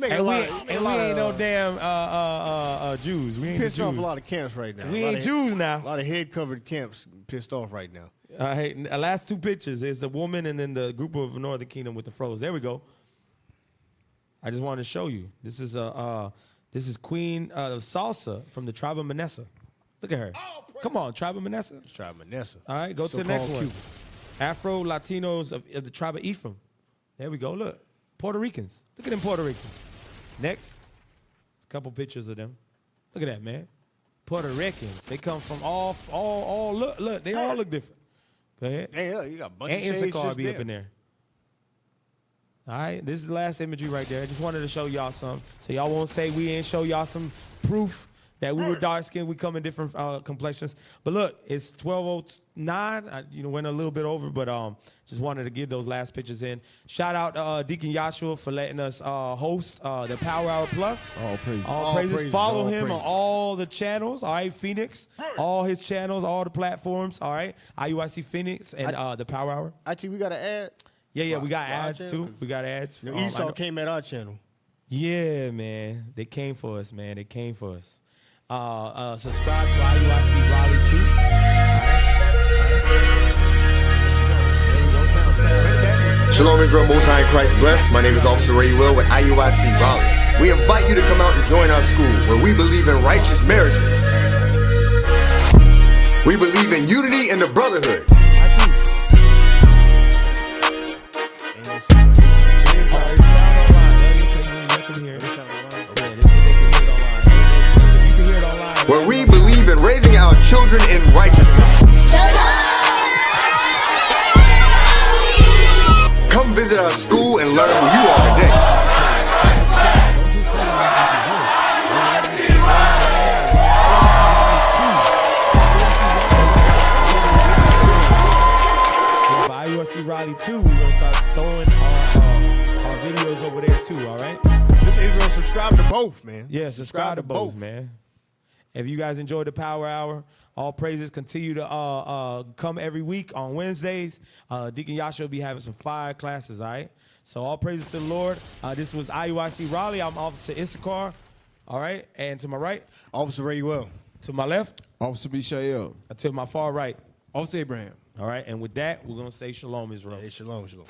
And we ain't no damn Jews. We ain't pissed Jews. off a lot of camps right now. We ain't Jews now. A lot of head-covered camps pissed off right now. Hey, last 2 pictures is the woman and then the group of Northern Kingdom with the froze. There we go. I just wanted to show you. This is Queen Salsa from the tribe of Manasseh. Look at her. Come on, tribe of Manasseh. Tribe of Manasseh. All right, go to the next one. Afro Latinos of the tribe of Ephraim. There we go. Look, Puerto Ricans. Look at them Puerto Ricans. Next, a couple pictures of them. Look at that, man. Puerto Ricans. They come from all look. They all look different. Go ahead. Yeah, you got a bunch of shades just be there. up in there. All right, this is the last imagery right there. I just wanted to show y'all some, so y'all won't say we ain't show y'all some proof that we were dark skinned. We come in different complexions. But look, it's 12:09. I went a little bit over, but just wanted to get those last pictures in. Shout out Deacon Joshua for letting us host the Power Hour Plus. All praises. All praises. Follow him on all the channels. All right, Phoenix, all his channels, all the platforms. All right, IUIC Phoenix and the Power Hour. IT, we got to add. Yeah, we got ads too. We got ads. Esau came at our channel. Yeah, man. They came for us, man. They came for us. Subscribe to IUIC Raleigh too. Shalom Israel, Most High in Christ bless. My name is Officer Ray Will with IUIC Raleigh. We invite you to come out and join our school where we believe in righteous marriages. We believe in unity and the brotherhood. Here. where we believe in raising our children in righteousness. Come visit our school and learn who you are today. Raleigh too. We're gonna start throwing our videos over there too. All right. This Israel, subscribe to both, man. Yeah, subscribe to both, man. If you guys enjoyed the Power Hour, all praises continue to come every week on Wednesdays. Deacon Yasha will be having some fire classes. All right. So all praises to the Lord. This was IUIC Raleigh. I'm Officer Issachar. All right. And to my right, Officer Ray Will. To my left, Officer Mishael. To my far right, Officer Abraham. All right, and with that, we're going to say shalom, Israel. Hey, shalom, shalom.